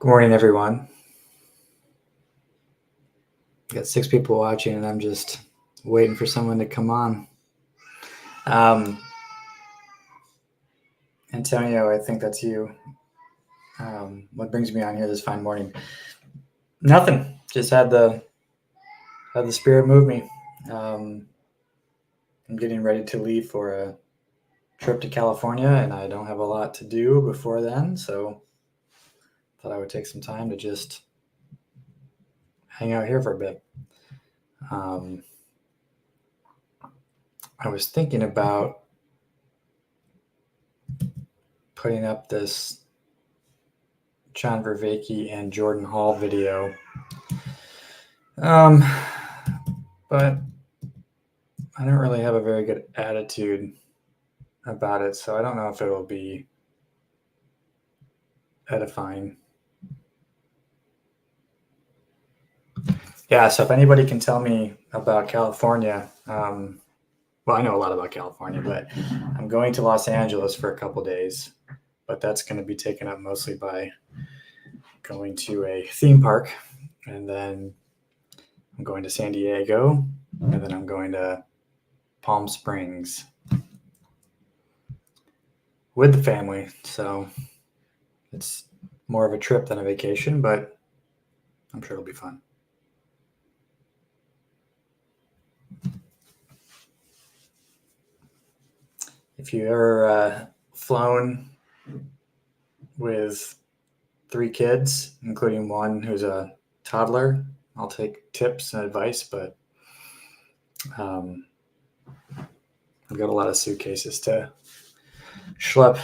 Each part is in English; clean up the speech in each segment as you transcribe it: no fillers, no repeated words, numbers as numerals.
Good morning, everyone. Got 6 people watching, and I'm just waiting for someone to come on. Um, Antonio, I think that's you. What brings me on here this fine morning? Nothing. Just had the spirit move me. I'm getting ready to leave for a trip to California, and I don't have a lot to do before then, so thought I would take some time to just hang out here for a bit. I was thinking about putting up this John Vervaeke and Jordan Hall video. But I don't really have a very good attitude about it, so I don't know if it will be edifying. Yeah, so if anybody can tell me about California, well, I know a lot about California, but I'm going to Los Angeles for a couple days, but that's going to be taken up mostly by going to a theme park, and then I'm going to San Diego, and then I'm going to Palm Springs with the family. So it's more of a trip than a vacation, but I'm sure it'll be fun. If you ever flown with 3 kids, including one who's a toddler, I'll take tips and advice, but I've got a lot of suitcases to schlep.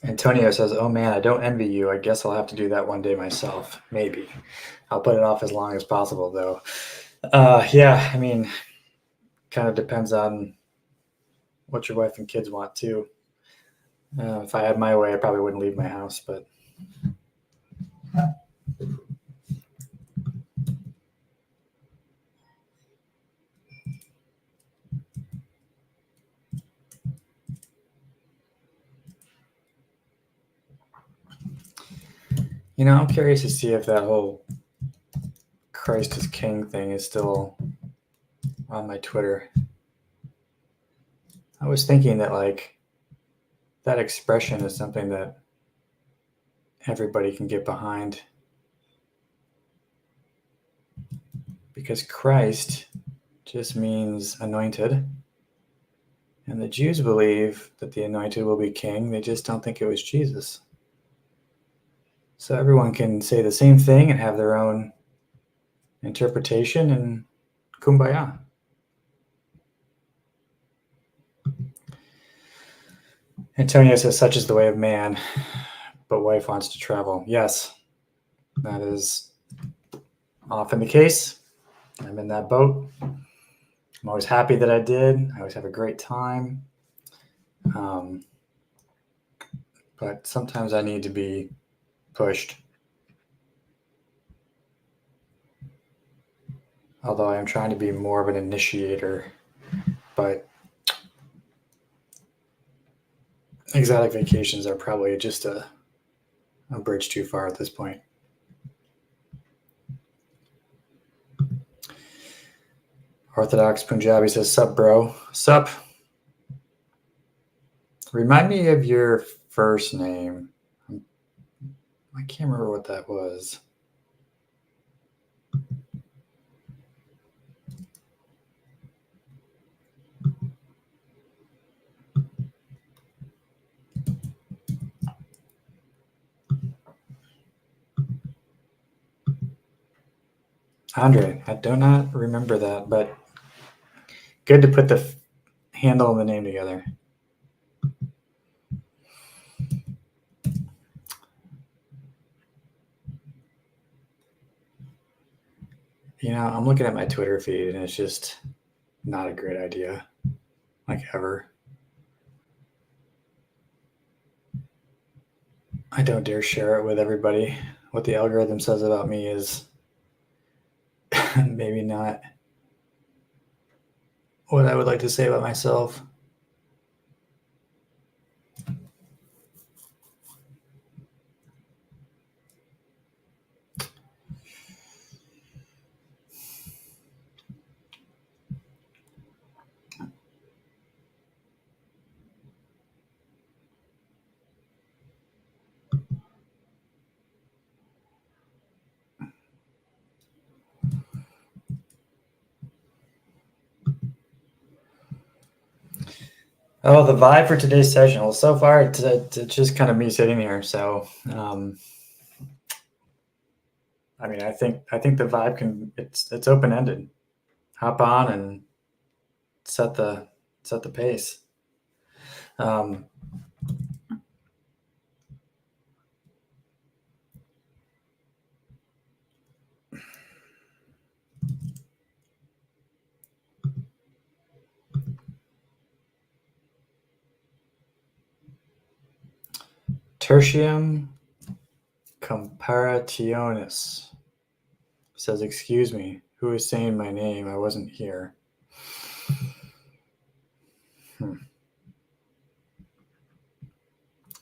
Antonio says, "Oh man, I don't envy you. I guess I'll have to do that one day myself. Maybe. I'll put it off as long as possible, though." Yeah, I mean, kind of depends on what your wife and kids want too. If I had my way, I probably wouldn't leave my house, but I'm curious to see if that whole Christ is King thing is still on my Twitter. I was thinking that that expression is something that everybody can get behind, because Christ just means anointed, and the Jews believe that the anointed will be king. They just don't think it was Jesus. So everyone can say the same thing and have their own interpretation, and kumbaya. Antonio says, "Such is the way of man, but wife wants to travel." Yes, that is often the case. I'm in that boat. I'm always happy that I did. I always have a great time. But sometimes I need to be pushed. Although I am trying to be more of an initiator, but exotic vacations are probably just a bridge too far at this point. Orthodox Punjabi says, "Sup, bro." Sup. Remind me of your first name. I can't remember what that was. Andre, I do not remember that, but good to put the handle and the name together. I'm looking at my Twitter feed and it's just not a great idea, like ever. I don't dare share it with everybody. What the algorithm says about me is maybe not what I would like to say about myself. Oh, the vibe for today's session. Well, so far it's just kind of me sitting here. So, I think the vibe it's open ended. Hop on and set the pace. Um, Tertium comparationis says, "Excuse me, who is saying my name? I wasn't here."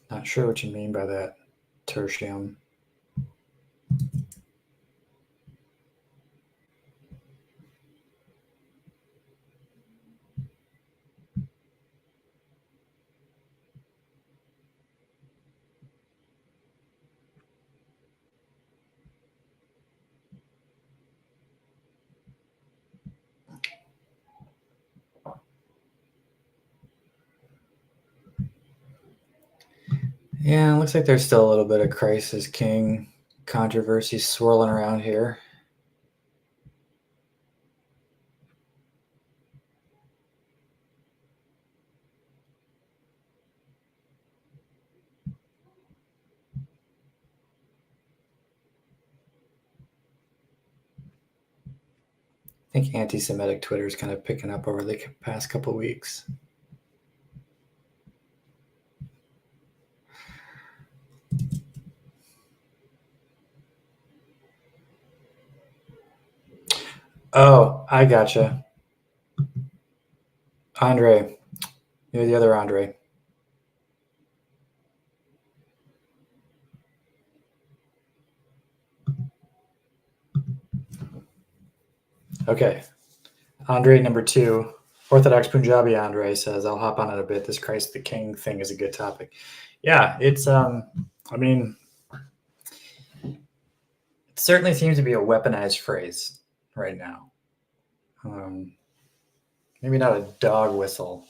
Not sure what you mean by that, tertium. Yeah, it looks like there's still a little bit of Christ is King controversy swirling around here. I think anti-Semitic Twitter is kind of picking up over the past couple weeks. Oh, I gotcha. Andre. You're the other Andre. Okay. Andre number 2, Orthodox Punjabi Andre says, "I'll hop on it a bit. This Christ the King thing is a good topic." Yeah, it's it certainly seems to be a weaponized phrase right now. Maybe not a dog whistle,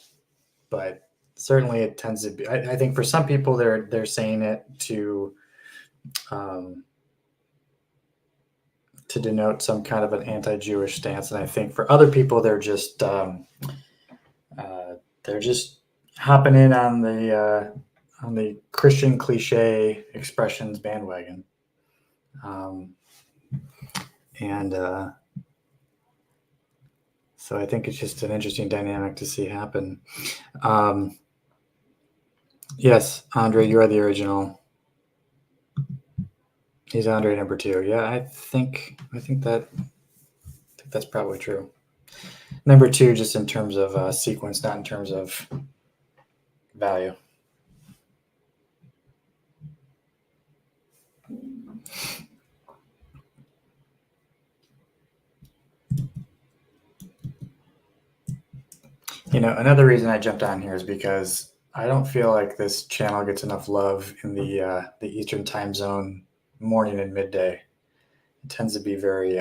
but certainly it tends to be. I think for some people they're saying it to denote some kind of an anti-Jewish stance, and I think for other people they're just hopping in on the Christian cliche expressions bandwagon, and so I think it's just an interesting dynamic to see happen. Yes, Andre, you are the original. He's Andre number 2. Yeah, I think that's probably true. Number 2, just in terms of sequence, not in terms of value. Another reason I jumped on here is because I don't feel like this channel gets enough love in the Eastern time zone morning and midday. It tends to be very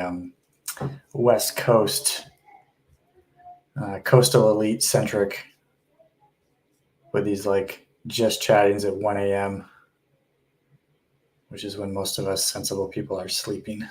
West Coast, coastal elite centric, with these like just chattings at 1 a.m., which is when most of us sensible people are sleeping.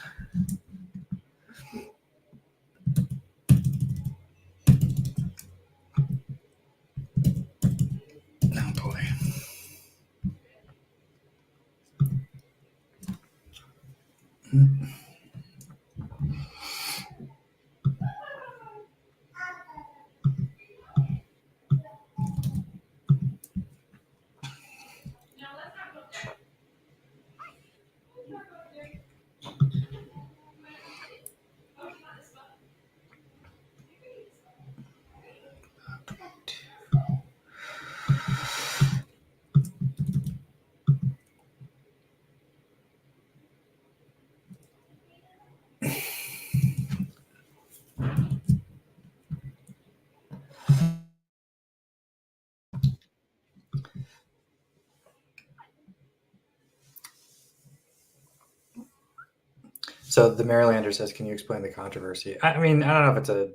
So the Marylander says, "Can you explain the controversy?" I mean, I don't know if it's a, I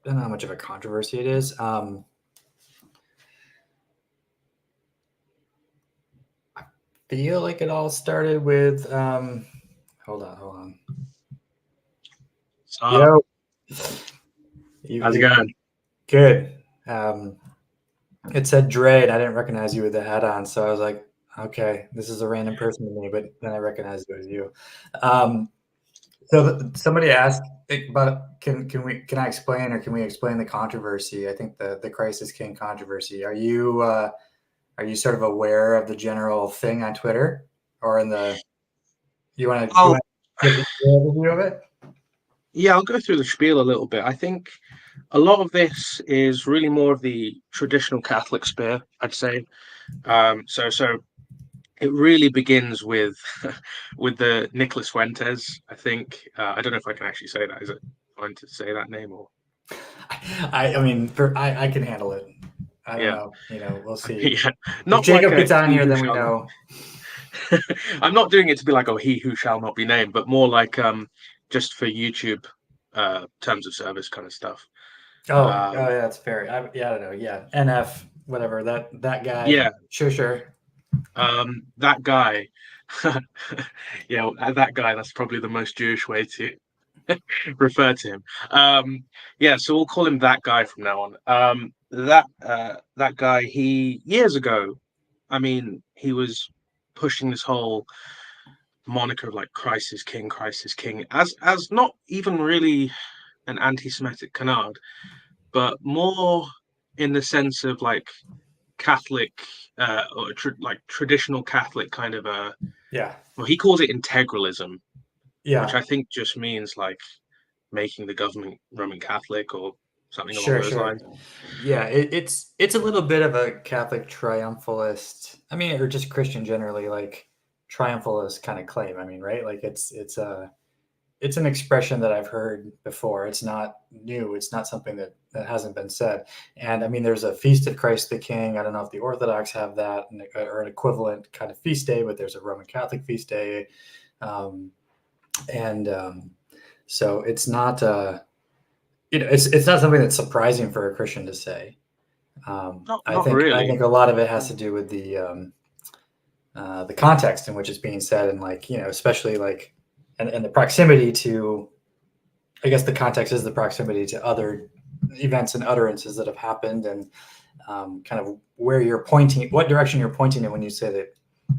don't know how much of a controversy it is. I feel like it all started with. Hold on. Yo, how's it going? Good. It said Dre, and I didn't recognize you with the hat on, so I was like, okay, this is a random person to me, but then I recognized it was you. So somebody asked, but can I explain, or can we explain the controversy? I think the Christ is King controversy. Are you sort of aware of the general thing on Twitter, or in the? You want to give the overview of it? Yeah, I'll go through the spiel a little bit. I think a lot of this is really more of the traditional Catholic spear, I'd say. So it really begins with with the Nicholas Fuentes. I think I don't know if I can actually say that. Is it fine to say that name or? I mean, I can handle it. I don't know. We'll see. Yeah, not if Jacob like gets on he here, who then we shall know. I'm not doing it to be like, oh, he who shall not be named, but more like just for YouTube terms of service kind of stuff. Yeah, that's fair. I don't know. Yeah, NF, whatever that guy. Yeah, sure. That guy. Yeah, that guy. That's probably the most Jewish way to refer to him. Yeah, so we'll call him that guy from now on. That guy. He years ago. I mean, he was pushing this whole moniker of like Christ is King, as not even really an anti-Semitic canard, but more in the sense of like Catholic or like traditional Catholic kind of a. Yeah. Well, he calls it integralism, Yeah. which I think just means like making the government Roman Catholic or something along Sure. those lines. Yeah, it's a little bit of a Catholic triumphalist. I mean, or just Christian generally, like triumphalist kind of claim. I mean, right? Like it's an expression that I've heard before. It's not new. It's not something that hasn't been said. And I mean, there's a feast of Christ the King. I don't know if the Orthodox have that, or an equivalent kind of feast day, but there's a Roman Catholic feast day, and so it's not. It's not something that's surprising for a Christian to say. Not really. I think a lot of it has to do with the context in which it's being said, and like especially like and the proximity to. I guess the context is the proximity to other events and utterances that have happened, and kind of where you're pointing, what direction you're pointing in when you say that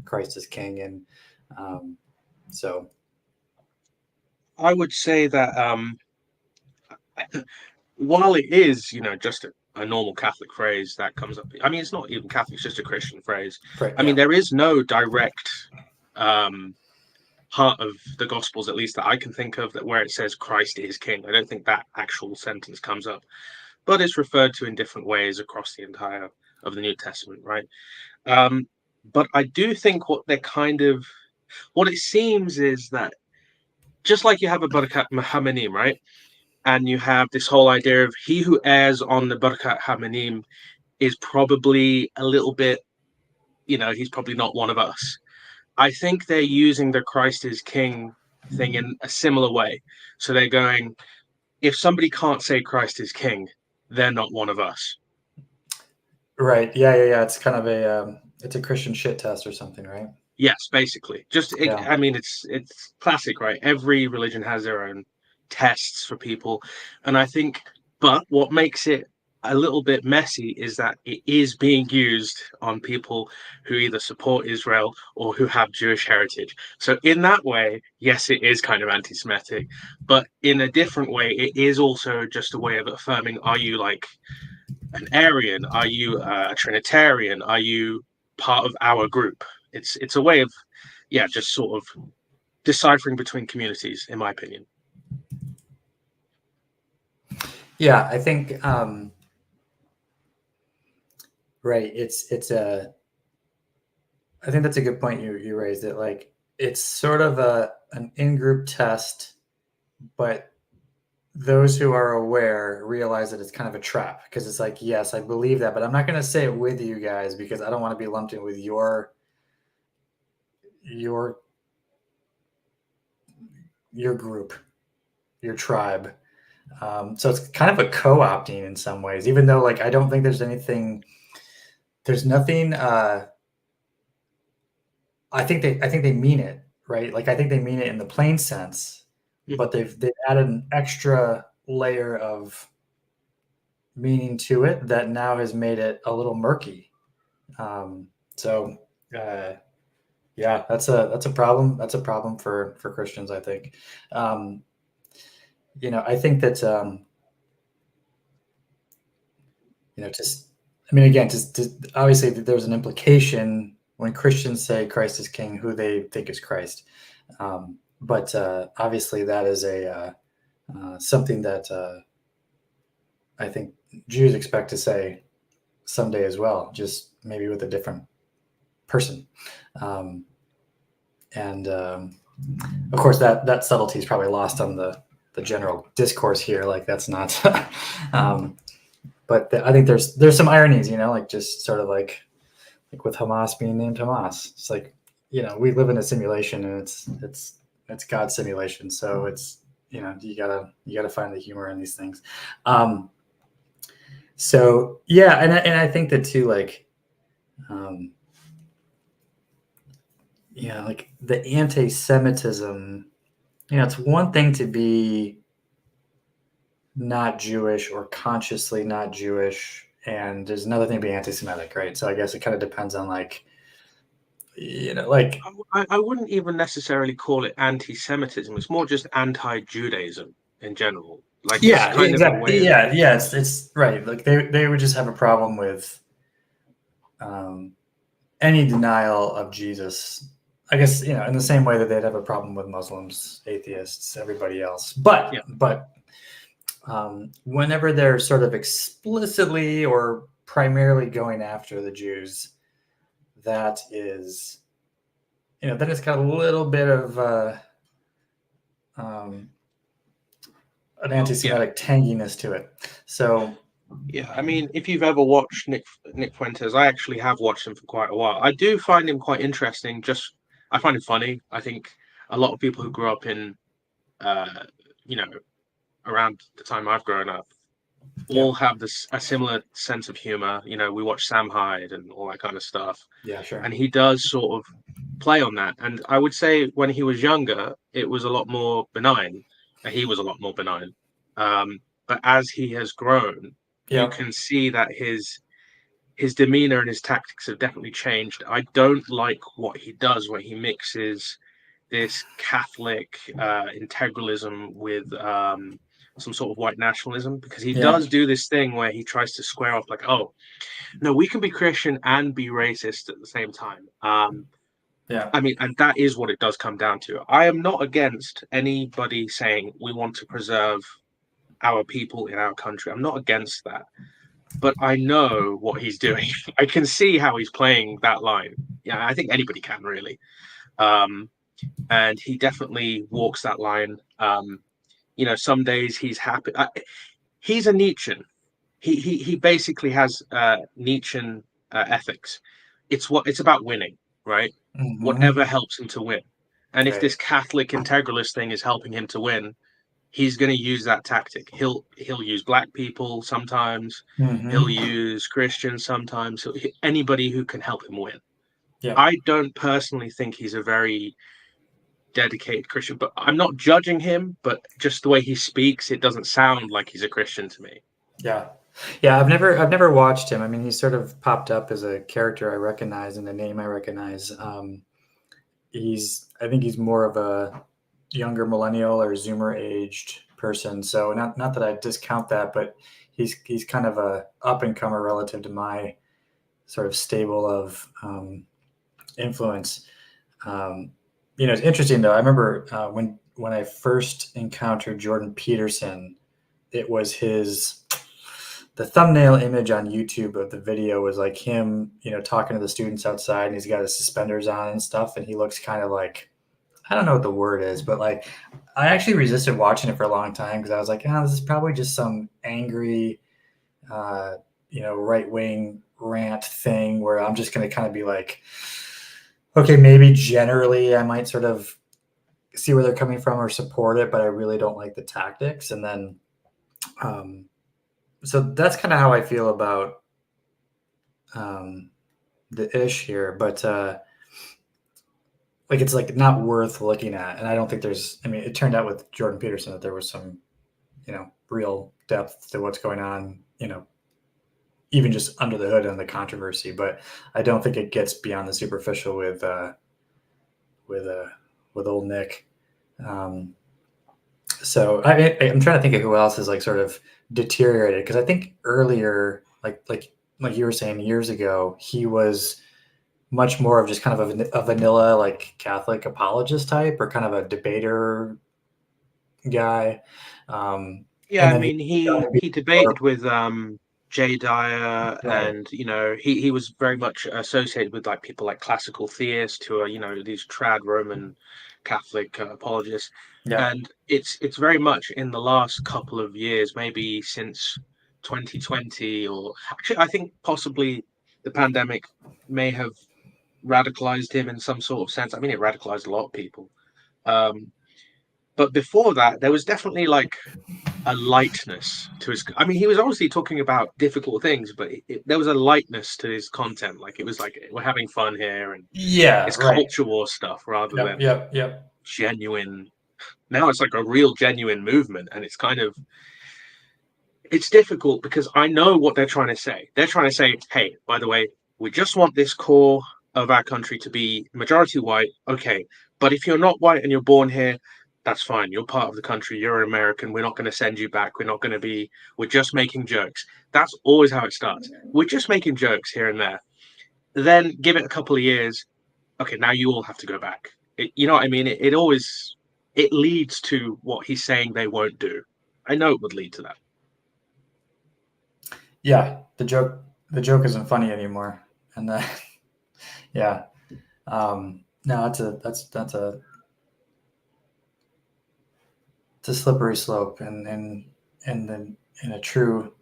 Christ is King, and so. I would say that while it is, just a normal Catholic phrase that comes up. I mean, it's not even Catholic; it's just a Christian phrase. Right, I mean, there is no direct part of the Gospels, at least that I can think of, that where it says Christ is King. I don't think that actual sentence comes up, but it's referred to in different ways across the entire of the New Testament, right? But I do think what it seems is that just like you have a Barakat Hamanim, right? And you have this whole idea of he who errs on the Barakat Hamanim is probably a little bit, he's probably not one of us. I think they're using the Christ is King thing in a similar way. So they're going, if somebody can't say Christ is King, they're not one of us. Right. Yeah. It's kind of it's a Christian shit test or something, right? Yes, basically. I mean, it's classic, right? Every religion has their own tests for people, and I think, but what makes it a little bit messy is that it is being used on people who either support Israel or who have Jewish heritage. So in that way, yes, it is kind of anti-Semitic, but in a different way, it is also just a way of affirming: are you like an Aryan? Are you a Trinitarian? Are you part of our group? It's a way of, yeah, just sort of deciphering between communities, in my opinion. Yeah, I think right. It's a. I think that's a good point you raised. It like it's sort of an in-group test, but those who are aware realize that it's kind of a trap because it's like, yes, I believe that, but I'm not going to say it with you guys because I don't want to be lumped in with your group, your tribe. So it's kind of a co-opting in some ways, even though like I don't think there's nothing. I think they mean it, right? Like I think they mean it in the plain sense, but they've added an extra layer of meaning to it that now has made it a little murky. So yeah, that's a problem. That's a problem for Christians, I think. I think that just I mean, again, just obviously there's an implication when Christians say Christ is King, who they think is Christ. But obviously, that is a something that I think Jews expect to say someday as well, just maybe with a different person. And of course, that subtlety is probably lost on the general discourse here. Like that's not. But I think there's some ironies, like just sort of like with Hamas being named Hamas. It's like, we live in a simulation and it's God's simulation. So it's, you gotta find the humor in these things. So yeah. And I think that too, like, like the anti-Semitism, it's one thing to be not Jewish or consciously not Jewish, and there's another thing to be anti-Semitic, right? So I guess it kind of depends on like, like I wouldn't even necessarily call it anti-Semitism. It's more just anti-Judaism in general. Like yeah, it's kind exactly. of a way Yeah, it's right. Like they would just have a problem with any denial of Jesus. I guess in the same way that they'd have a problem with Muslims, atheists, everybody else. But whenever they're sort of explicitly or primarily going after the Jews, that is, then it's got a little bit of an anti-Semitic tanginess to it. So, yeah, I mean, if you've ever watched Nick Fuentes, I actually have watched him for quite a while. I do find him quite interesting. I find him funny. I think a lot of people who grew up in, around the time I've grown up, all have a similar sense of humor. We watch Sam Hyde and all that kind of stuff. Yeah, sure. And he does sort of play on that. And I would say when he was younger, it was a lot more benign. He was a lot more benign. But as he has grown, you can see that his demeanor and his tactics have definitely changed. I don't like what he does when he mixes this Catholic integralism with some sort of white nationalism, because he does do this thing where he tries to square off like, oh, no, we can be Christian and be racist at the same time. I mean, and that is what it does come down to. I am not against anybody saying we want to preserve our people in our country. I'm not against that. But I know what he's doing. I can see how he's playing that line. Yeah, I think anybody can really. And he definitely walks that line. Some days he's happy. He's a Nietzschean. He basically has Nietzschean ethics. It's about winning, right? Mm-hmm. Whatever helps him to win. And if this Catholic integralist thing is helping him to win, he's going to use that tactic. He'll use black people sometimes. Mm-hmm. He'll use Christians sometimes. Anybody who can help him win. Yeah. I don't personally think he's a very dedicated Christian, but I'm not judging him. But just the way he speaks, it doesn't sound like he's a Christian to me. Yeah. Yeah, I've never watched him. I mean, he's sort of popped up as a character I recognize and a name I recognize. I think he's more of a younger millennial or Zoomer aged person. So not that I discount that, but he's kind of a up and comer relative to my sort of stable of influence. Um, it's interesting though. I remember when I first encountered Jordan Peterson, it was the thumbnail image on YouTube of the video was like him, talking to the students outside, and he's got his suspenders on and stuff, and he looks kind of like, I don't know what the word is, but like I actually resisted watching it for a long time because I was like, this is probably just some angry, uh, right wing rant thing where I'm just going to kind of be like, okay, maybe generally I might sort of see where they're coming from or support it, but I really don't like the tactics. And then, so that's kind of how I feel about um, the ish here, but like it's like not worth looking at. And I don't think there's. I mean, it turned out with Jordan Peterson that there was some, real depth to what's going on. Even just under the hood on the controversy, but I don't think it gets beyond the superficial with uh, with old Nick. Um, so I'm trying to think of who else is like sort of deteriorated because I think earlier, like you were saying years ago, he was much more of just kind of a vanilla like Catholic apologist type or kind of a debater guy. Yeah, And I then he mean, got to be he more, debated with Jay Dyer, right. and he was very much associated with like people like classical theists who are these trad Roman Catholic apologists, Yeah. and it's very much in the last couple of years, maybe since 2020, or actually I think possibly the pandemic may have radicalized him in some sort of sense. I mean, it radicalized a lot of people. Um, but before that, there was definitely like a lightness to his. I mean, he was obviously talking about difficult things, but there was a lightness to his content. Like it was like we're having fun here, and Yeah. it's Right. culture war stuff rather Yep. than Yep. Yep. genuine. Now it's like a real genuine movement, and it's difficult because I know what they're trying to say. They're trying to say, hey, by the way, we just want this core of our country to be majority white. Okay, but if you're not white and you're born here, that's fine. You're part of the country. You're an American. We're not going to send you back. We're not going to be. We're just making jokes. That's always how it starts. We're just making jokes here and there. Then give it a couple of years. Okay, now you all have to go back. You know what I mean? It always it leads to what he's saying they won't do. I know it would lead to that. Yeah. The joke isn't funny anymore, and yeah. No, it's a slippery slope, and in a true,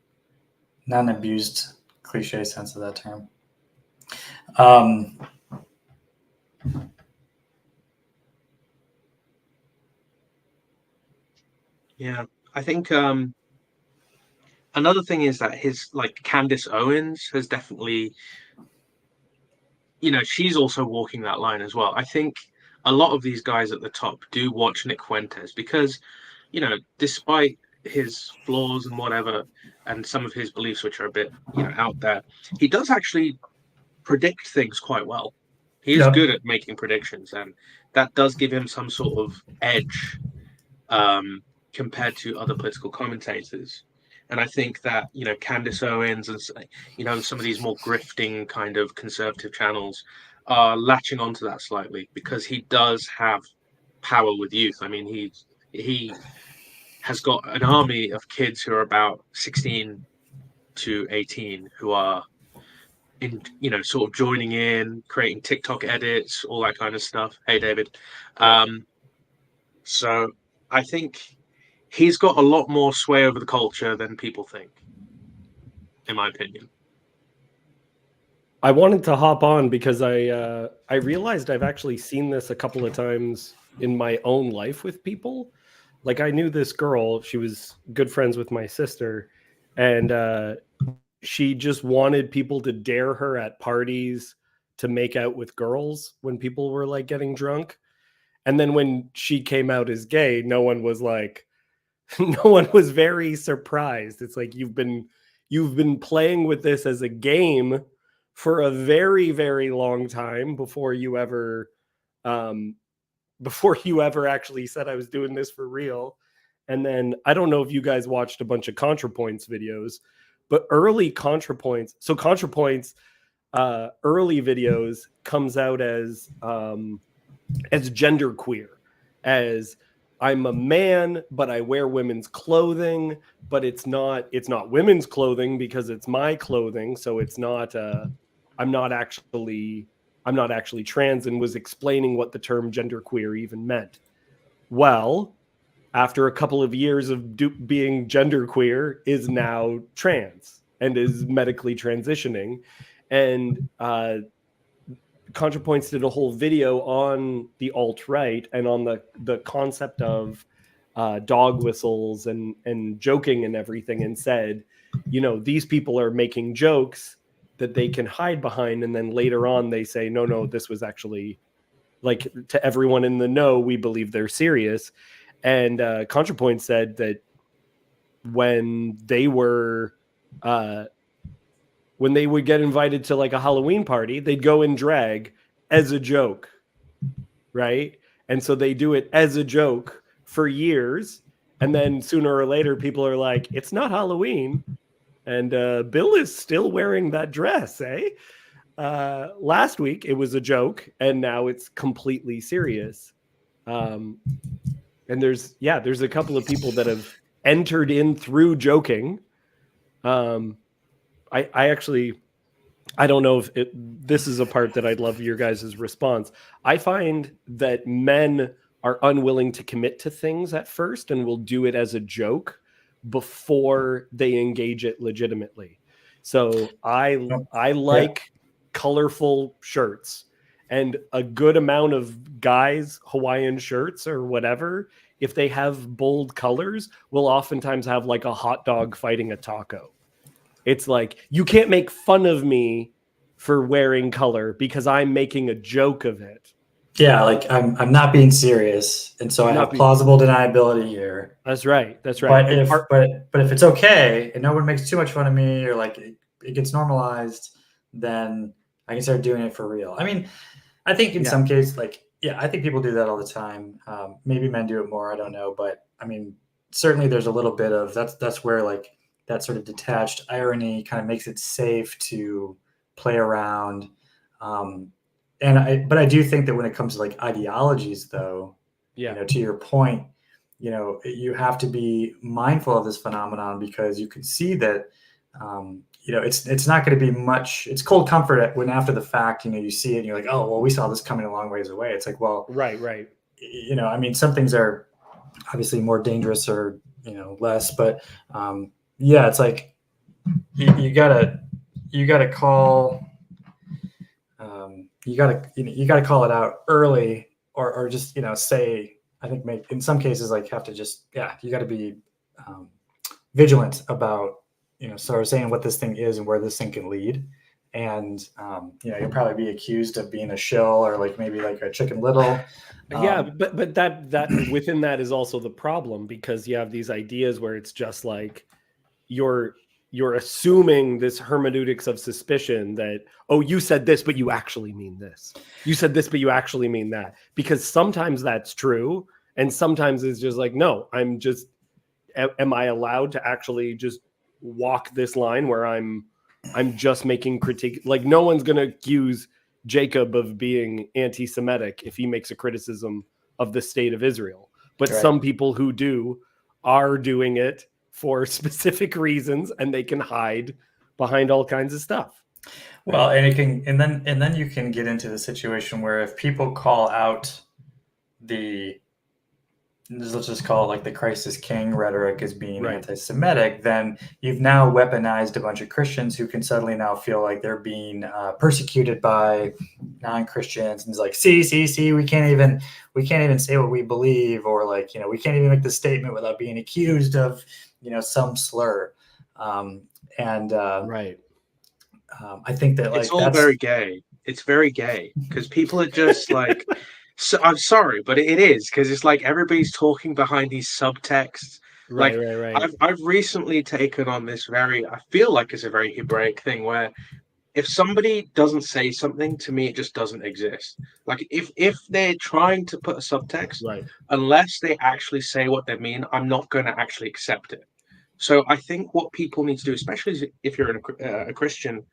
non-abused cliche sense of that term. Um, Yeah, I think another thing is that his like Candace Owens has definitely, she's also walking that line as well. I think a lot of these guys at the top do watch Nick Fuentes because, despite his flaws and whatever, and some of his beliefs which are a bit, out there, he does actually predict things quite well. He is yep. good at making predictions, and that does give him some sort of edge um, compared to other political commentators. And I think that Candace Owens and some of these more grifting kind of conservative channels are latching onto that slightly because he does have power with youth. I mean, he has got an army of kids who are about 16 to 18 who are in sort of joining in, creating TikTok edits, all that kind of stuff. Hey, David. Um, so I think he's got a lot more sway over the culture than people think, in my opinion. I wanted to hop on because I realized I've actually seen this a couple of times in my own life with people. Like I knew this girl, she was good friends with my sister, and she just wanted people to dare her at parties to make out with girls when people were like getting drunk. And then when she came out as gay, no one was like, no one was very surprised. It's like you've you've been playing with this as a game for a very, very long time before you ever actually said I was doing this for real. And then I don't know if you guys watched a bunch of ContraPoints videos, but early ContraPoints, so ContraPoints early videos comes out as genderqueer, as I'm a man, but I wear women's clothing, but it's not women's clothing because it's my clothing. So it's not, I'm not actually trans, and was explaining what the term genderqueer even meant. Well, after a couple of years of being genderqueer, is now trans and is medically transitioning. And ContraPoints did a whole video on the alt-right and on the concept of dog whistles and joking and everything, and said, these people are making jokes that they can hide behind, and then later on they say, no, this was actually, like, to everyone in the know, we believe they're serious. And ContraPoint said that when they would get invited to like a Halloween party, they'd go in drag as a joke, right? And so they do it as a joke for years, and then sooner or later people are like, it's not Halloween, and Bill is still wearing that dress, eh? Last week it was a joke, and now it's completely serious. And there's a couple of people that have entered in through joking. I don't know if this is a part that I'd love your guys' response. I find that men are unwilling to commit to things at first and will do it as a joke before they engage it legitimately. So I like colorful shirts. And a good amount of guys' Hawaiian shirts or whatever, if they have bold colors, will oftentimes have like a hot dog fighting a taco. It's like, you can't make fun of me for wearing color because I'm making a joke of it. Yeah, like I'm not being serious, and so I have plausible deniability here. That's right. That's But right. if it's okay and no one makes too much fun of me, or like it gets normalized, then I can start doing it for real. I mean, I think in some cases, I think people do that all the time. Maybe men do it more, I don't know. But I mean, certainly there's a little bit of that's where like that sort of detached irony kind of makes it safe to play around. But I do think that when it comes to like ideologies, though, to your point, you have to be mindful of this phenomenon, because you can see that, it's not going to be much. It's cold comfort when after the fact, you see it and you're like, oh, well, we saw this coming a long ways away. It's like, well, right. I mean, some things are obviously more dangerous or, less, but it's like you gotta call. You gotta call it out early, or just say. I think in some cases like have to just you got to be vigilant about sort of saying what this thing is and where this thing can lead, and you'll probably be accused of being a shill or like maybe like a Chicken Little. But that within that is also the problem, because you have these ideas where it's just like you're assuming this hermeneutics of suspicion that, oh, you said this, but you actually mean this. You said this, but you actually mean that. Because sometimes that's true. And sometimes it's just like, no, am I allowed to actually just walk this line where I'm just making critique? Like, no one's going to accuse Jacob of being anti-Semitic if he makes a criticism of the state of Israel. But some people who do are doing it for specific reasons, and they can hide behind all kinds of stuff. Well, and then you can get into the situation where if people call out let's just call it like the Christ is King rhetoric as being anti-Semitic, then you've now weaponized a bunch of Christians who can suddenly now feel like they're being persecuted by non-Christians, and it's like, see, we can't even say what we believe, or like, we can't even make the statement without being accused of some slur. I think that it's all very gay. It's very gay because people are just like, so I'm sorry, but it is, because it's like everybody's talking behind these subtexts Right, Like, right. I've recently taken on this I feel like it's a very Hebraic thing where if somebody doesn't say something to me, it just doesn't exist. Like if they're trying to put a subtext, Right. unless they actually say what they mean, I'm not going to actually accept it. So I think what people need to do, especially if you're a Christian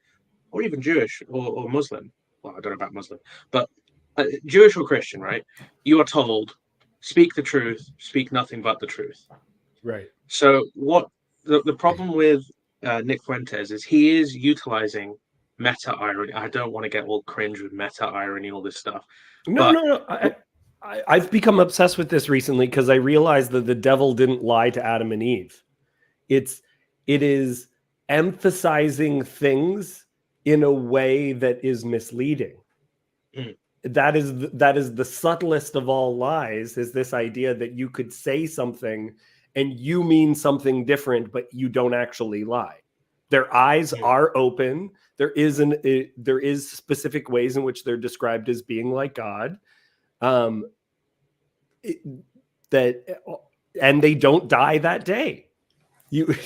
or even Jewish or Muslim, well, I don't know about Muslim, but Jewish or Christian, right? You are told, speak the truth, speak nothing but the truth. Right. So what the problem with Nick Fuentes is he is utilizing meta irony. I don't want to get all cringe with meta irony, all this stuff. No, But no, no. I've become obsessed with this recently because I realized that the devil didn't lie to Adam and Eve. It is emphasizing things in a way that is misleading. Mm. That is the subtlest of all lies, is this idea that you could say something and you mean something different, but you don't actually lie. Their eyes are open. There is specific ways in which they're described as being like God. And they don't die that day.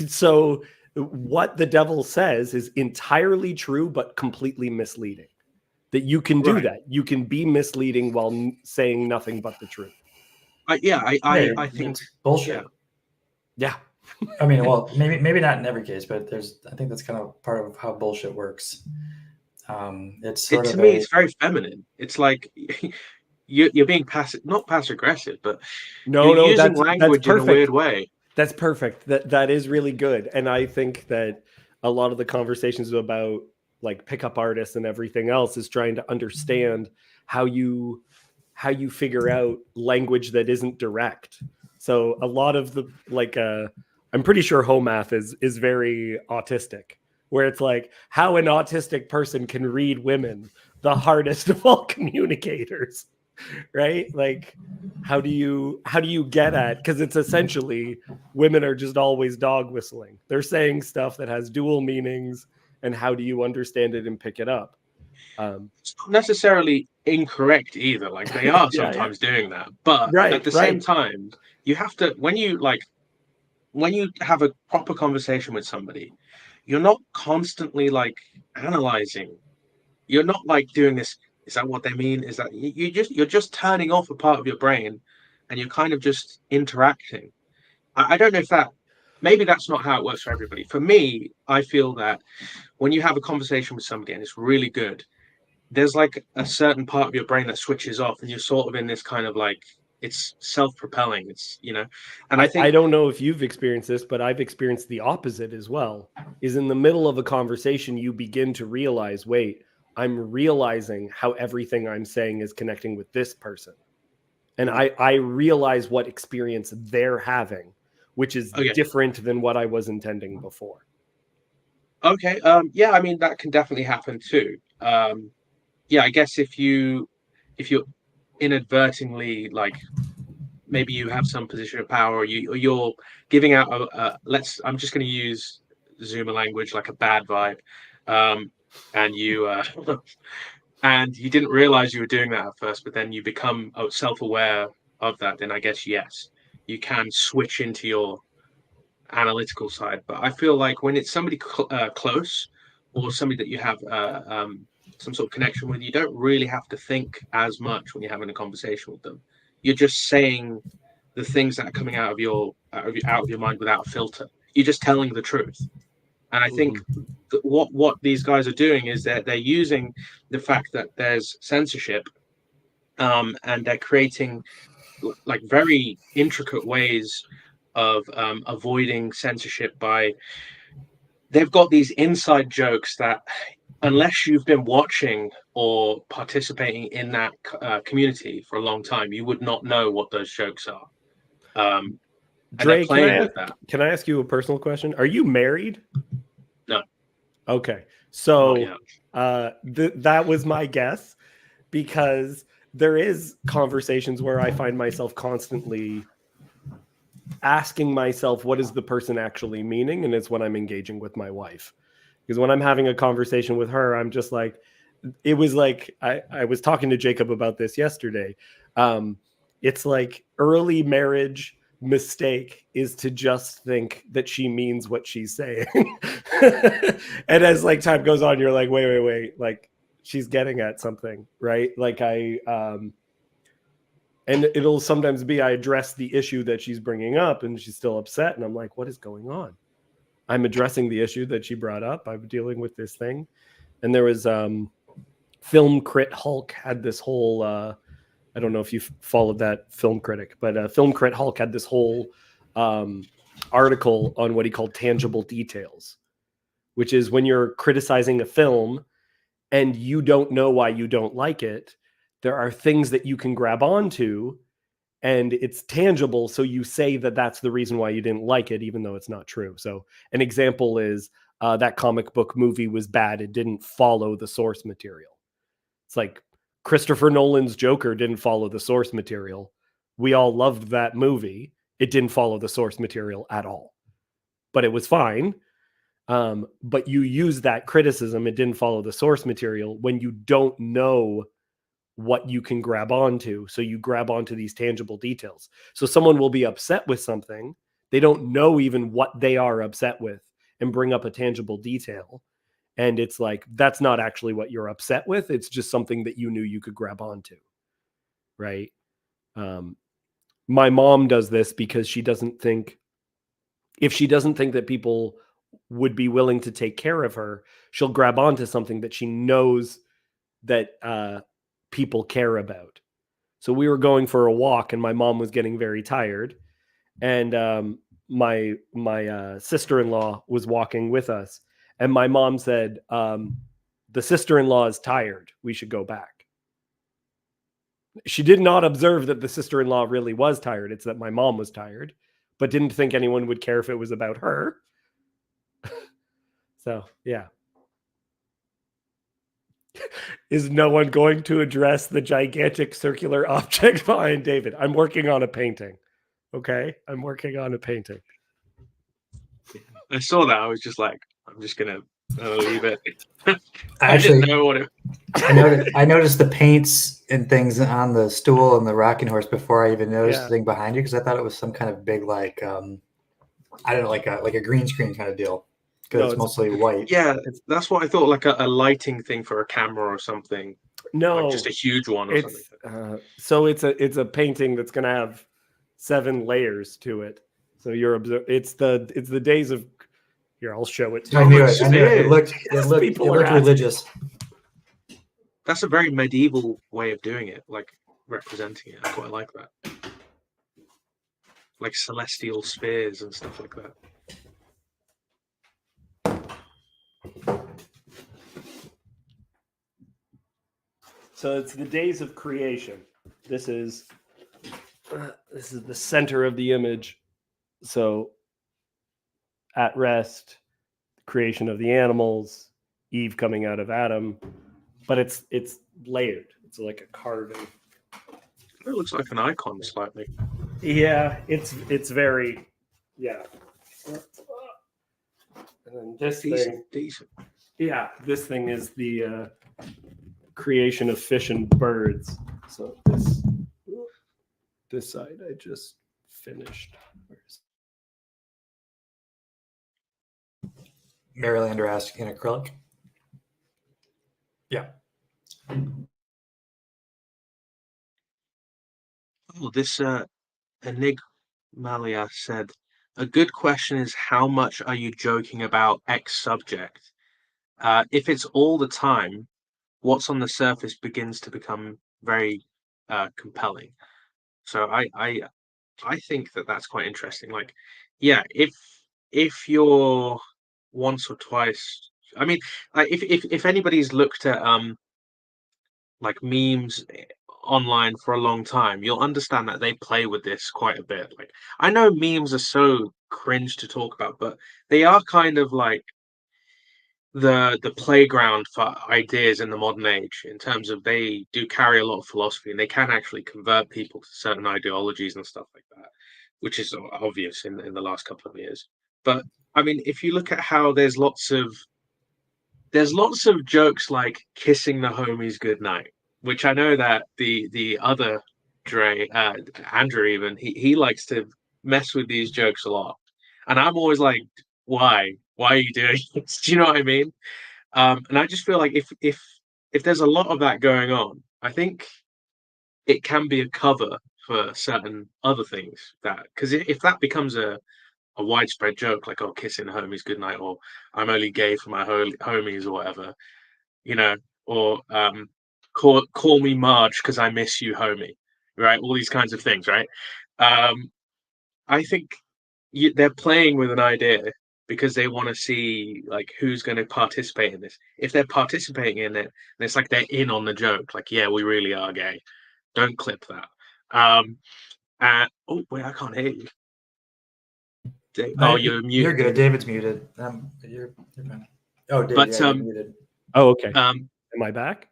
So what the devil says is entirely true, but completely misleading. That you can do that. You can be misleading while saying nothing but the truth. I think it's bullshit. Yeah. I mean, well, maybe not in every case, but I think that's kind of part of how bullshit works. It's sort to of me, it's very feminine. It's like you're being not passive aggressive, but you're using language in a weird way. That's perfect. That is really good. And I think that a lot of the conversations about like pickup artists and everything else is trying to understand how you figure out language that isn't direct. So a lot of the I'm pretty sure Homath is very autistic, where it's like how an autistic person can read women, the hardest of all communicators, right? Like how do you get at, because it's essentially women are just always dog whistling. They're saying stuff that has dual meanings, and how do you understand it and pick it up? It's not necessarily incorrect either. Like they are sometimes doing that, but at the same time, you have to when you have a proper conversation with somebody, you're not constantly like analyzing. You're not like doing this. Is that what they mean? Is that you're just turning off a part of your brain, and you're kind of just interacting. I don't know if maybe that's not how it works for everybody. For me, I feel that when you have a conversation with somebody and it's really good, there's like a certain part of your brain that switches off, and you're sort of in this kind of like it's self-propelling. It's and I think I don't know if you've experienced this, but I've experienced the opposite as well. Is in the middle of a conversation, you begin to realize, wait, I'm realizing how everything I'm saying is connecting with this person. And I realize what experience they're having, which is different than what I was intending before. Okay. Yeah, I mean, that can definitely happen too. Yeah, I guess if you're inadvertently, like, maybe you have some position of power, or you're giving out I'm just going to use Zoomer language, like a bad vibe. And you and you didn't realize you were doing that at first, but then you become self-aware of that, then I guess yes, you can switch into your analytical side. But I feel like when it's somebody close, or somebody that you have some sort of connection with, you don't really have to think as much when you're having a conversation with them. You're just saying the things that are coming out of your mind without a filter. You're just telling the truth. And I think what these guys are doing is that they're using the fact that there's censorship, and they're creating like very intricate ways of avoiding censorship they've got these inside jokes that unless you've been watching or participating in that community for a long time, you would not know what those jokes are. Dre, can I ask you a personal question? Are you married? No. Okay. So that was my guess, because there is conversations where I find myself constantly asking myself, what is the person actually meaning? And it's when I'm engaging with my wife. Because when I'm having a conversation with her, I'm just like, it was like, I was talking to Jacob about this yesterday. It's like early marriage, mistake is to just think that she means what she's saying. And as like time goes on, you're like, wait, like she's getting at something, right? Like and it'll sometimes be I address the issue that she's bringing up and she's still upset, and I'm like, what is going on? I'm addressing the issue that she brought up. I'm dealing with this thing. And there was Film Crit Hulk had this whole I don't know if you followed that, Film Critic, but Film Crit Hulk had this whole article on what he called tangible details, which is when you're criticizing a film and you don't know why you don't like it, there are things that you can grab onto and it's tangible. So you say that that's the reason why you didn't like it, even though it's not true. So an example is that comic book movie was bad. It didn't follow the source material. It's like Christopher Nolan's Joker didn't follow the source material. We all loved that movie. It didn't follow the source material at all, but it was fine. But you use that criticism, it didn't follow the source material, when you don't know what you can grab onto. So you grab onto these tangible details. So someone will be upset with something. They don't know even what they are upset with and bring up a tangible detail. And it's like, that's not actually what you're upset with. It's just something that you knew you could grab onto. Right. My mom does this because she doesn't think, if she doesn't think that people would be willing to take care of her, she'll grab onto something that she knows that people care about. So we were going for a walk and my mom was getting very tired. And my sister-in-law was walking with us. And my mom said, the sister-in-law is tired. We should go back. She did not observe that the sister-in-law really was tired. It's that my mom was tired, but didn't think anyone would care if it was about her. So, yeah. Is no one going to address the gigantic circular object behind David? I'm working on a painting. Okay? I'm working on a painting. I saw that. I was just like, I'm just going to leave it. I didn't know what it... I noticed the paints and things on the stool and the rocking horse before I even noticed the thing behind you, because I thought it was some kind of big, like, I don't know, like a green screen kind of deal. Because it's mostly white. Yeah, that's what I thought, like a lighting thing for a camera or something. No, like just a huge one or something. So it's a painting that's going to have 7 layers to it. So you're it's the days of. Here, I'll show it to you. I knew it. It looked religious. That's a very medieval way of doing it, like representing it. I quite like that. Like celestial spheres and stuff like that. So it's the days of creation. This is the center of the image. So at rest, creation of the animals, Eve coming out of Adam, but it's layered. It's like a carving. It looks like an icon slightly. Yeah, it's very, yeah. And then this thing, decent. Yeah, this thing is the creation of fish and birds. So this side I just finished. Marylander asked, in acrylic? Yeah. Oh, this Enigmalia said, a good question is, how much are you joking about X subject? If it's all the time, what's on the surface begins to become very compelling. So I think that that's quite interesting. Like, yeah, if you're once or twice, I mean, like if anybody's looked at like memes online for a long time, you'll understand that they play with this quite a bit. Like, I know memes are so cringe to talk about, but they are kind of like the playground for ideas in the modern age, in terms of they do carry a lot of philosophy and they can actually convert people to certain ideologies and stuff like that, which is obvious in the last couple of years. But I mean, if you look at how there's lots of jokes like kissing the homies goodnight, which I know that the other Andrew even he likes to mess with these jokes a lot, and I'm always like, why? Why are you doing this? Do you know what I mean? And I just feel like if there's a lot of that going on, I think it can be a cover for certain other things. That because if that becomes a widespread joke, like, oh, kissing homies goodnight, or I'm only gay for my homies, or whatever, you know, or call me Marge because I miss you, homie, right? All these kinds of things, right? I think they're playing with an idea because they want to see like who's going to participate in this. If they're participating in it, then it's like they're in on the joke. Like, yeah, we really are gay. Don't clip that. Oh wait, I can't hear you. Oh, you're muted. You're good. David's muted. You're fine. Oh, David, But you're muted. Oh, okay. Am I back?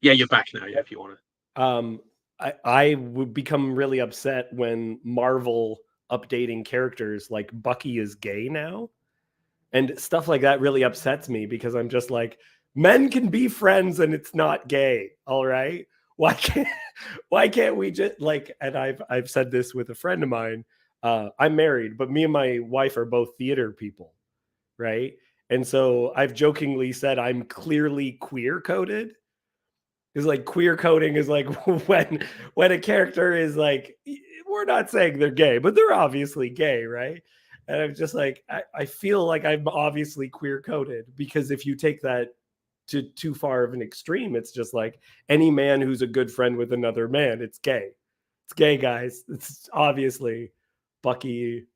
Yeah, you're back now. Yeah, if you want to. I would become really upset when Marvel updating characters like Bucky is gay now, and stuff like that really upsets me because I'm just like, men can be friends and it's not gay. All right, why can't we just like? And I've said this with a friend of mine. I'm married, but me and my wife are both theater people, right? And so I've jokingly said I'm clearly queer coded. Is like queer coding is like when a character is like, we're not saying they're gay, but they're obviously gay, right? And I'm just like, I feel like I'm obviously queer coded because if you take that to too far of an extreme, it's just like any man who's a good friend with another man, it's gay. It's gay, guys. It's obviously Bucky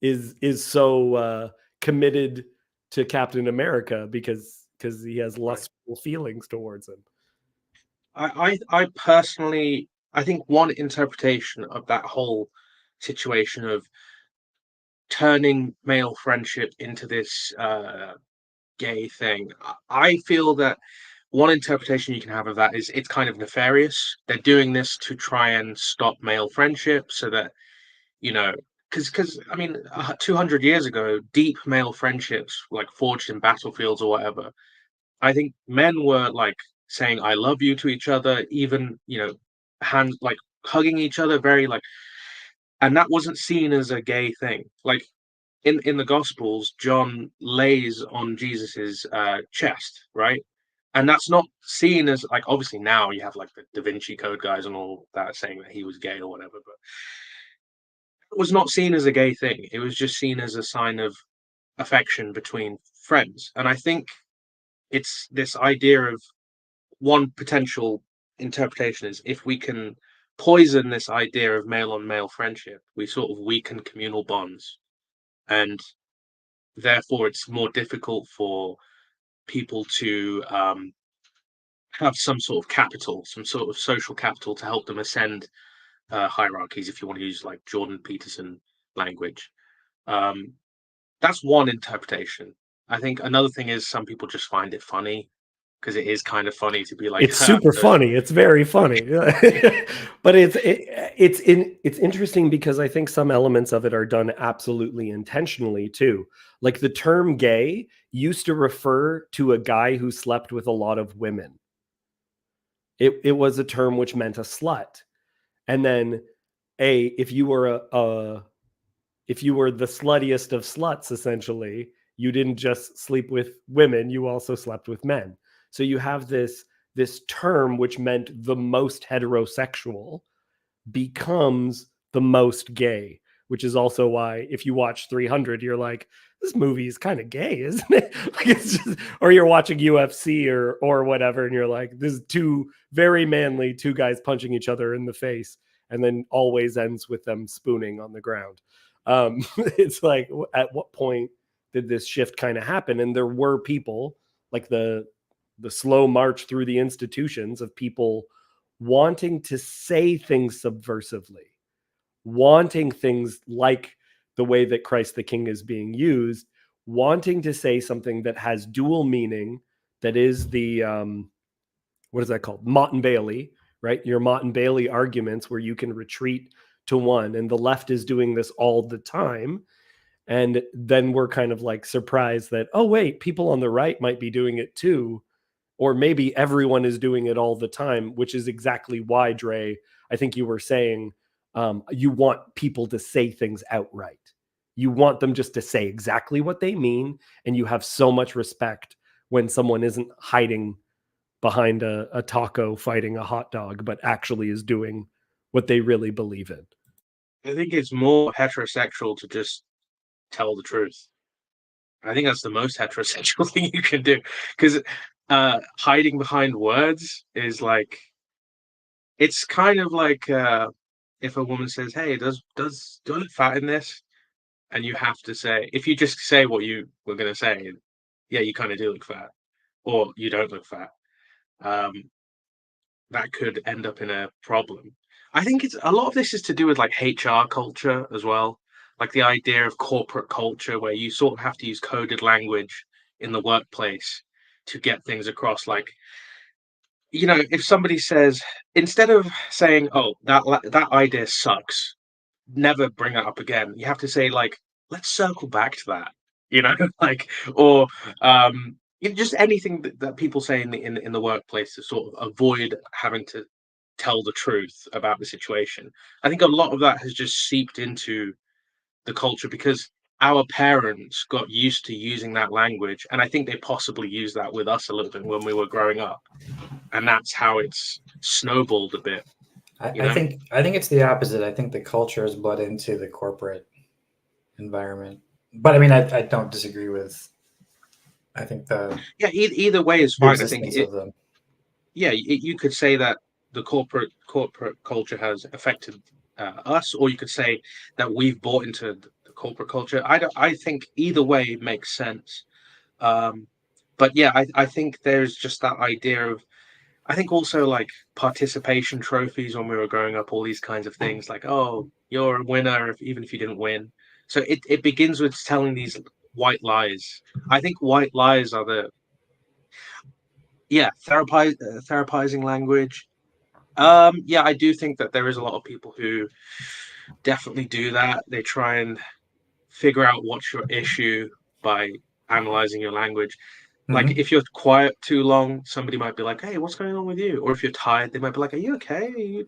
is so committed to Captain America because he has lustful feelings towards him. I personally, I think one interpretation of that whole situation of turning male friendship into this gay thing, I feel that one interpretation you can have of that is it's kind of nefarious. They're doing this to try and stop male friendship so that, you know, because I mean, 200 years ago, deep male friendships like forged in battlefields or whatever, I think men were like saying "I love you" to each other, even hands like hugging each other, very like, and that wasn't seen as a gay thing. Like in the Gospels, John lays on Jesus's chest, right? And that's not seen as like obviously now you have like the Da Vinci Code guys and all that saying that he was gay or whatever, but it was not seen as a gay thing. It was just seen as a sign of affection between friends. And I think it's this idea of one potential interpretation is if we can poison this idea of male on male friendship, we sort of weaken communal bonds. And therefore, it's more difficult for people to have some sort of capital, some sort of social capital to help them ascend hierarchies, if you want to use like Jordan Peterson language. That's one interpretation. I think another thing is some people just find it funny because it is kind of funny to be like, it's super funny. It's very funny, but it's interesting because I think some elements of it are done absolutely intentionally too. Like the term "gay" used to refer to a guy who slept with a lot of women. It was a term which meant a slut, and then if you were if you were the sluttiest of sluts, essentially, you didn't just sleep with women; you also slept with men. So you have this term which meant the most heterosexual becomes the most gay, which is also why if you watch 300, you're like, this movie is kind of gay, isn't it? Like it's just, or you're watching UFC or whatever, and you're like, this is two very manly, two guys punching each other in the face, and then always ends with them spooning on the ground. It's like, at what point did this shift kind of happen? And there were people like the slow march through the institutions of people wanting to say things subversively, wanting things like the way that Christ the King is being used, wanting to say something that has dual meaning, that is the, what is that called? Mott and Bailey, right? Your Mott and Bailey arguments where you can retreat to one, and the left is doing this all the time. And then we're kind of like surprised that, oh, wait, people on the right might be doing it too. Or maybe everyone is doing it all the time, which is exactly why, Dre, I think you were saying You want people to say things outright. You want them just to say exactly what they mean, and you have so much respect when someone isn't hiding behind a taco fighting a hot dog, but actually is doing what they really believe in. I think it's more heterosexual to just tell the truth. I think that's the most heterosexual thing you can do, because hiding behind words is like, it's kind of like if a woman says, "Hey, do I look fat in this?" and you have to say, if you just say what you were going to say, yeah, you kind of do look fat, or you don't look fat. That could end up in a problem. I think it's a lot of this is to do with like HR culture as well, like the idea of corporate culture where you sort of have to use coded language in the workplace to get things across. Like, if somebody says, instead of saying, "Oh, that idea sucks," never bring it up again. You have to say, like, let's circle back to that, like, or just anything that people say in the workplace to sort of avoid having to tell the truth about the situation. I think a lot of that has just seeped into the culture because our parents got used to using that language, and I think they possibly used that with us a little bit when we were growing up, and that's how it's snowballed a bit. I think it's the opposite. I think the culture is bled into the corporate environment. But I mean, I don't disagree with. I think either way is the fine. I think existence of them. Yeah, you could say that the corporate culture has affected us, or you could say that we've bought into the corporate culture. I think either way makes sense. But yeah, I think there's just that idea of, I think also like participation trophies when we were growing up, all these kinds of things like, oh, you're a winner even if you didn't win. So it begins with telling these white lies. I think white lies are therapizing language. Yeah, I do think that there is a lot of people who definitely do that. They try and figure out what's your issue by analyzing your language. Like, Mhm. if you're quiet too long, somebody might be like, "Hey, what's going on with you?" Or if you're tired, they might be like, "Are you okay?"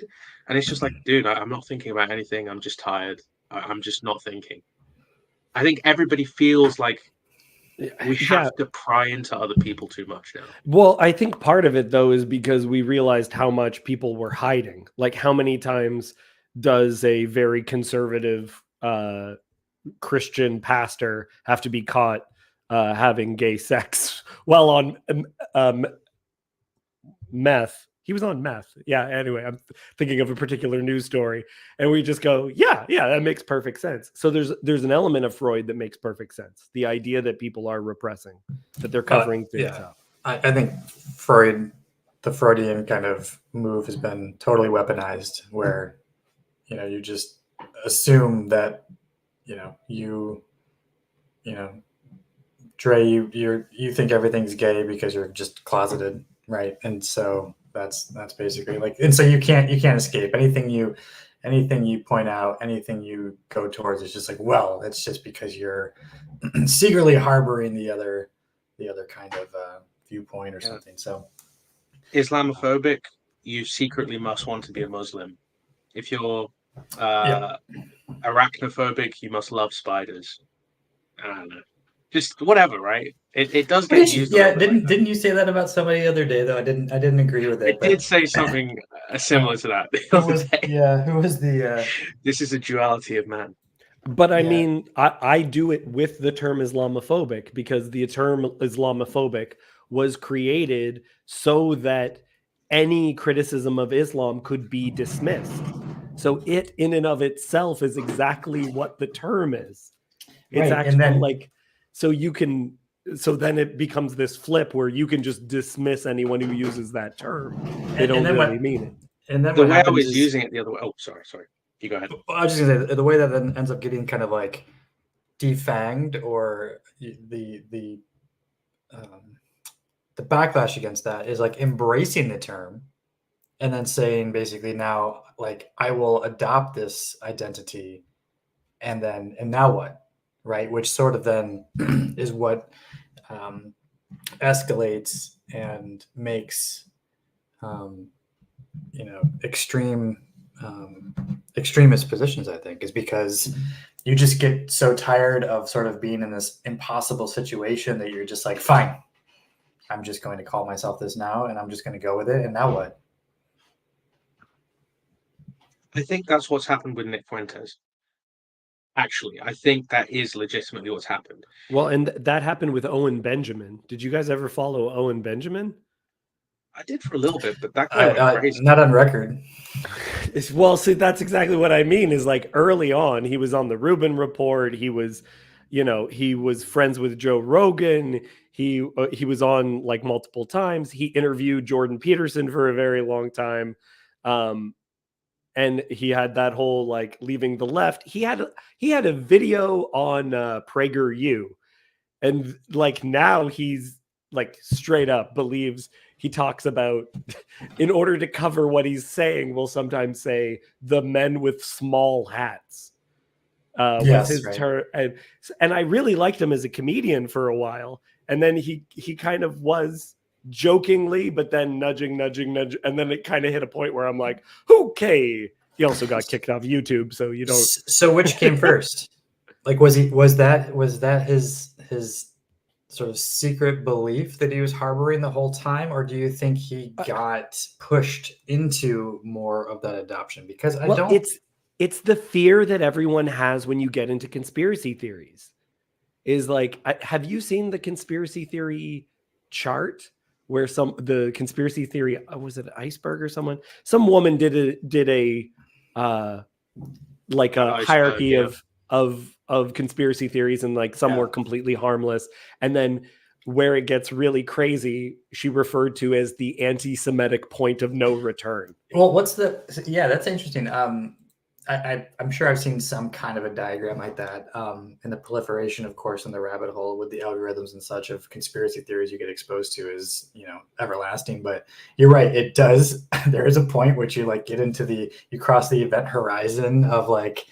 And it's just like, dude, I'm not thinking about anything. I'm just tired. I'm just not thinking. I think everybody feels like we have to pry into other people too much now. Well, I think part of it though is because we realized how much people were hiding. Like, how many times does a very conservative Christian pastor have to be caught having gay sex while on meth? He was on meth. Yeah. Anyway, I'm thinking of a particular news story, and we just go, yeah, that makes perfect sense. So there's an element of Freud that makes perfect sense. The idea that people are repressing, that they're covering things up. I think the Freudian kind of move has been totally weaponized, where you just assume that Dre, you think everything's gay because you're just closeted, right? And so that's basically like, and so you can't escape anything you point out, anything you go towards. It's just like, well, it's just because you're secretly harboring the other kind of viewpoint or something. So Islamophobic, you secretly must want to be a Muslim. If you're arachnophobic, you must love spiders. I don't know. Just whatever, right? It does get used. Didn't you say that about somebody the other day though? I didn't agree with it. I did say something similar to that. Who was the? This is a duality of man. But I mean, I do it with the term Islamophobic because the term Islamophobic was created so that any criticism of Islam could be dismissed. So it in and of itself is exactly what the term is. It's actually so then it becomes this flip where you can just dismiss anyone who uses that term. They don't really mean it. And then the way I was using it the other way. Oh, sorry. You go ahead. I was just gonna say the way that then ends up getting kind of like defanged, or the backlash against that is like embracing the term and then saying basically, now like I will adopt this identity and now what, right? Which sort of then is what escalates and makes extreme extremist positions, I think, is because you just get so tired of sort of being in this impossible situation that you're just like, fine, I'm just going to call myself this now and I'm just going to go with it. And now what? I think that's what's happened with Nick Fuentes. Actually, I think that is legitimately what's happened. Well, and that happened with Owen Benjamin. Did you guys ever follow Owen Benjamin? I did for a little bit, but that guy went crazy. Not on record. Well, see, that's exactly what I mean. Is like early on, he was on the Rubin Report. He was, he was friends with Joe Rogan. He was on like multiple times. He interviewed Jordan Peterson for a very long time, and he had that whole like leaving the left. He had a video on PragerU, and like now he's like straight up believes. He talks about, in order to cover what he's saying, we'll sometimes say the men with small hats. Was his term, and I really liked him as a comedian for a while, and then he kind of was jokingly, but then nudging, and then it kind of hit a point where I'm like, okay. He also got kicked off YouTube, so you don't. So which came first? Like, was that his sort of secret belief that he was harboring the whole time, or do you think he got pushed into more of that adoption? Because it's the fear that everyone has when you get into conspiracy theories. Is like, have you seen the conspiracy theory chart where the conspiracy theory, was it Iceberg or some woman did a like a hierarchy of conspiracy theories, and like some were completely harmless, and then where it gets really crazy, she referred to as the anti-Semitic point of no return. Well, that's interesting. I'm sure I've seen some kind of a diagram like that, and the proliferation, of course, in the rabbit hole with the algorithms and such of conspiracy theories you get exposed to is, everlasting. But you're right, it does. There is a point which you like get into you cross the event horizon of like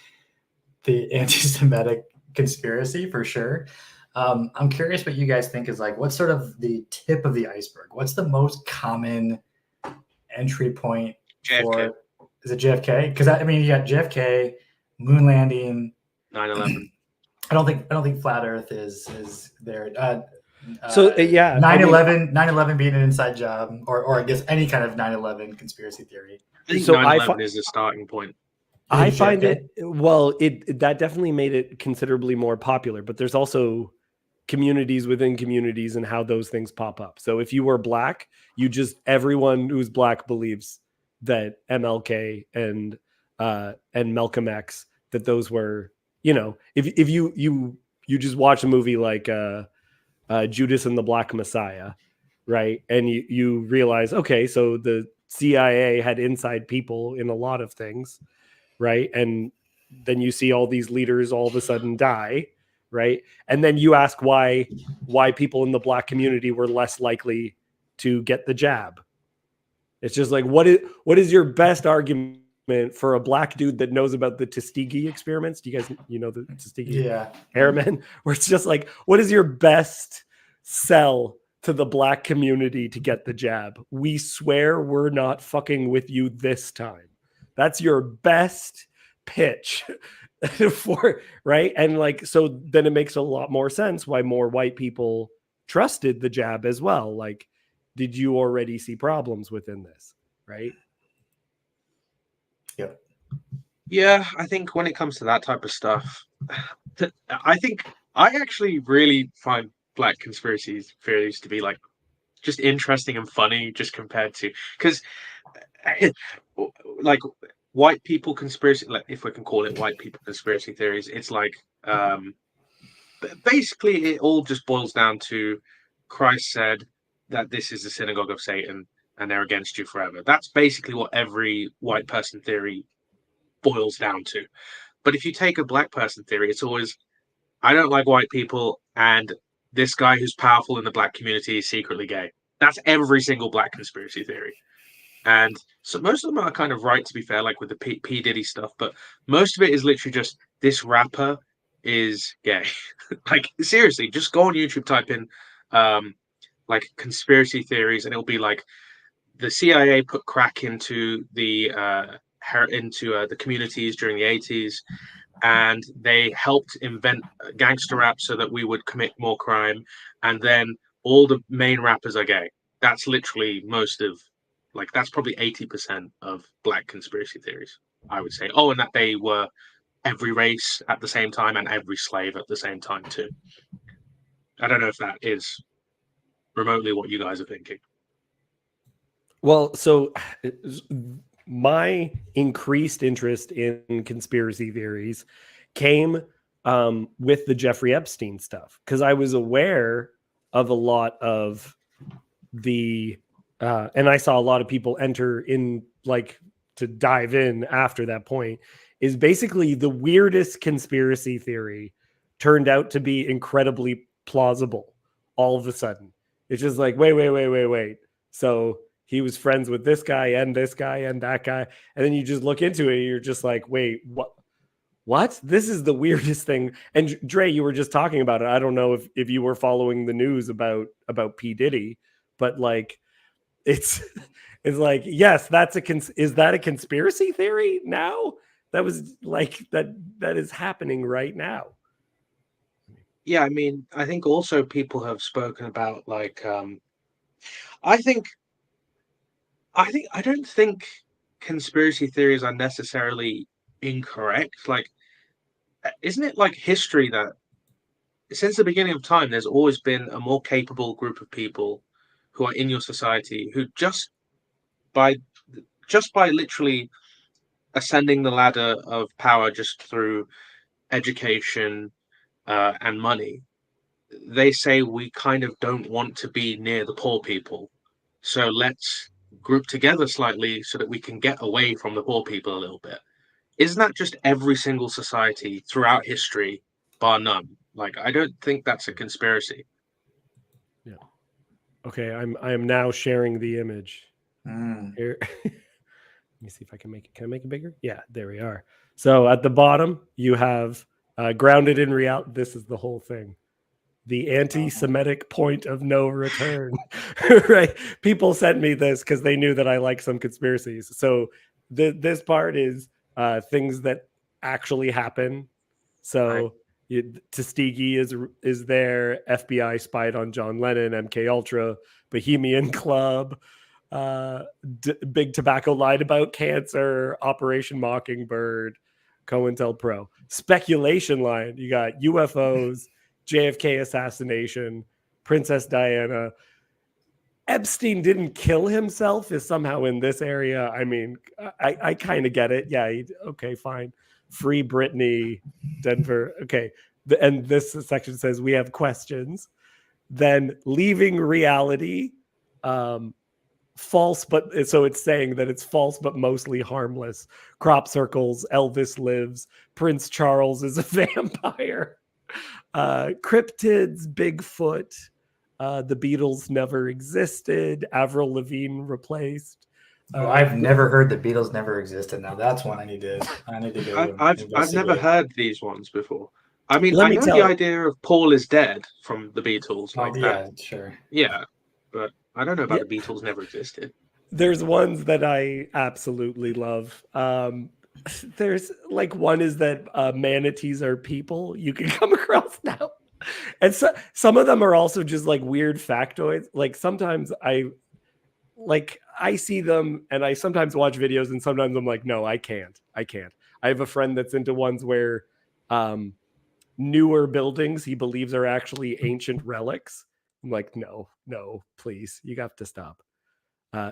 the anti-Semitic conspiracy for sure. I'm curious what you guys think is like, what's sort of the tip of the iceberg? What's the most common entry point JFK. Is it JFK? Because you got JFK, moon landing, 9/11. I don't think flat Earth is there. 9/11 being an inside job, or I guess any kind of 9/11 conspiracy theory. I think 9/11 is the starting point. I find that definitely made it considerably more popular, but there's also communities within communities and how those things pop up. So if you were black, everyone who's black believes that MLK and Malcolm X, that those were, if you just watch a movie like Judas and the Black Messiah, right? And you realize, okay, so the CIA had inside people in a lot of things, right? And then you see all these leaders all of a sudden die, right? And then you ask why people in the black community were less likely to get the jab. It's just like, what is your best argument for a black dude that knows about the Tuskegee experiments? Do you guys, the Tuskegee Airmen? Where it's just like, what is your best sell to the black community to get the jab? We swear we're not fucking with you this time. That's your best pitch for, right? And like, so then it makes a lot more sense why more white people trusted the jab as well. Like, did you already see problems within this, right? Yep. Yeah, I think when it comes to that type of stuff, I think I actually really find black conspiracy theories to be like just interesting and funny, just compared to, because like white people conspiracy, like if we can call it white people conspiracy theories, it's like basically it all just boils down to Christ said that this is the synagogue of Satan and they're against you forever. That's basically what every white person theory boils down to. But if you take a black person theory, it's always, I don't like white people, and this guy who's powerful in the black community is secretly gay. That's every single black conspiracy theory. And so most of them are kind of right, to be fair, like with the P. Diddy stuff, but most of it is literally just this rapper is gay. Like, seriously, just go on YouTube, type in like conspiracy theories, and it'll be like the CIA put crack into the the communities during the 80s, and they helped invent gangster rap so that we would commit more crime. And then all the main rappers are gay. That's literally that's probably 80% of Black conspiracy theories, I would say. Oh, and that they were every race at the same time and every slave at the same time too. I don't know if that is remotely what you guys are thinking. Well, so my increased interest in conspiracy theories came with the Jeffrey Epstein stuff, because I was aware of a lot of the and I saw a lot of people enter in, like, to dive in after that point, is basically the weirdest conspiracy theory turned out to be incredibly plausible all of a sudden. It's just like, wait. So he was friends with this guy and that guy. And then you just look into it, you're just like, wait, what? This is the weirdest thing. And Dre, you were just talking about it. I don't know if you were following the news about P. Diddy, but like, it's like, yes, is that a conspiracy theory now? That was like, that is happening right now. Yeah, I mean, I think also people have spoken about, like, I don't think conspiracy theories are necessarily incorrect. Like, isn't it like history that since the beginning of time, there's always been a more capable group of people who are in your society who just by literally ascending the ladder of power just through education and money, they say we kind of don't want to be near the poor people, so let's group together slightly so that we can get away from the poor people a little bit. Isn't that just every single society throughout history, bar none? Like, I don't think that's a conspiracy. Yeah. Okay, I am now sharing the image. Here. Let me see if I can make it. Can I make it bigger? Yeah, there we are. So at the bottom, you have grounded in reality. This is the whole thing. The anti-Semitic point of no return. Right? People sent me this because they knew that I like some conspiracies. So this part is things that actually happen. So Tuskegee is there. FBI spied on John Lennon. MK Ultra, Bohemian Club. Big Tobacco lied about cancer. Operation Mockingbird. COINTELPRO. Speculation line. You got UFOs. JFK assassination, Princess Diana. Epstein didn't kill himself is somehow in this area. I mean, I kind of get it. Yeah, okay, fine. Free Britney, Denver. Okay. And this section says we have questions. Then leaving reality, false, but so it's saying that it's false, but mostly harmless. Crop circles, Elvis lives, Prince Charles is a vampire. Cryptids, Bigfoot, the Beatles never existed, Avril Lavigne replaced. I've never heard the Beatles never existed. Now that's one I need to go. I've never heard these ones before. I mean, I know the idea of Paul is dead from the Beatles, like that. Yeah, sure. Yeah, but I don't know about the Beatles never existed. There's ones that I absolutely love. There's like one is that manatees are people you can come across now, and so some of them are also just like weird factoids. Like sometimes I see them and I sometimes watch videos and sometimes I'm like, no, I can't. I have a friend that's into ones where newer buildings he believes are actually ancient relics. I'm like, no, please, you have to stop.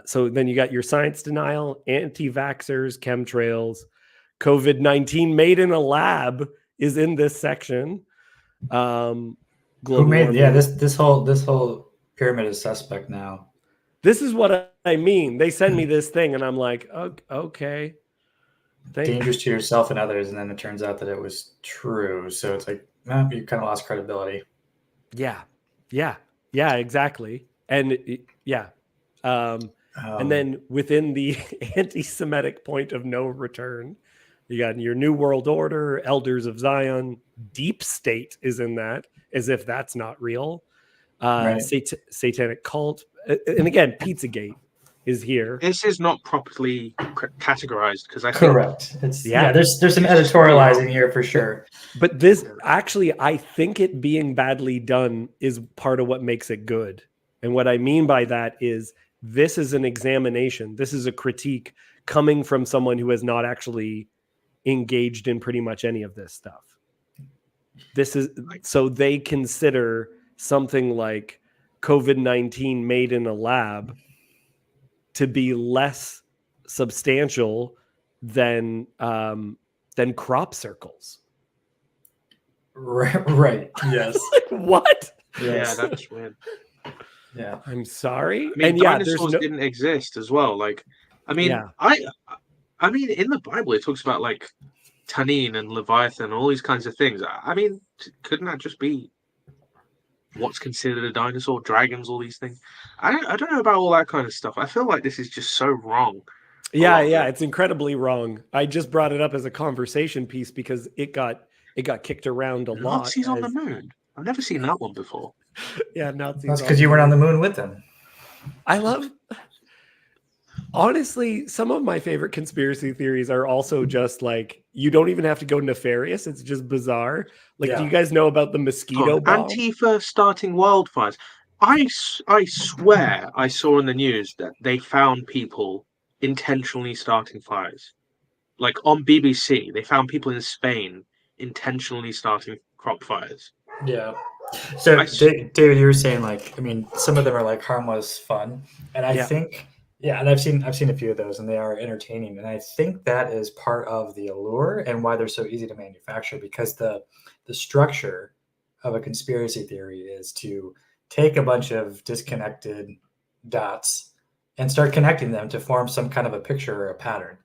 So then you got your science denial, anti-vaxxers, chemtrails, COVID-19 made in a lab is in this section. Who made? Yeah, this whole pyramid is suspect now. This is what I mean. They send me this thing, and I'm like, okay. Dangerous to yourself and others, and then it turns out that it was true. So it's like, you kind of lost credibility. Yeah, exactly. And and then within the anti-Semitic point of no return, you got your New World Order, Elders of Zion, Deep State is in that, as if that's not real. Right. Satanic cult, and again, Pizzagate. is here. This is not properly categorized because I think Correct. It's Yeah. there's some It's just really editorializing wrong. here for sure. But this actually, I think it being badly done is part of what makes it good. And what I mean by that is this is an examination. This is a critique coming from someone who has not actually engaged in pretty much any of this stuff. This is so they consider something like COVID-19 made in a lab to be less substantial than crop circles. Right. Yes. Like, what? Yes. Yeah, that's weird. Yeah. I'm sorry. I mean, And yeah, dinosaurs didn't exist as well. Like, I mean, Yeah. I mean, in the Bible, it talks about like Tannin and Leviathan and all these kinds of things. I mean, couldn't that just be what's considered a dinosaur? Dragons, all these things. I don't know about all that kind of stuff. I feel like this is just so wrong. Yeah, lot of yeah, it. it's incredibly wrong. I just brought it up as a conversation piece because it got kicked around a lot. Nazis on the moon. I've never seen that one before. Yeah, Nazis. That's because you weren't on the moon with them. I love. Honestly, some of my favorite conspiracy theories are also just like you don't even have to go nefarious. It's just bizarre. Like, Yeah. do you guys know about the mosquito bomb? Antifa starting wildfires. I swear I saw in the news that they found people intentionally starting fires. Like on BBC, they found people in Spain intentionally starting crop fires. Yeah. So I- David, you were saying like, I mean, some of them are like harmless fun, and I Yeah. think, yeah, and I've seen a few of those, and they are entertaining, and I think that is part of the allure and why they're so easy to manufacture, because the structure of a conspiracy theory is to take a bunch of disconnected dots and start connecting them to form some kind of a picture or a pattern.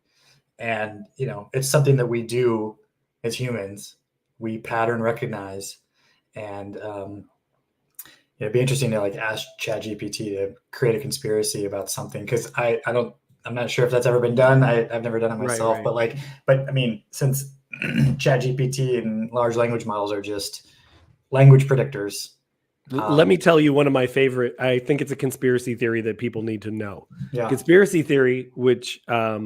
And it's something that we do as humans. We pattern recognize, and it'd be interesting to like ask ChatGPT to create a conspiracy about something, because I'm not sure if that's ever been done. I've never done it myself, right. but I mean, since ChatGPT and large language models are just language predictors. Let me tell you one of my favorite. I think it's a conspiracy theory that people need to know. Yeah. Conspiracy theory, which I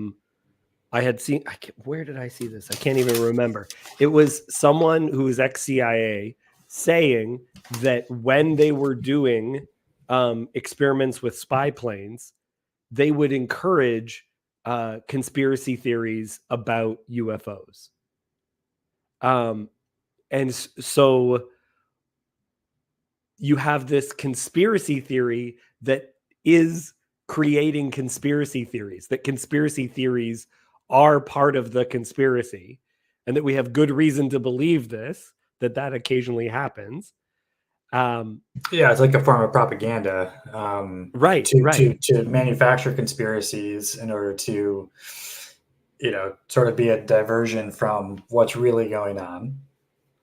had seen. Where did I see this? I can't even remember. It was someone who was ex-CIA saying that when they were doing experiments with spy planes, they would encourage conspiracy theories about UFOs. And so you have this conspiracy theory that is creating conspiracy theories, that conspiracy theories are part of the conspiracy, and that we have good reason to believe this, that occasionally happens. Yeah, it's like a form of propaganda. Right. To manufacture conspiracies in order to, sort of be a diversion from what's really going on,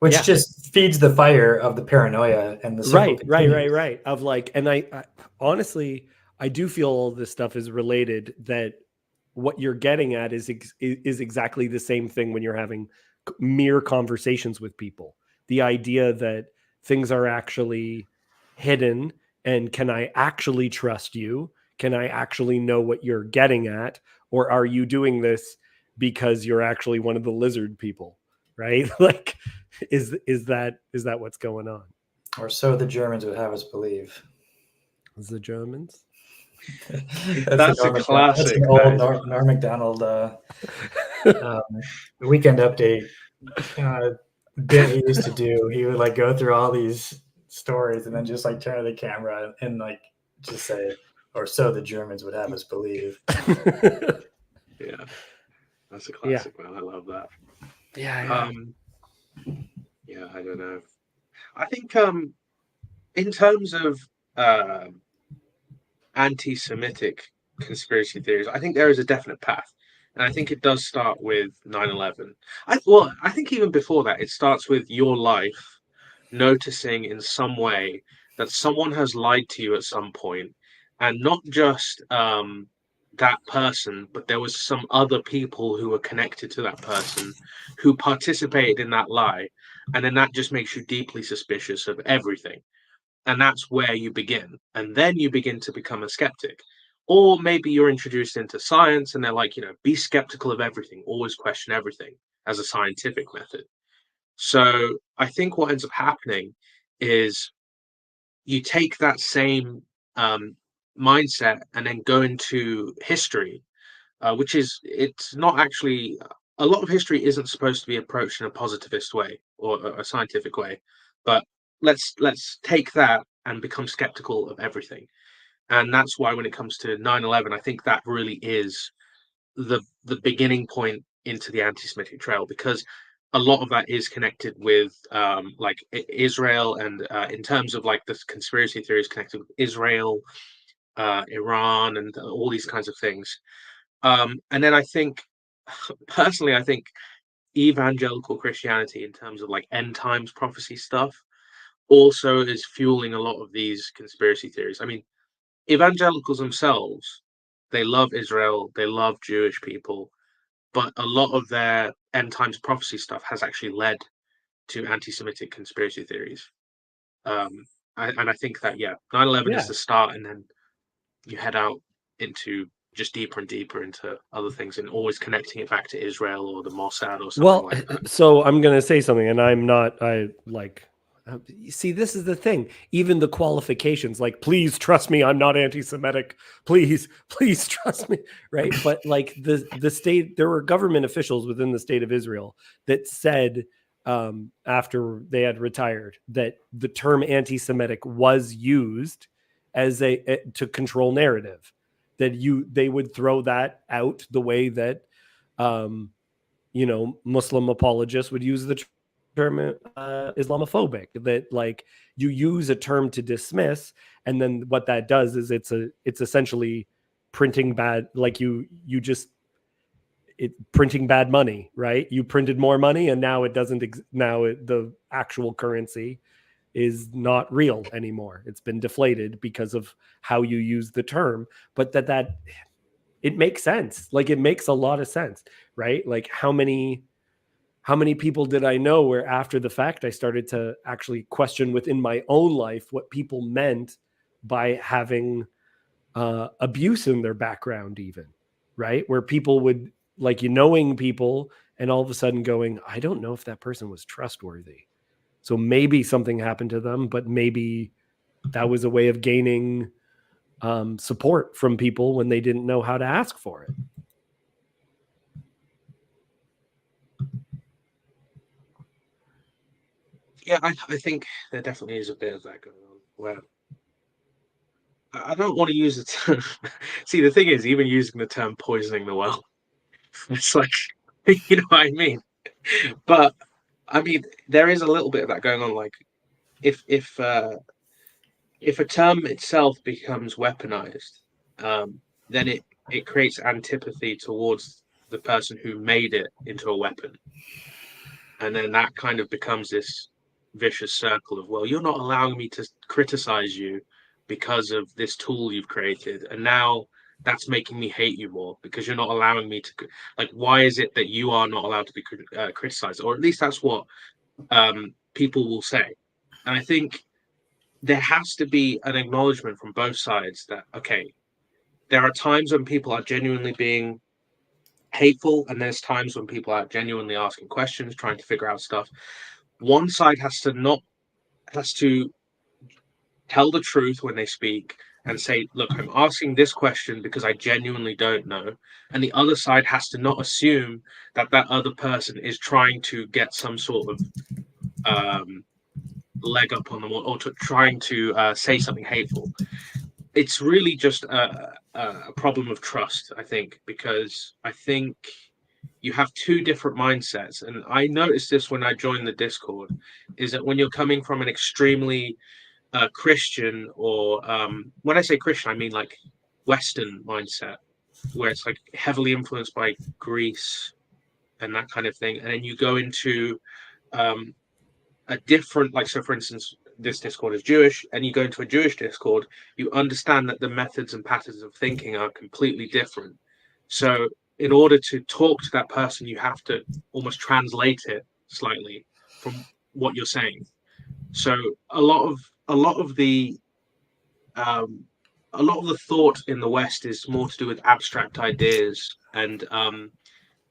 which just feeds the fire of the paranoia and the right. Of like, and I honestly, I do feel all this stuff is related. That what you're getting at is exactly the same thing when you're having mere conversations with people. The idea that things are actually hidden, and can I actually trust you? Can I actually know what you're getting at? Or are you doing this because you're actually one of the lizard people, right? Like, is that what's going on? Or so the Germans would have us believe. Is the Germans? That's a classic. That's an old Norm Macdonald Weekend Update bit he used to do. He would like go through all these stories and then just like turn to the camera and like just say, or so the Germans would have us believe. Yeah, that's a classic, man. I love that. Yeah. Yeah, I don't know. I think in terms of anti-Semitic conspiracy theories, I think there is a definite path. And I think it does start with 9/11. I think even before that, it starts with your life noticing in some way that someone has lied to you at some point, and not just that person, but there was some other people who were connected to that person who participated in that lie, and then that just makes you deeply suspicious of everything. And that's where you begin. And then you begin to become a skeptic. Or maybe you're introduced into science and they're like, be skeptical of everything, always question everything as a scientific method. So I think what ends up happening is you take that same mindset and then go into history, which is, it's not actually, a lot of history isn't supposed to be approached in a positivist way or a scientific way, but let's take that and become skeptical of everything. And that's why when it comes to 9/11, I think that really is the beginning point into the anti-Semitic trail, because a lot of that is connected with like Israel, and in terms of like the conspiracy theories connected with Israel, Iran, and all these kinds of things. And then I think, personally, I think evangelical Christianity, in terms of like end times prophecy stuff, also is fueling a lot of these conspiracy theories. I mean, evangelicals themselves, they love Israel, they love Jewish people, but a lot of their end times prophecy stuff has actually led to anti-Semitic conspiracy theories. And I think that, yeah, 9/11 is Yeah. the start, and then you head out into just deeper and deeper into other things, and always connecting it back to Israel or the Mossad or something Well, like that. so I'm going to say something, and you see, this is the thing. Even the qualifications, like, please trust me, I'm not anti-Semitic. Please, please trust me, right? But like the state, there were government officials within the state of Israel that said, after they had retired, that the term anti-Semitic was used as to control narrative. That they would throw that out the way that Muslim apologists would use the term Islamophobic, that like you use a term to dismiss, and then what that does is it's essentially printing bad, like printing bad money, right? You printed more money, and now it doesn't the actual currency is not real anymore. It's been deflated because of how you use the term. But that it makes sense. Like, it makes a lot of sense, right? Like, how many people did I know where after the fact I started to actually question within my own life what people meant by having abuse in their background, even, right? Where people would, like, knowing people and all of a sudden going, I don't know if that person was trustworthy. So maybe something happened to them, but maybe that was a way of gaining support from people when they didn't know how to ask for it. Yeah, I think there definitely is a bit of that going on, where I don't want to use the term. See, the thing is, even using the term poisoning the well, it's like, you know what I mean? But I mean, there is a little bit of that going on. Like, if a term itself becomes weaponized, then it creates antipathy towards the person who made it into a weapon, and then that kind of becomes this vicious circle of, well, you're not allowing me to criticize you because of this tool you've created, and now that's making me hate you more because you're not allowing me to, like, why is it that you are not allowed to be criticized? Or at least that's what people will say. And I think there has to be an acknowledgement from both sides that, okay, there are times when people are genuinely being hateful, and there's times when people are genuinely asking questions, trying to figure out stuff. One side has to tell the truth when they speak and say, look, I'm asking this question because I genuinely don't know. And the other side has to not assume that that other person is trying to get some sort of leg up on them, or trying to say something hateful. It's really just a problem of trust, I think, because I think you have two different mindsets. And I noticed this when I joined the Discord, is that when you're coming from an extremely Christian, or when I say Christian, I mean like Western mindset, where it's like heavily influenced by Greece and that kind of thing, and then you go into a different, like, so for instance, this Discord is Jewish, and you go into a Jewish Discord, you understand that the methods and patterns of thinking are completely different. So in order to talk to that person, you have to almost translate it slightly from what you're saying. So a lot of the a lot of the thought in the West is more to do with abstract ideas and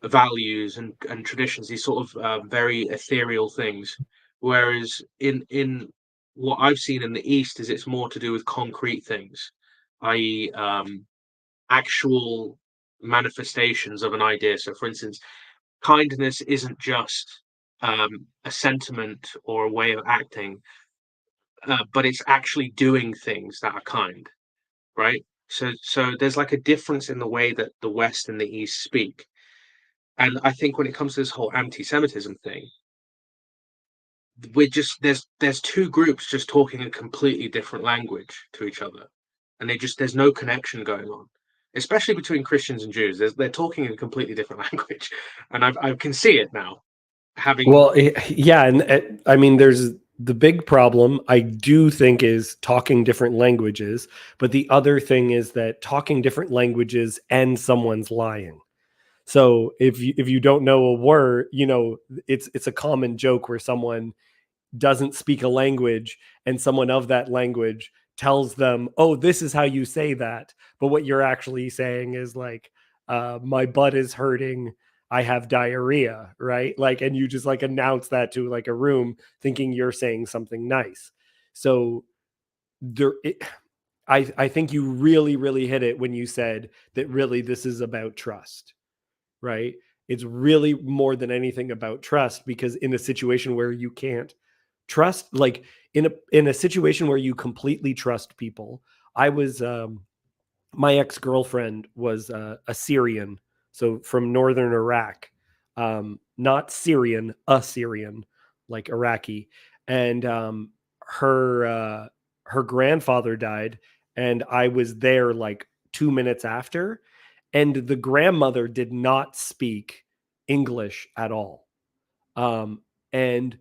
values and traditions, these sort of very ethereal things. Whereas in what I've seen in the East is it's more to do with concrete things, i.e., actual manifestations of an idea. So, for instance, kindness isn't just a sentiment or a way of acting, but it's actually doing things that are kind, right? So there's like a difference in the way that the West and the East speak. And I think when it comes to this whole anti-Semitism thing, we're just there's two groups just talking a completely different language to each other, and there's no connection going on, especially between Christians and Jews. They're talking in a completely different language, and I can see it now. Having Well, yeah, and I mean, there's the big problem I do think is talking different languages, but the other thing is that talking different languages and someone's lying. So if you don't know a word, it's a common joke where someone doesn't speak a language and someone of that language tells them, "Oh, this is how you say that," but what you're actually saying is like, "My butt is hurting. I have diarrhea," right? Like, and you just like announce that to like a room, thinking you're saying something nice. So there, I think you really hit it when you said that really this is about trust, right? It's really more than anything about trust, because in a situation where you can't trust, like in a situation where you completely trust people. I was My ex-girlfriend was a Syrian, so from northern Iraq, not Syrian, a Syrian, like Iraqi, and her grandfather died, and I was there like 2 minutes after, and the grandmother did not speak English at all, and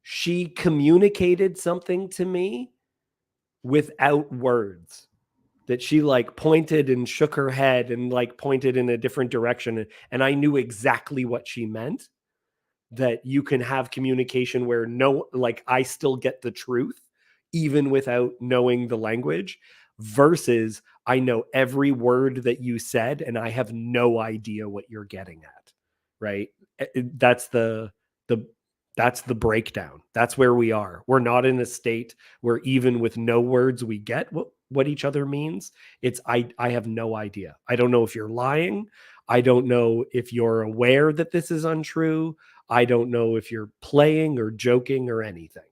she communicated something to me without words, that she like pointed and shook her head and like pointed in a different direction, and I knew exactly what she meant, that you can have communication where no, like I still get the truth even without knowing the language, versus I know every word that you said and I have no idea what you're getting at, right? That's the that's the breakdown. That's where we are. We're not in a state where even with no words we get what each other means. It's I have no idea. I don't know if you're lying. I don't know if you're aware that this is untrue. I don't know if you're playing or joking or anything.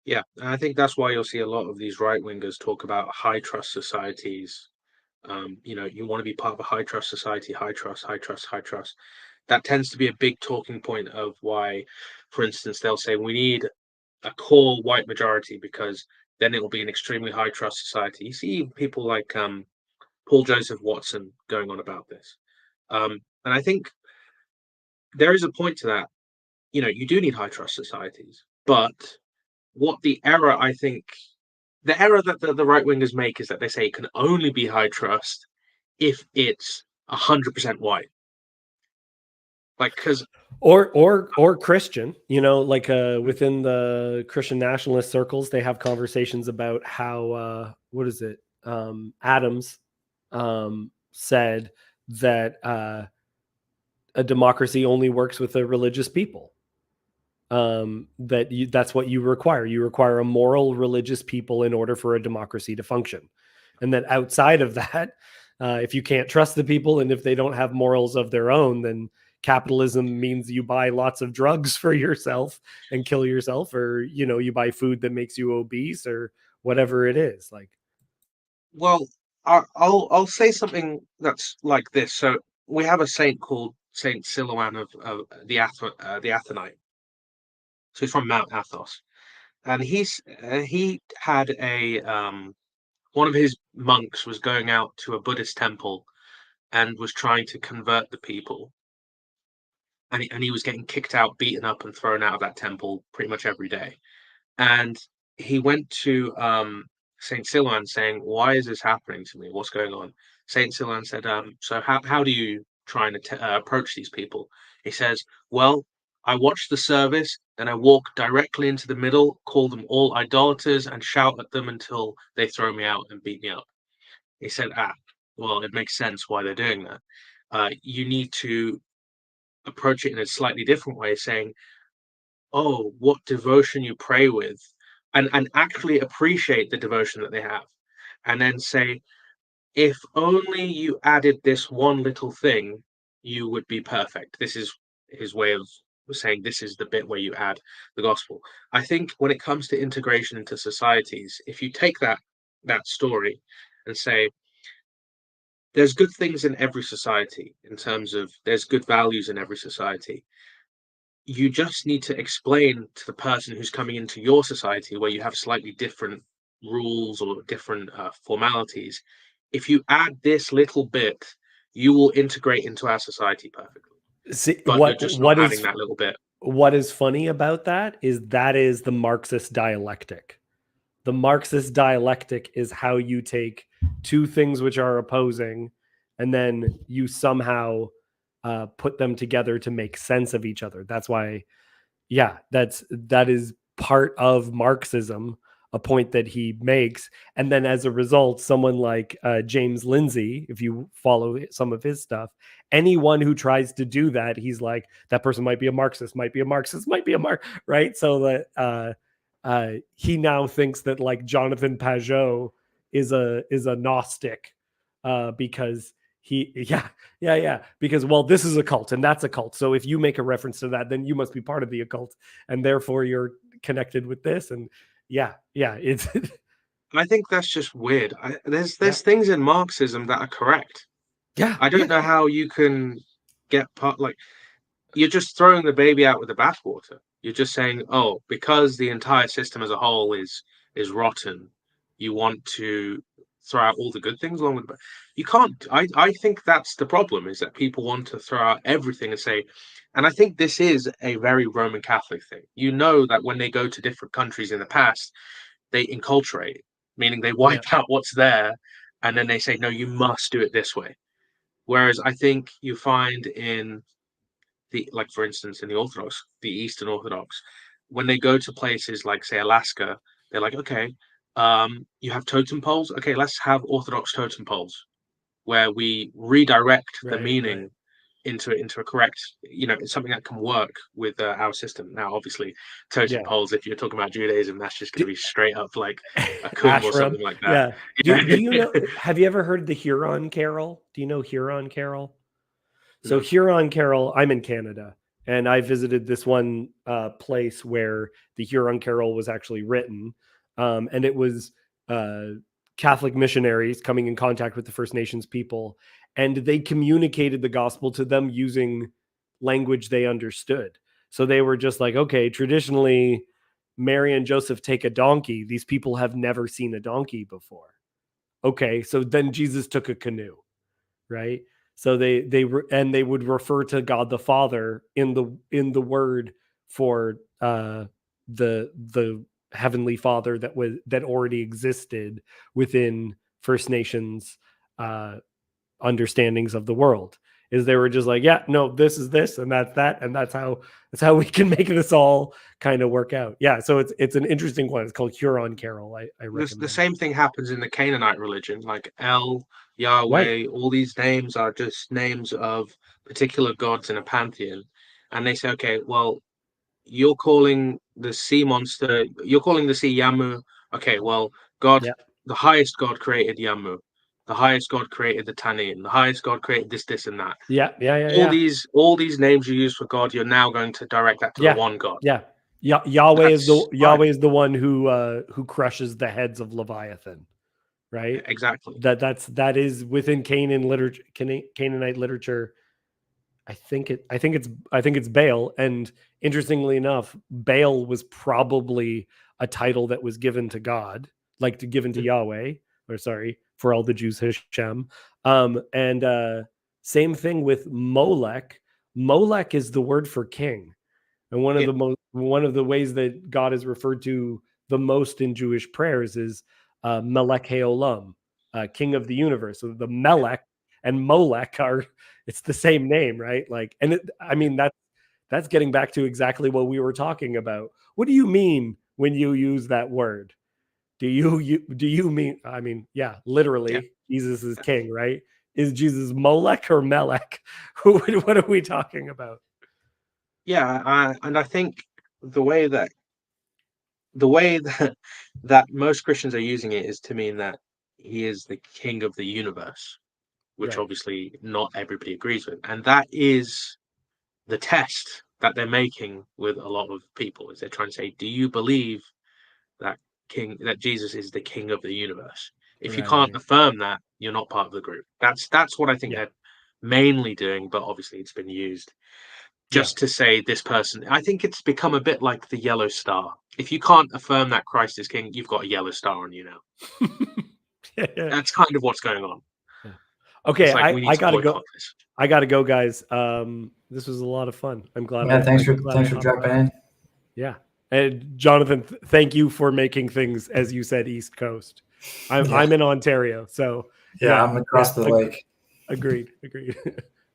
Yeah, and I think that's why you'll see a lot of these right wingers talk about high trust societies. You want to be part of a high trust society, high trust, high trust, high trust. That tends to be a big talking point of why, for instance, they'll say we need a core white majority because then it will be an extremely high trust society. You see people like Paul Joseph Watson going on about this, and I think there is a point to that. You do need high trust societies, but what the error I think the error that the right wingers make is that they say it can only be high trust if it's 100% white. Like, because Or Christian, like within the Christian nationalist circles, they have conversations about how what is it? Adams said that a democracy only works with a religious people. That's what you require. You require a moral, religious people in order for a democracy to function, and that outside of that, if you can't trust the people and if they don't have morals of their own, then capitalism means you buy lots of drugs for yourself and kill yourself, or you buy food that makes you obese, or whatever it is. Like, well, I'll say something that's like this. So we have a saint called Saint Silouan of the Athonite. So he's from Mount Athos, and he had a one of his monks was going out to a Buddhist temple and was trying to convert the people, and he was getting kicked out, beaten up, and thrown out of that temple pretty much every day. And he went to Saint Silouan saying, "Why is this happening to me? What's going on?" Saint Silouan said, "So how do you try and approach these people?" He says, "Well, I watch the service, then I walk directly into the middle, call them all idolaters, and shout at them until they throw me out and beat me up. He said, well, it makes sense why they're doing that. You need to approach it in a slightly different way, saying, oh, what devotion you pray with, and actually appreciate the devotion that they have. And then say, if only you added this one little thing, you would be perfect. This is his way of saying this is the bit where you add the gospel. I think when it comes to integration into societies, if you take that story and say there's good things in every society in terms of there's good values in every society, you just need to explain to the person who's coming into your society where you have slightly different rules or different formalities. If you add this little bit, you will integrate into our society perfectly. See, But you're just not adding that little bit. What is funny about that is the Marxist dialectic. The Marxist dialectic is how you take two things which are opposing and then you somehow put them together to make sense of each other. That's why, that is part of Marxism, a point that he makes. And then as a result, someone like James Lindsay, if you follow some of his stuff, anyone who tries to do that, he's like, that person might be a Marxist, might be a Marxist, might be a right? So that he now thinks that like Jonathan Pajot is a Gnostic because because well, this is a cult and that's a cult. So if you make a reference to that, then you must be part of the occult, and therefore you're connected with this. And it's. I think that's just weird. There's things in Marxism that are correct. I don't know how you can get like you're just throwing the baby out with the bathwater. You're just saying, oh, because the entire system as a whole is rotten, you want to throw out all the good things along with it. You can't. I think that's the problem, is that people want to throw out everything and say, and I think this is a very Roman Catholic thing. You know that when they go to different countries in the past, they enculturate, meaning they wipe out what's there, and then they say, no, you must do it this way. Whereas I think you find in like for instance in the Eastern Orthodox, when they go to places like say Alaska, they're like, okay, you have totem poles, okay, let's have Orthodox totem poles where we redirect the meaning into a correct, it's something that can work with our system. Now obviously totem poles, if you're talking about Judaism, that's just going to be straight up like a kum or something like that. Do you know, have you ever heard the Huron Carol? Do you know Huron Carol? So Huron Carol, I'm in Canada, and I visited this one place where the Huron Carol was actually written, and it was Catholic missionaries coming in contact with the First Nations people, and they communicated the gospel to them using language they understood. So they were just like, okay, traditionally, Mary and Joseph take a donkey. These people have never seen a donkey before. Okay, so then Jesus took a canoe, right? So they would refer to God the Father in the word for the Heavenly Father that already existed within First Nations understandings of the world. Is they were just like, no, this is this and that's that, and that's how we can make this all kind of work out. So it's an interesting one. It's called Huron Carol. I recommend. The same thing happens in the Canaanite religion, like El, Yahweh. All these names are just names of particular gods in a pantheon, and they say, okay, well, you're calling the sea monster, you're calling the sea Yamu. Okay, well, God, the highest God created Yamu. The highest God created the Tannin. The highest God created this, and that. All these names you use for God, you're now going to direct that to the one God. Yahweh is the one who crushes the heads of Leviathan, right? Exactly. That is within Canaanite literature. I think it's Baal, and interestingly enough, Baal was probably a title that was given to God, given to Yahweh, or sorry, for all the Jews, Hashem. And same thing with Molech. Molech is the word for king. And one of the ways that God is referred to the most in Jewish prayers is Melech Haolam, king of the universe. So the Melech and Molech it's the same name, right? That's getting back to exactly what we were talking about. What do you mean when you use that word? Do you mean, I mean, yeah, literally, Yeah. Jesus is king, right? Is Jesus Molech or Melech? What are we talking about? Yeah, and I think the way that that most Christians are using it is to mean that he is the king of the universe, which Right. obviously not everybody agrees with, and that is the test that they're making with a lot of people. Is they're trying to say, do you believe that Jesus is the king of the universe? If you can't Right. affirm that, you're not part of the group. That's what I think Yeah. they're mainly doing, but obviously it's been used just to say this person. I think it's become a bit like the yellow star. If you can't affirm that Christ is king, you've got a yellow star on you now. Yeah. That's kind of what's going on. Yeah. Okay, It's like we need I to gotta go. boycott this. I gotta go, guys. This was a lot of fun. I'm glad. Yeah, thanks for glad I hopped dropping on. in. Yeah, and Jonathan, thank you for making things, as you said, East Coast. I'm in Ontario, so Yeah, I'm across the lake. Agreed.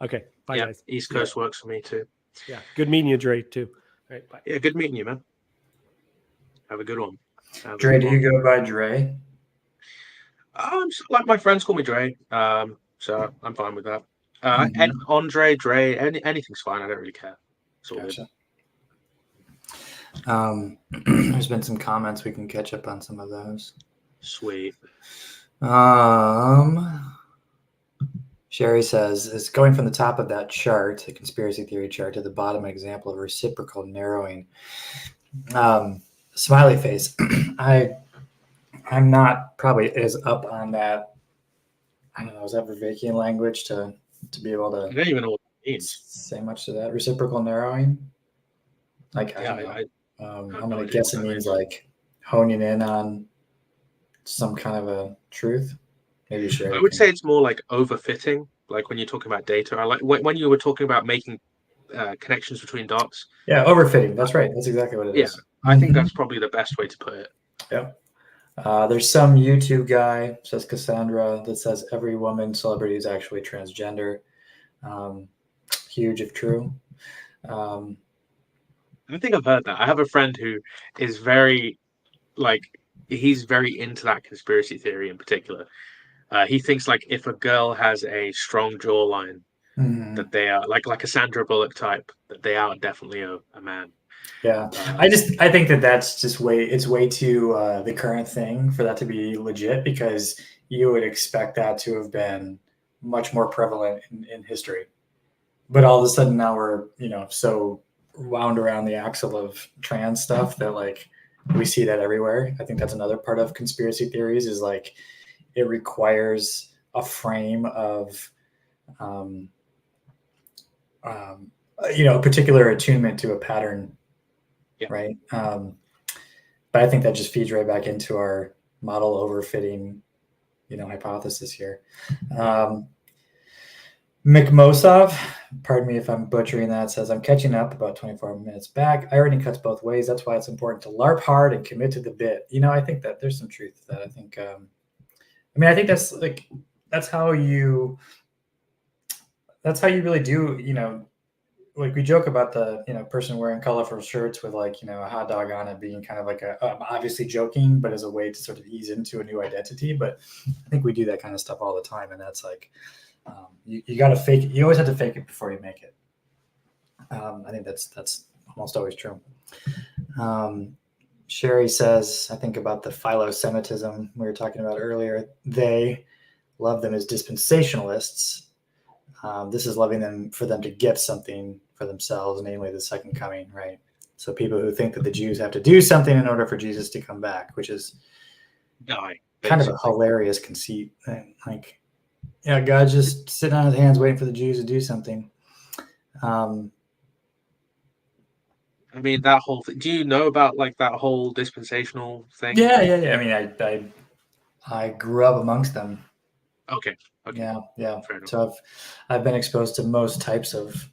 Okay, bye, Yeah, guys. East Coast works for me too. Yeah, good meeting you, Dre, too. All right, bye. Yeah, good meeting you, man. Have a good one. Dre, do you go by Dre? Like my friends call me Dre, so I'm fine with that. And Andre, Dre, anything's fine. I don't really care. It's all Gotcha. There's been some comments. We can catch up on some of those. Sweet. Sherry says, is going from the top of that chart, the conspiracy theory chart, to the bottom, an example of reciprocal narrowing. Smiley face. I'm not probably as up on that. I don't know, is that Vervaekian language to be able to I don't even know what it means. say much to that? Reciprocal narrowing? Like, Yeah, I don't know. I'm going to guess it means like honing in on some kind of a truth. Maybe Sherry. I would say it's more like overfitting, like when you're talking about data. I like when you were talking about making connections between dots. Yeah, overfitting. That's right. That's exactly what it is. I think that's probably the best way to put it. Yeah. There's some YouTube guy, says Cassandra, that says every woman celebrity is actually transgender. Huge if true. I think I've heard that. I have a friend who is very, he's very into that conspiracy theory in particular. He thinks like if a girl has a strong jawline, that they are like a Sandra Bullock type, that they are definitely a man. Yeah, I think that's just way too the current thing for that to be legit, because you would expect that to have been much more prevalent in history. But all of a sudden now we're, so wound around the axle of trans stuff that like we see that everywhere. I think that's another part of conspiracy theories, is like it requires a frame of a particular attunement to a pattern. Yeah. Right. But I think that just feeds right back into our model overfitting, hypothesis here. McMosov, pardon me if I'm butchering that, says, I'm catching up about 24 minutes back. Irony cuts both ways. That's why it's important to LARP hard and commit to the bit. I think that there's some truth to that. I think, I think that's how you really do, like we joke about the person wearing colorful shirts with a hot dog on it being kind of like obviously joking, but as a way to sort of ease into a new identity. But I think we do that kind of stuff all the time, and that's like you got to fake it. You always have to fake it before you make it. I think that's almost always true. Sherry says, I think about the philo-Semitism we were talking about earlier. They love them as dispensationalists. This is loving them for them to get something for themselves, namely the second coming, right? So people who think that the Jews have to do something in order for Jesus to come back, which is kind of a hilarious conceit. Like, God just sitting on his hands waiting for the Jews to do something. That whole thing. Do you know about that whole dispensational thing? Yeah. I grew up amongst them. Okay. Yeah. So I've been exposed to most types of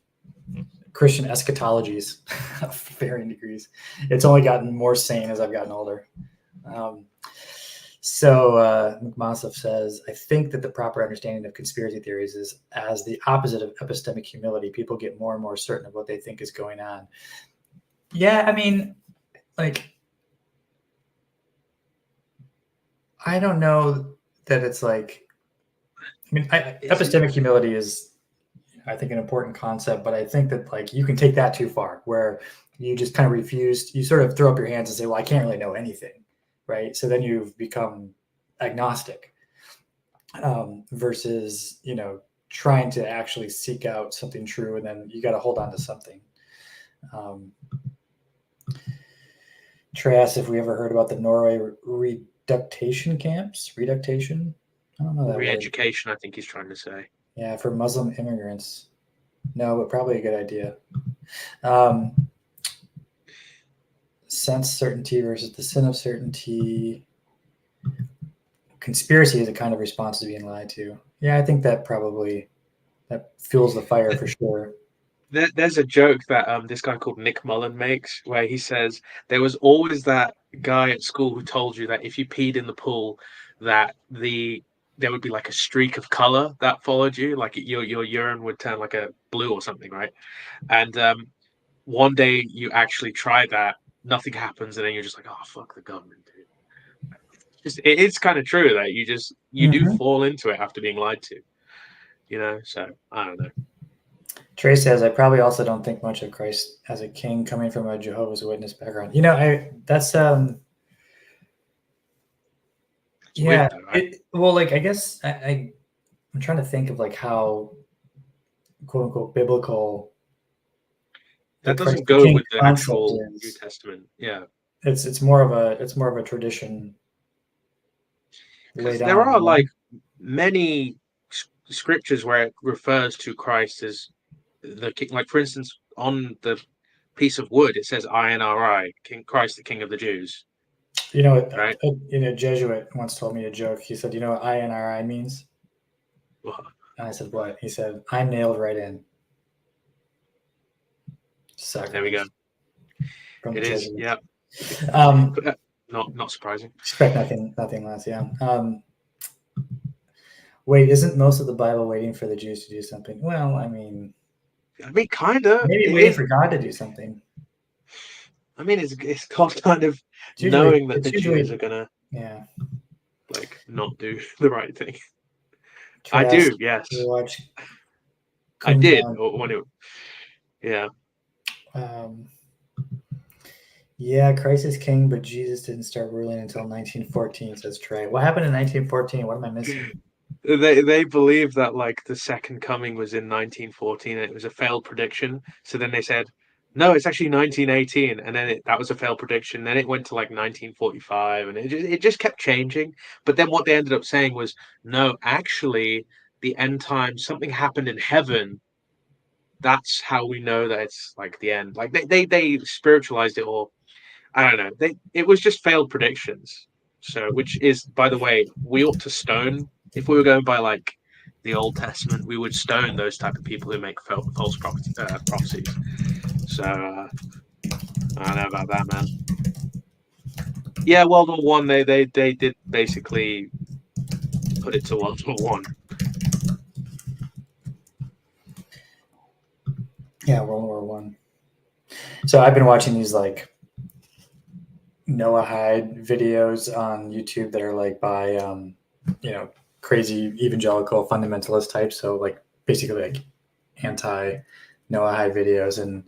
Christian eschatologies of varying degrees. It's only gotten more sane as I've gotten older. So McMossov says, I think that the proper understanding of conspiracy theories is as the opposite of epistemic humility. People get more and more certain of what they think is going on. Yeah, I mean, like, I don't know that it's like, I mean, epistemic humility is, I think, an important concept, but I think that like you can take that too far, where you just kind of refuse, you sort of throw up your hands and say, well, I can't really know anything, right? So then you've become agnostic, versus, you know, trying to actually seek out something true, and then you got to hold on to something. Trey asked if we ever heard about the Norway reduction camps. Reduction? I don't know that word. Re-education, I think he's trying to say. Yeah, for Muslim immigrants. No, but probably a good idea. Sense certainty versus the sin of certainty. Conspiracy is a kind of response to being lied to. Yeah, I think that probably that fuels the fire for sure. There's a joke that this guy called Nick Mullen makes where he says there was always that guy at school who told you that if you peed in the pool, that there would be like a streak of color that followed you, like your urine would turn like a blue or something, right? And one day you actually try that, nothing happens, and then you're just like, oh fuck the government, dude. It's kind of true that you do fall into it after being lied to, you know. So I don't know. Trey says, I probably also don't think much of Christ as a king coming from a Jehovah's Witness background. You know, that's It's yeah. weird though, right? Well, like I guess I'm trying to think of like how quote unquote biblical That the doesn't Christ go king with the concept actual is. New Testament. Yeah, It's more of a tradition because laid there on. are like many scriptures where it refers to Christ as the king. Like for instance, on the piece of wood, it says INRI, King Christ, the King of the Jews. You know, Right? a Jesuit once told me a joke. He said, "You know what INRI means?" Well, And I said, "What?" He said, "I'm nailed right in." there we go. From It is, Jesuits. yeah. Not surprising. Expect nothing less. Yeah. Wait, isn't most of the Bible waiting for the Jews to do something? Well, I mean, Kind of. maybe It waiting is. for God to do something. I mean, it's God kind of It's usually, knowing that the Jews are gonna yeah. like not do the right thing. I Trey do, yes. watch I did Kundan. when it. Yeah. Yeah, Christ is king, but Jesus didn't start ruling until 1914, says Trey. What happened in 1914? What am I missing? They believe that like the second coming was in 1914 and it was a failed prediction. So then they said, no, it's actually 1918, and then that was a failed prediction. Then it went to like 1945, and it just kept changing. But then what they ended up saying was, no, actually, the end time, something happened in heaven. That's how we know that it's like the end. Like they spiritualized it all. I don't know. It was just failed predictions. So, which is, by the way, we ought to stone if we were going by like the Old Testament. We would stone those type of people who make false prophecies. So, I don't know about that, man. Yeah, World War One. They did basically put it to World War One. Yeah, World War One. So I've been watching these like Noahide videos on YouTube that are like by crazy evangelical fundamentalist types. So like basically like anti Noahide videos, and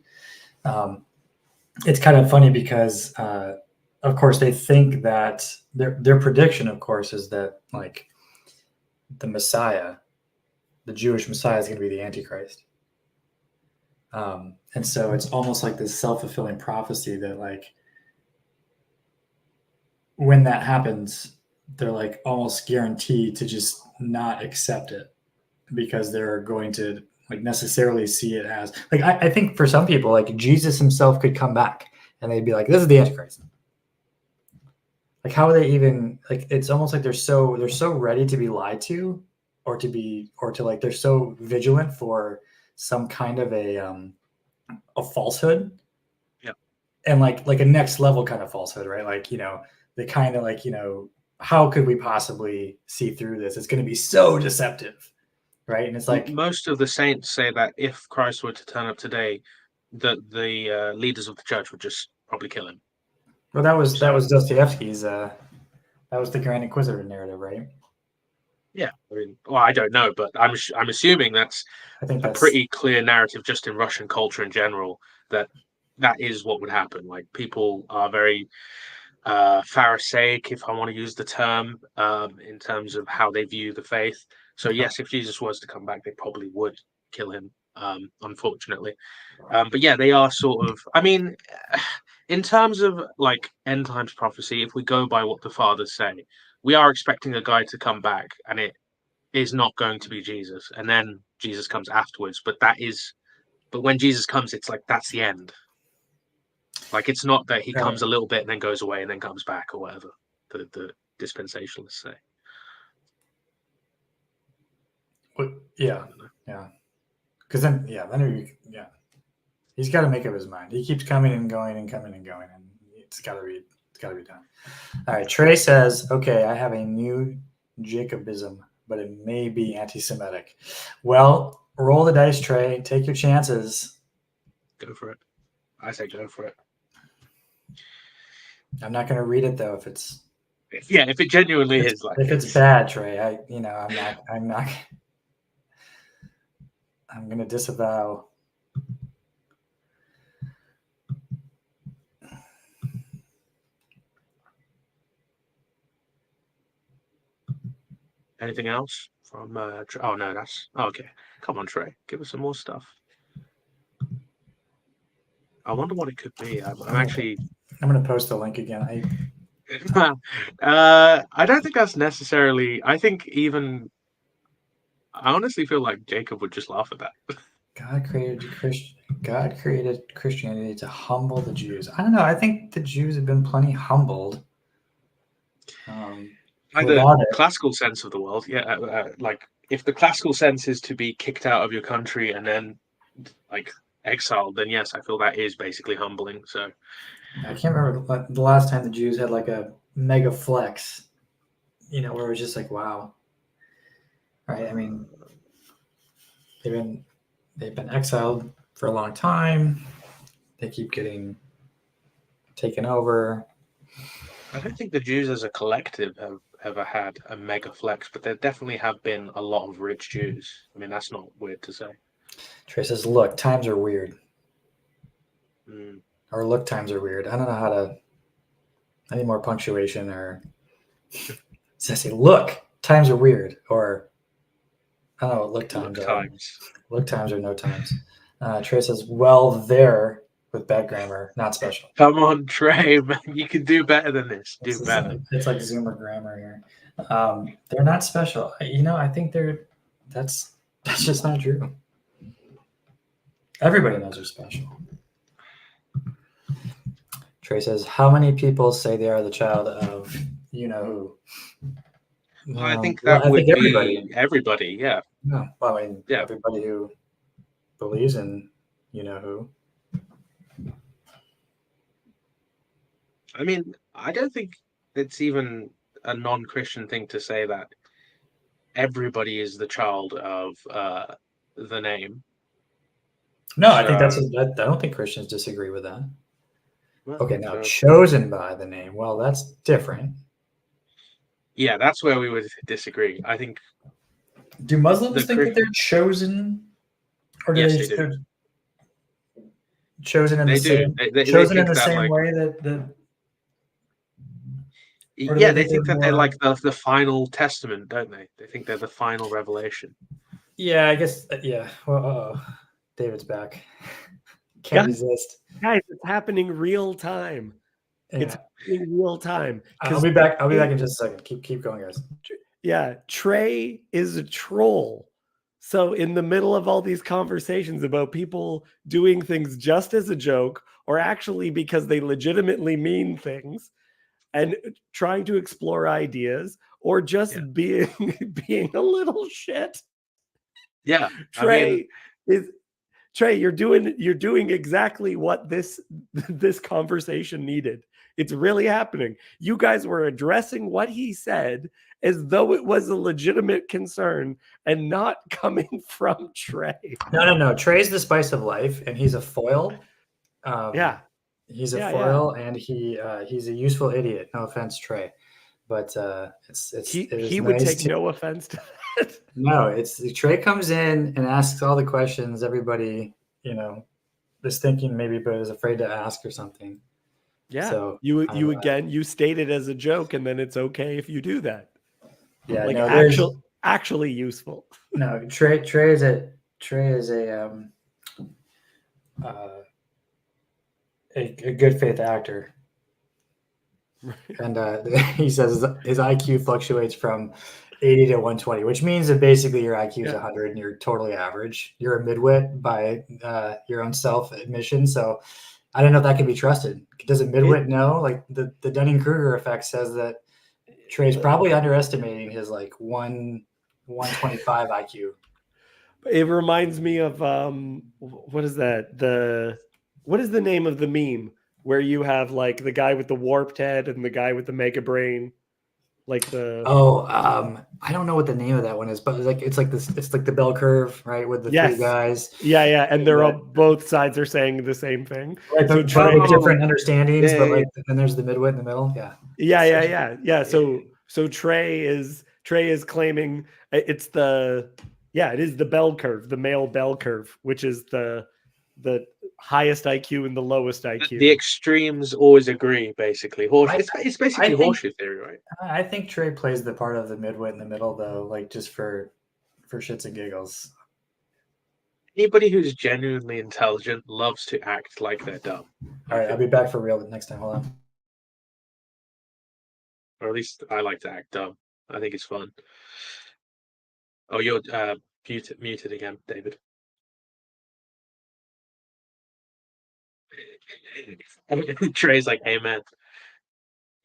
it's kind of funny because of course they think that their prediction, of course, is that like the Messiah, the Jewish Messiah, is going to be the Antichrist. And so it's almost like this self-fulfilling prophecy that like when that happens, they're like almost guaranteed to just not accept it because they're going to like necessarily see it as like I think for some people like Jesus himself could come back and they'd be like, this is the Antichrist. Like how are they even like it's almost like they're so ready to be lied to or to like they're so vigilant for some kind of a falsehood. Yeah. And like a next level kind of falsehood, right? Like, you know, the kind of like, you know, how could we possibly see through this? It's going to be so deceptive, right? And it's like, Most of the saints say that if Christ were to turn up today, the leaders of the church would just probably kill him. well, that was Dostoevsky's. That was the Grand Inquisitor narrative, right? Yeah, I mean, well, I don't know, but I'm assuming that's I think a that's pretty clear narrative just in Russian culture in general, that is what would happen. Like, people are very Pharisaic, if I want to use the term, in terms of how they view the faith. So yes, if Jesus was to come back, they probably would kill him, unfortunately. But yeah, they are sort of, I mean, in terms of like end times prophecy, if we go by what the fathers say, we are expecting a guy to come back, and it is not going to be Jesus, and then Jesus comes afterwards. But when Jesus comes, it's like that's the end. Like, it's not that he comes a little bit and then goes away and then comes back or whatever the dispensationalists say. yeah. Because then he's got to make up his mind. He keeps coming and going and coming and going, and it's got to be done. All right, Trey says, okay, I have a new Jacobism, but it may be anti-Semitic. Well, roll the dice, Trey. Take your chances. Go for it. I say go for it. I'm not going to read it though if it genuinely is like, if it's bad, Trey. I'm going to disavow. Anything else from oh no, that's okay. Come on, Trey, give us some more stuff. I wonder what it could be. I'm going to post the link again. I don't think that's necessarily. I honestly feel like Jacob would just laugh at that. God created Christianity to humble the Jews. I don't know. I think the Jews have been plenty humbled. Like the classical sense of the world, yeah. Like, if the classical sense is to be kicked out of your country and then like exiled, then yes, I feel that is basically humbling. So I can't remember the last time the Jews had like a mega flex, where it was just like, wow. Right? I mean, they've been exiled for a long time. They keep getting taken over. I don't think the Jews as a collective have ever had a mega flex, but there definitely have been a lot of rich Jews. I mean, that's not weird to say. Trey says, look, times are weird. Or look, times are weird. I don't know how to. I need more punctuation, or does I say, look, times are weird, or I don't know what look times are. Look times or no times. Trey says, well, there, with bad grammar, not special. Come on, Trey, man, you can do better than this. Do better. It's like Zoomer grammar here. They're not special. I think that's just not true. Everybody knows they're special. Trey says, how many people say they are the child of who? Well, I think that would be everybody, yeah. No, well, I mean, everybody who believes in who. I mean, I don't think it's even a non-Christian thing to say that everybody is the child of the name. No, I think I don't think Christians disagree with that. Well, okay, now chosen by the name. Well, that's different. Yeah, that's where we would disagree. I think. Do Muslims think that they're chosen, or do yes, they do. Chosen in the same? Chosen in the same way that. Yeah, they think that they're like the final testament, don't they? They think they're the final revelation. Yeah, I guess. Yeah. Well, David's back. Can't resist. Guys, it's happening real time. Yeah. It's happening real time. I'll be back in just a second. Keep going, guys. Yeah, Trey is a troll. So in the middle of all these conversations about people doing things just as a joke, or actually because they legitimately mean things, and trying to explore ideas, or just being a little shit. Yeah, Trey, you're doing exactly what this conversation needed. It's really happening. You guys were addressing what he said as though it was a legitimate concern and not coming from Trey. No. Trey's the spice of life, and he's a foil. Yeah. He's a Yeah, foil, and he's a useful idiot. No offense, Trey, but He would take no offense to that. No, it's Trey comes in and asks all the questions everybody, is thinking maybe but is afraid to ask or something. Yeah. So you state it as a joke, and then it's okay if you do that. Yeah, Like no, actually useful. no. Trey is a good faith actor, and he says his IQ fluctuates from 80 to 120, which means that basically your IQ is 100 and you're totally average. You're a midwit by your own self admission. So I don't know if that can be trusted. Does a midwit know? Like the Dunning-Kruger effect says that Trey's probably underestimating his like 125 IQ. It reminds me of what is that? What is the name of the meme where you have like the guy with the warped head and the guy with the mega brain? Like I don't know what the name of that one is, but it's like the bell curve, right? With the three guys. Yeah. And they're all, both sides are saying the same thing. Right, but different understandings, but like then there's the midwit in the middle. Yeah. So Trey is claiming it is the bell curve, the male bell curve, which is the highest IQ and the lowest IQ. The extremes always agree, basically. It's basically horseshoe theory, right? I think Trey plays the part of the midwit in the middle, though, like just for shits and giggles. Anybody who's genuinely intelligent loves to act like they're dumb. All right, I'll be back for real next time. Hold on. Or at least I like to act dumb. I think it's fun. Oh, you're muted again, David. Trey's like, amen.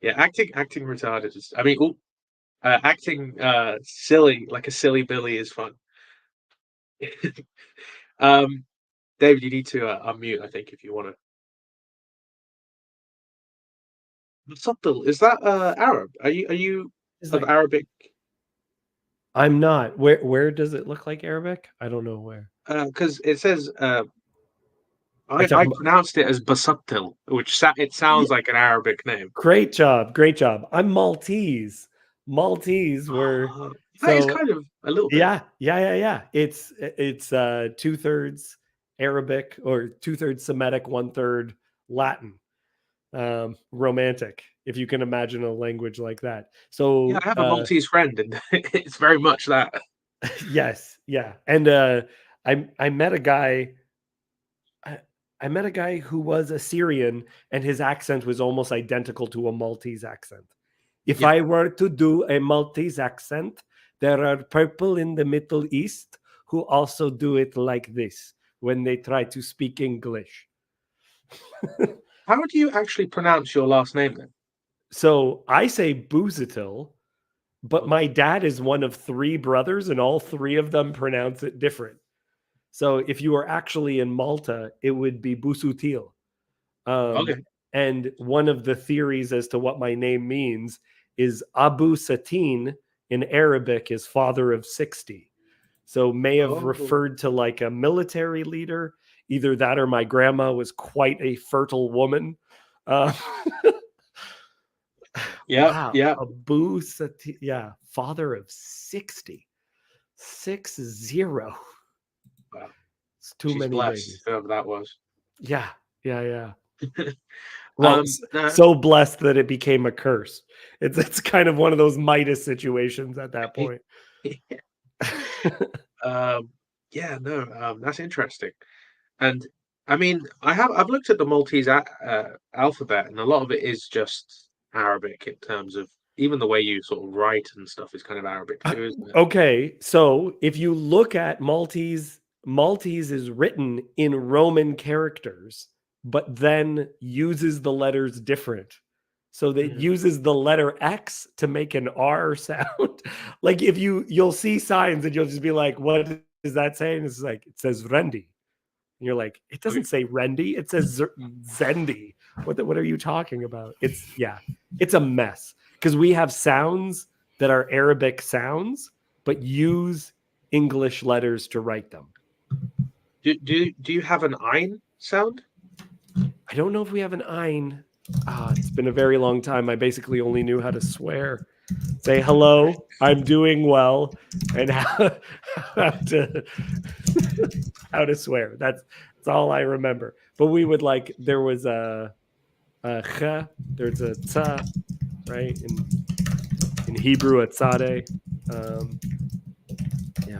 Yeah, acting retarded is. I mean, acting silly like a silly Billy is fun. David, you need to unmute. I think if you want to. Subtle. Is that Arab? Are you of Arabic? I'm not. Where does it look like Arabic? I don't know where. Because it says. I pronounced it as Basattil, which it sounds like an Arabic name. Great job. I'm Maltese. Maltese were that is kind of a little bit. Yeah. It's 2/3 Arabic or 2/3 Semitic, 1/3 Latin. Romantic, if you can imagine a language like that. So I have a Maltese friend, and it's very much that. Yes, yeah. And I met a guy. I met a guy who was Assyrian, and his accent was almost identical to a Maltese accent. If I were to do a Maltese accent, there are people in the Middle East who also do it like this when they try to speak English. How do you actually pronounce your last name then? So I say Buzatil, but my dad is one of 3 brothers, and all 3 of them pronounce it different. So if you were actually in Malta, it would be Busutil. And one of the theories as to what my name means is Abu Satin in Arabic is father of 60. So may have referred to like a military leader. Either that or my grandma was quite a fertile woman. Wow, Abu Satin, father of 60. 60. Wow. It's too many babies. Whoever that was. Yeah. Well, so blessed that it became a curse. It's kind of one of those Midas situations at that point. That's interesting. And I mean, I've looked at the Maltese alphabet, and a lot of it is just Arabic in terms of even the way you sort of write and stuff is kind of Arabic too, isn't it? Okay, so if you look at Maltese is written in Roman characters, but then uses the letters different. So that uses the letter X to make an R sound. Like if you'll see signs and you'll just be like, what is that saying? It's like, it says Rendi. And you're like, it doesn't say Rendi, it says Zendi. What are you talking about? It's a mess because we have sounds that are Arabic sounds, but use English letters to write them. Do you have an ein sound? I don't know if we have an ein. It's been a very long time. I basically only knew how to swear. Say hello, I'm doing well, and how to how to swear. That's all I remember. But we would like, there was a ch, there's a ta, right? In Hebrew, a tzadeh. Yeah.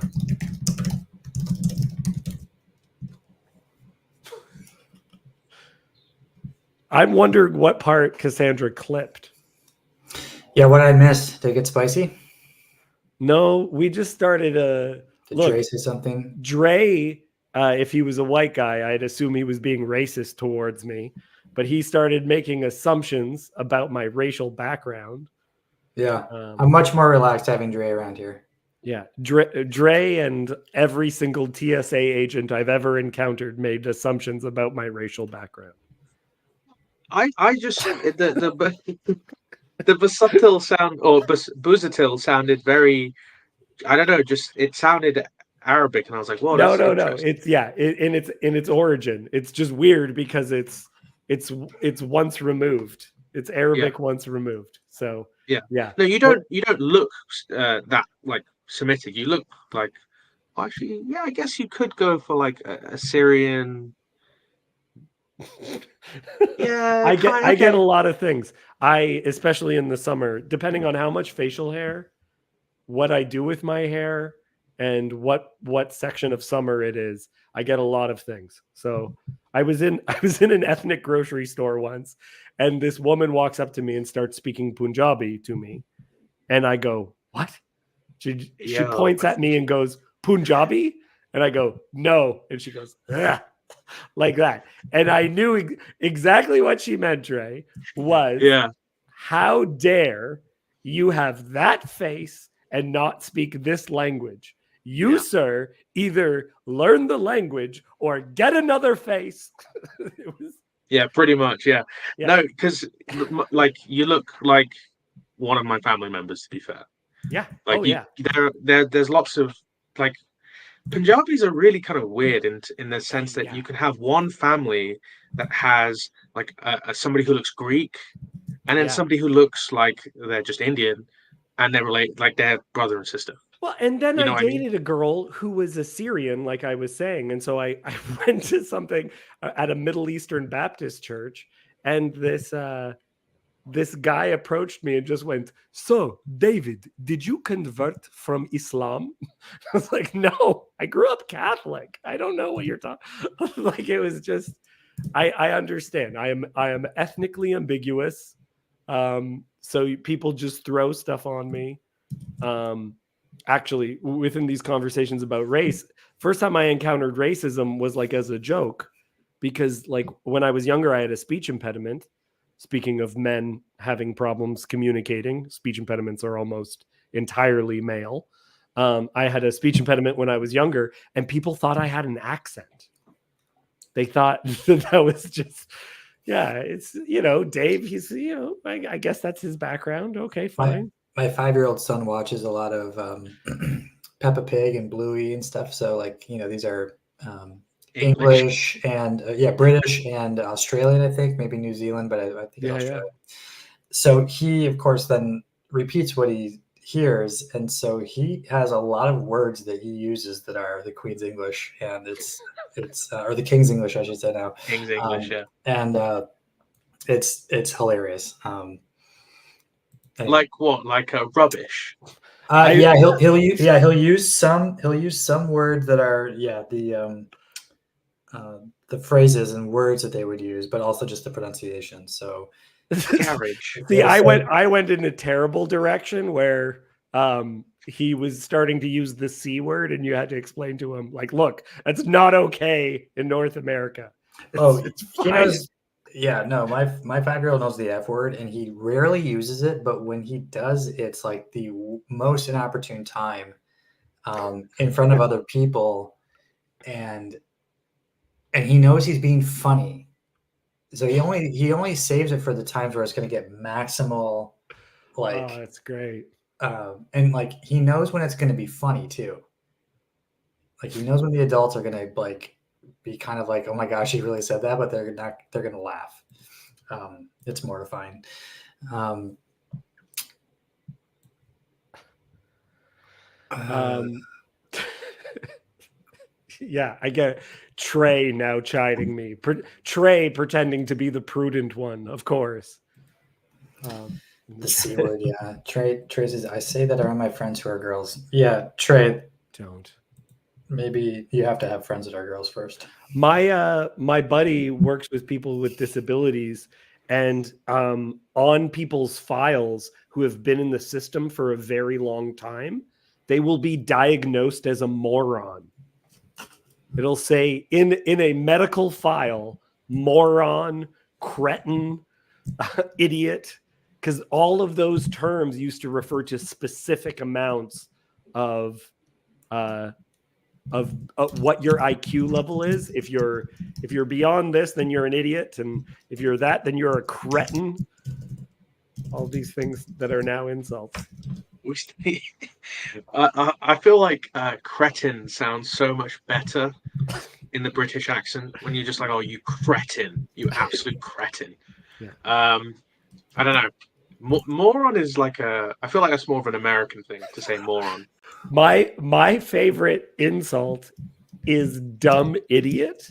I'm wondering what part Cassandra clipped. Yeah, what I missed? Did it get spicy? No, we just started Did Dre say something? Dre, if he was a white guy, I'd assume he was being racist towards me. But he started making assumptions about my racial background. Yeah, I'm much more relaxed having Dre around here. Yeah, Dre and every single TSA agent I've ever encountered made assumptions about my racial background. I just the Busatil sound or Busatil sounded very, I don't know, just it sounded Arabic, and I was like, "Whoa, no. interesting." It's in its origin. It's just weird because it's once removed. It's Arabic once removed. So yeah. Yeah. No, you don't look that like Semitic. You look like, well, actually, yeah. I guess you could go for like a Syrian. Yeah, I get a lot of things. Especially in the summer, depending on how much facial hair, what I do with my hair, and what section of summer it is, I get a lot of things. So I was in an ethnic grocery store once, and this woman walks up to me and starts speaking Punjabi to me, and I go, "What?" She points at me and goes, "Punjabi?" And I go, "No," and she goes, "Ugh." Like that. And I knew exactly what she meant, Dre, was, how dare you have that face and not speak this language? You, sir, either learn the language or get another face. Pretty much, yeah. No, because like you look like one of my family members, to be fair. Yeah. Like there's lots of like Punjabis are really kind of weird in the sense that you can have one family that has like somebody who looks Greek, and then somebody who looks like they're just Indian, and they're related, like they're brother and sister. Well, and then I dated a girl who was Assyrian, like I was saying, and so I went to something at a Middle Eastern Baptist church, and this guy approached me and just went, "So, David, did you convert from Islam?" I was like, "No, I grew up Catholic. I don't know what you're talking." Like, it was just, I understand. I am ethnically ambiguous. So people just throw stuff on me. Actually, within these conversations about race, first time I encountered racism was like as a joke, because like when I was younger, I had a speech impediment. Speaking of men having problems communicating, speech impediments are almost entirely male. I had a speech impediment when I was younger, and people thought I had an accent. They thought that was just, it's, Dave, he's, I guess that's his background. Okay, fine. My 5-year-old son watches a lot of Peppa Pig and Bluey and stuff. So like, these are English and British and Australian, I think, maybe New Zealand, but I think it's Australia. So he, of course, then repeats what he hears, and so he has a lot of words that he uses that are the Queen's English, and it's or the King's English, I should say now. King's English, and it's hilarious. Like what? Like rubbish. He'll use some words that are the phrases and words that they would use, but also just the pronunciation. So carriage. See, I went in a terrible direction where he was starting to use the C word, and you had to explain to him, like, look, that's not okay in North America. It's he knows. Yeah, no, my 5-year-old knows the F word, and he rarely uses it, but when he does, it's like the most inopportune time in front of other people, and and he knows he's being funny. So he only saves it for the times where it's going to get maximal, like, Oh, that's great. and like he knows when it's going to be funny too. Like he knows when the adults are going to like be kind of like, oh my gosh, he really said that, but they're not. They're going to laugh. It's mortifying. Um, yeah, I get Trey now chiding me. Trey pretending to be the prudent one, of course. The C word, yeah. Trey says, I say that around my friends who are girls. Yeah, Trey. Don't. Maybe you have to have friends that are girls first. My buddy works with people with disabilities, and on people's files who have been in the system for a very long time, they will be diagnosed as a moron. It'll say in a medical file, moron, cretin, idiot, because all of those terms used to refer to specific amounts of what your IQ level is. If you're beyond this, then you're an idiot, and if you're that, then you're a cretin. All these things that are now insults. I feel like cretin sounds so much better in the British accent when you're just like, oh, you cretin, you absolute cretin. Yeah. I don't know. Moron is like I feel like that's more of an American thing to say moron. My favorite insult is dumb idiot.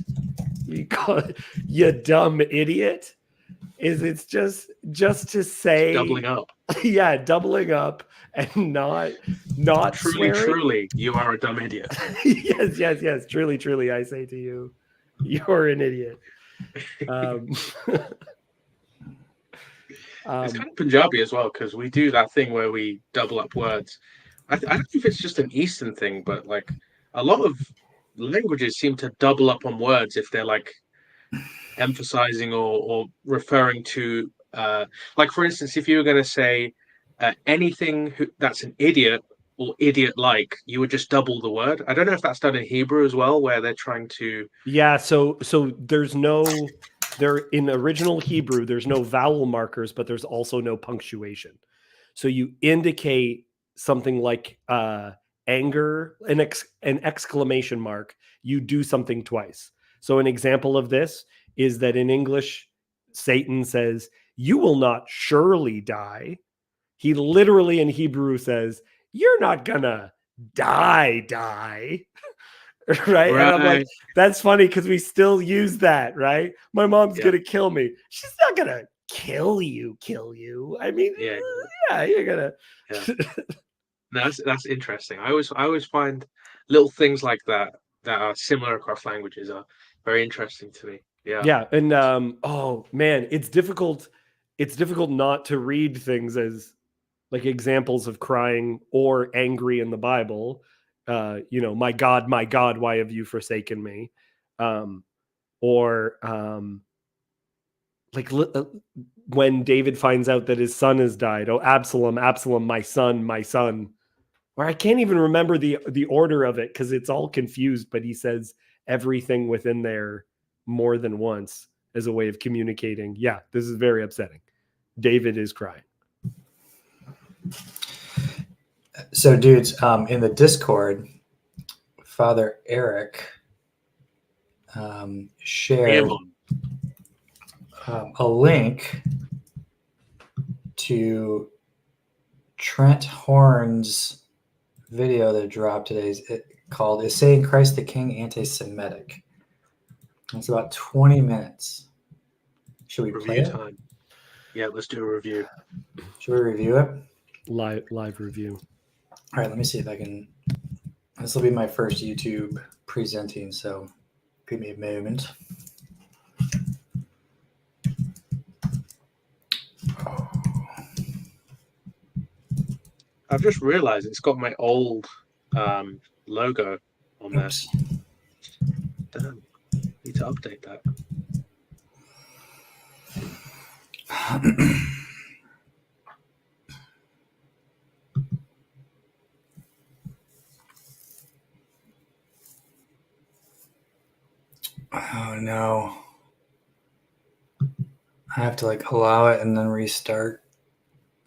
Because you dumb idiot. It's just to say Doubling up. Yeah, doubling up and not truly, you are a dumb idiot. yes. Truly, I say to you, you're an idiot. It's kind of Punjabi as well, because we do that thing where we double up words. I don't know if it's just an Eastern thing, but like a lot of languages seem to double up on words if they're like emphasizing or referring to, like for instance, if you were going to say anything that's an idiot or idiot-like, you would just double the word. I don't know if that's done in Hebrew as well, where they're trying to. Yeah, so there's no. There in original Hebrew, there's no vowel markers, but there's also no punctuation. So you indicate something like anger, an exclamation mark, you do something twice. So an example of this is that in English, Satan says, "You will not surely die." He literally in Hebrew says, "You're not gonna die." Right? And I'm like, that's funny because we still use that, right? My mom's gonna kill me. She's not gonna kill you. I mean, yeah, you're gonna. Yeah. No, that's interesting. I always find little things like that are similar across languages are very interesting to me. Yeah, and oh man, it's difficult not to read things as like examples of crying or angry in the Bible. My God, why have you forsaken me? When David finds out that his son has died, oh, Absalom, my son. Or I can't even remember the order of it because it's all confused, but he says everything within there more than once as a way of communicating. Yeah, this is very upsetting. David is crying. So, dudes, in the Discord, Father Eric shared a link to Trent Horn's video that dropped today called "Is Saying Christ the King Anti-Semitic?" It's about 20 minutes. Should we play it? Time. Yeah, let's do a review. Should we review it? Live review. All right, let me see if I can. This will be my first YouTube presenting, so give me a moment. I've just realized it's got my old logo on there. Damn, need to update that. Oh no. I have to like allow it and then restart.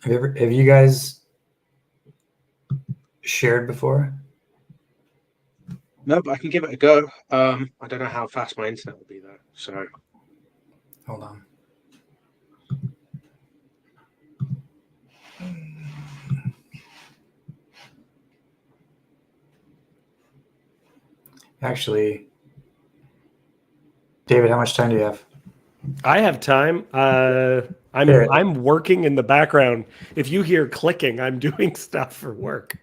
Have you guys shared before? No, but I can give it a go. I don't know how fast my internet will be though. So Hold on. Actually, David, how much time do you have? I have time. Here. I'm working in the background. If you hear clicking, I'm doing stuff for work.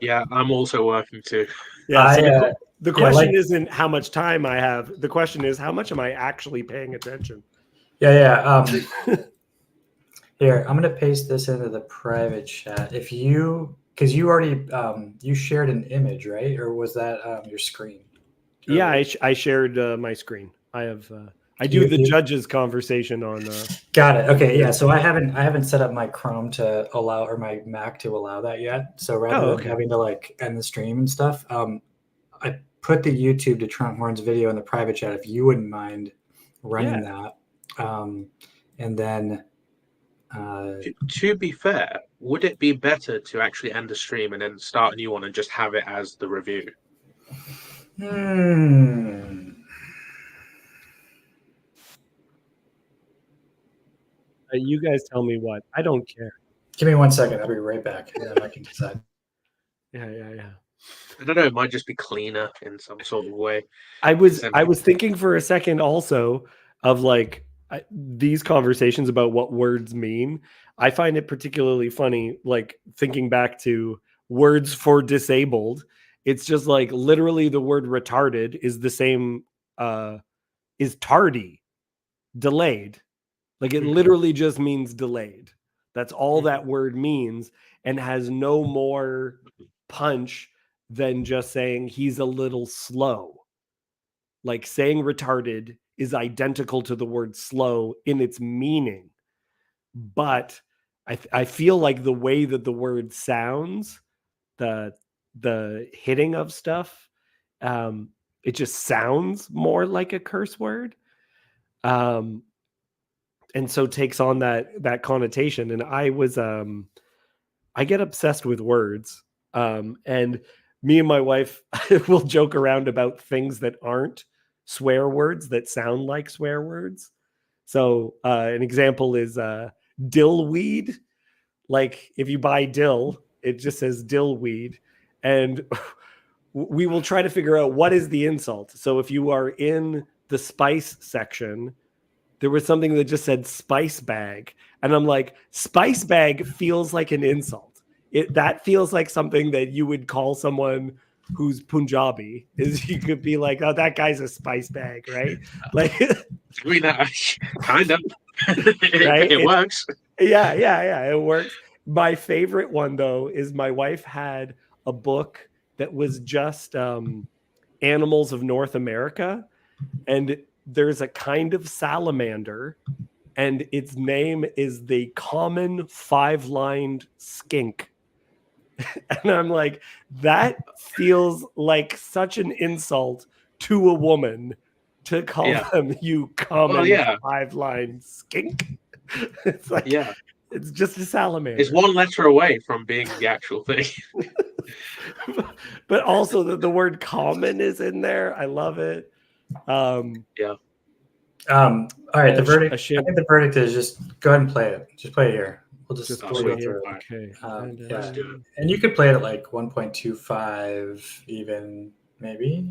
yeah, I'm also working too. Yeah. So I, the question like- isn't how much time I have. The question is how much am I actually paying attention? Yeah. Here, I'm gonna paste this into the private chat. If you, because you already you shared an image, right? Or was that your screen? Yeah, I shared my screen. I have. I do the judges conversation on. Got it. Okay, yeah. So I haven't set up my Chrome to allow or my Mac to allow that yet. So rather than having to like end the stream and stuff, I put the YouTube to Trent Horn's video in the private chat. If you wouldn't mind running that, and then. To be fair, would it be better to actually end the stream and then start a new one and just have it as the review? You guys tell me what. I don't care. Give me 1 second. I'll be right back, and then I can decide. Yeah. I don't know. It might just be cleaner in some sort of way. I was thinking for a second also of like these conversations about what words mean. I find it particularly funny, like thinking back to words for disabled. It's just like literally the word retarded is the same, is tardy, delayed. Like it literally just means delayed. That's all that word means and has no more punch than just saying he's a little slow. Like saying retarded is identical to the word slow in its meaning. But I feel like the way that the word sounds, the hitting of stuff, it just sounds more like a curse word. And so takes on that connotation. And I get obsessed with words. And me and my wife will joke around about things that aren't swear words that sound like swear words. So an example is dillweed. Like if you buy dill, it just says dillweed. And we will try to figure out what is the insult. So if you are in the spice section, there was something that just said spice bag. And I'm like, spice bag feels like an insult. That feels like something that you would call someone who's Punjabi. Is you could be like, oh, that guy's a spice bag, right? Like, I mean, kind of. Right? It works. Yeah, it works. My favorite one though is my wife had a book that was just animals of North America, and there's a kind of salamander, and its name is the common five-lined skink. And I'm like, that feels like such an insult to a woman to call them you common five-lined skink. It's like, it's just a salamander. It's one letter away from being the actual thing. But also the word common is in there. I love it. All right, the verdict. I think the verdict is just go ahead and play it. Just play it here. We'll just play it through. Okay. And you could play it at like 1.25, even maybe.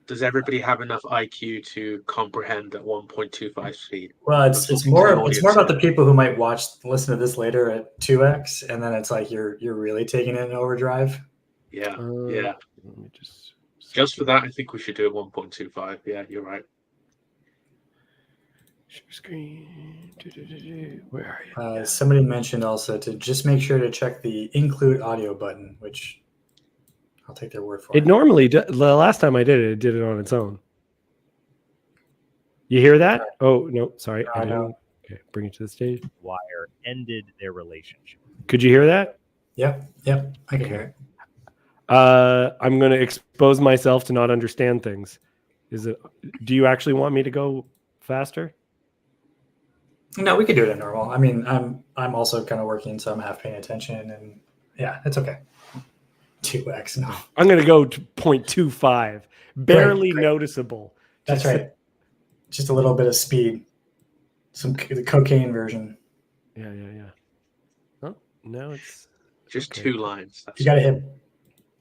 Does everybody have enough IQ to comprehend at 1.25 speed? Well, it's more about the people who might listen to this later at 2x, and then it's like you're really taking it in overdrive. Yeah. Let me just for that, I think we should do it 1.25. Yeah, you're right. Share screen. Where are you? Somebody mentioned also to just make sure to check the include audio button, which I'll take their word for it. It normally, the last time I did it on its own. You hear that? Oh, no, sorry. I didn't. Okay, bring it to the stage. Wire ended their relationship. Could you hear that? Yep, I can hear it. I'm going to expose myself to not understand things. Is it? Do you actually want me to go faster? No, we could do it at normal. I mean, I'm also kind of working, so I'm half paying attention, and yeah, it's okay. 2x, no. I'm going to go to 0.25, barely Great. noticeable. That's Just- right. Just a little bit of speed. The cocaine version. Yeah. Oh, no, it's Just Okay. 2 lines. That's You got to hit.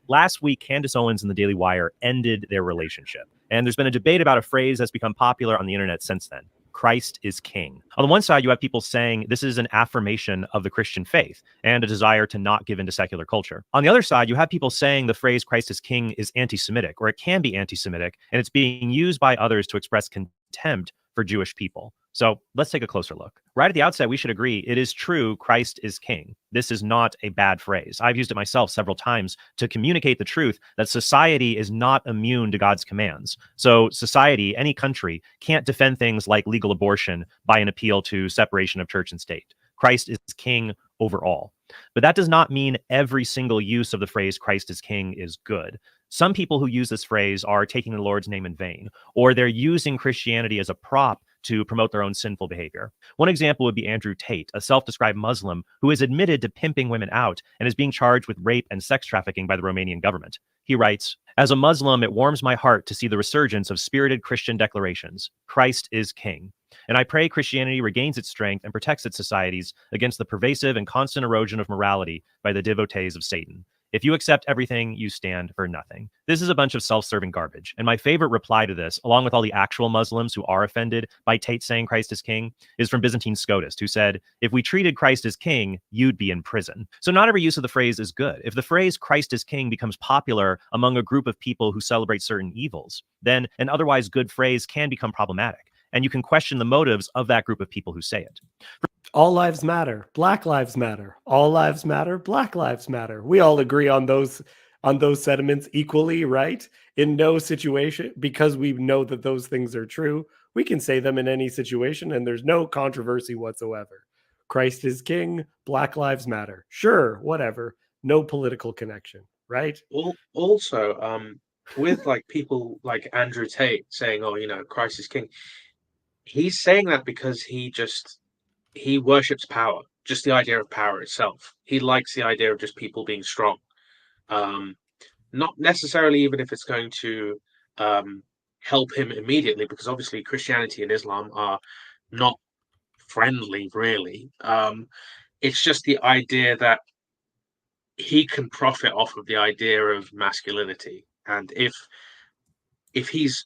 Last week, Candace Owens and the Daily Wire ended their relationship. And there's been a debate about a phrase that's become popular on the internet since then. Christ is king. On the one side, you have people saying this is an affirmation of the Christian faith and a desire to not give into secular culture. On the other side, you have people saying the phrase Christ is king is anti-Semitic, or it can be anti-Semitic, and it's being used by others to express contempt for Jewish people. So let's take a closer look. Right at the outset, we should agree it is true Christ is king. This is not a bad phrase. I've used it myself several times to communicate the truth that society is not immune to God's commands. So society, any country, can't defend things like legal abortion by an appeal to separation of church and state. Christ is king over all. But that does not mean every single use of the phrase Christ is king is good. Some people who use this phrase are taking the Lord's name in vain, or they're using Christianity as a prop to promote their own sinful behavior. One example would be Andrew Tate, a self-described Muslim who is admitted to pimping women out and is being charged with rape and sex trafficking by the Romanian government. He writes, "As a Muslim, it warms my heart to see the resurgence of spirited Christian declarations. Christ is king. And I pray Christianity regains its strength and protects its societies against the pervasive and constant erosion of morality by the devotees of Satan. If you accept everything, you stand for nothing." This is a bunch of self-serving garbage. And my favorite reply to this, along with all the actual Muslims who are offended by Tate saying Christ is king, is from Byzantine Scotus, who said, "If we treated Christ as king, you'd be in prison." So not every use of the phrase is good. If the phrase Christ is king becomes popular among a group of people who celebrate certain evils, then an otherwise good phrase can become problematic. And you can question the motives of that group of people who say it. All lives matter. Black lives matter. All lives matter. Black lives matter. We all agree on those sentiments equally, right? In no situation, because we know that those things are true, we can say them in any situation and there's no controversy whatsoever. Christ is king. Black lives matter. Sure, whatever. No political connection, right? Also, with like people like Andrew Tate saying, "Oh, Christ is king," he's saying that because he worships power, just the idea of power itself. He likes the idea of just people being strong. Not necessarily even if it's going to help him immediately, because obviously Christianity and Islam are not friendly, really. It's just the idea that he can profit off of the idea of masculinity. And if he's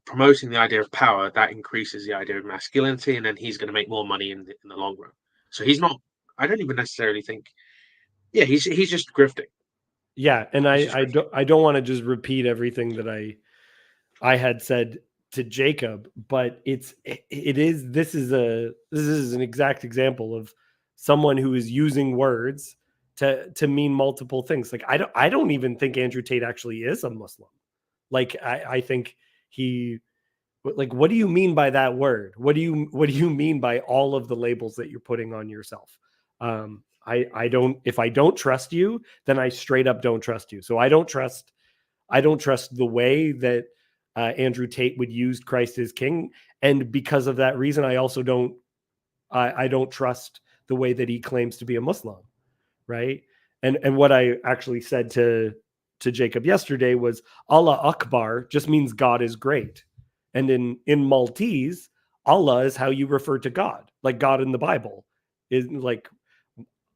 promoting the idea of power, that increases the idea of masculinity, and then he's going to make more money in the long run. So he's not. I don't even necessarily think. Yeah, he's just grifting. Yeah, and I don't want to just repeat everything that I had said to Jacob, but this is an exact example of someone who is using words to mean multiple things. Like I don't even think Andrew Tate actually is a Muslim. Like I think like, what do you mean by that word? What do you mean by all of the labels that you're putting on yourself? If I don't trust you, then I straight up don't trust you. So I don't trust the way that Andrew Tate would use Christ as king. And because of that reason, I also don't trust the way that he claims to be a Muslim. Right. And what I actually said to Jacob yesterday was Allah Akbar just means God is great. And in Maltese, Allah is how you refer to God, like God in the Bible is like